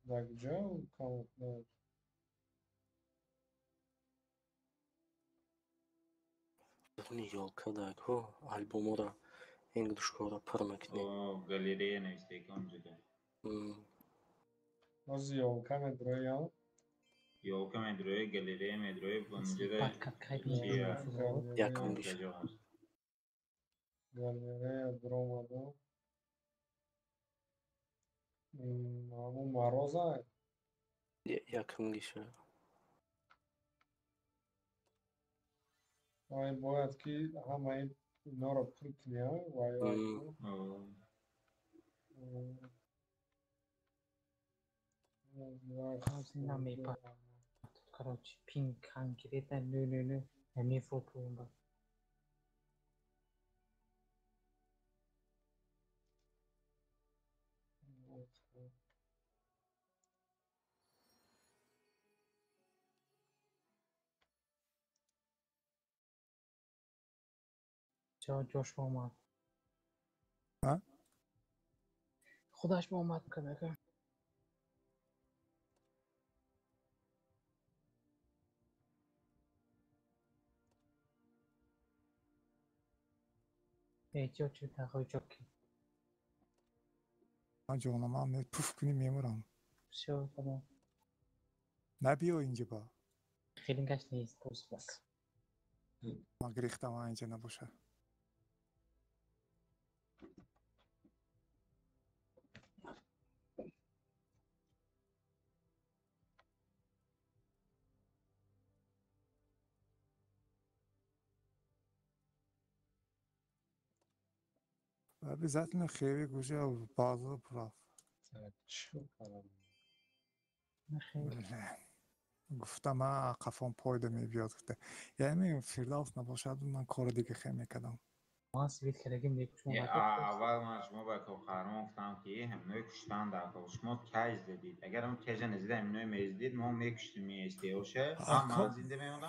در کجا بود کاموفلاژ Yolka da ko albumu da englishkora parmakni. او گالریه نوشته که اونجا ده باز یولکا مدروی هم یوکا مدروی گالریه مدروی اونجا ده Yakın bir şey. گالریه درو آمدم همون مروزه Yakın kişi. باید که همه اینا رو پر کنی ها Kazina mi pa. Короче, pink hankireten nü. Emi fotoğrafında. جاش اومد. Ha? خودش اومد کنه. Eğitiyor çünkü çok iyi. Hacı ona mı puf günü memuram. Все, tamam. Ne bir oyuncu bu? خیلی گشت نیست پوست بک. Ma gerichtam aynı ne boşa. Zaten خیلی گوشه بازو پراف. گفتم من قفام پایده میبیاد گفته یعنی فیردوس نباشد من کار دیگه خیلی میکردم ما سویت کردیم دیگه اول من شما با کوخرم گفتم که همینوی کشتن در شما کج زدید اگر اون کج نزدید همینوی میزدید ما میکشتیم میستی اوشه من زنده میموندم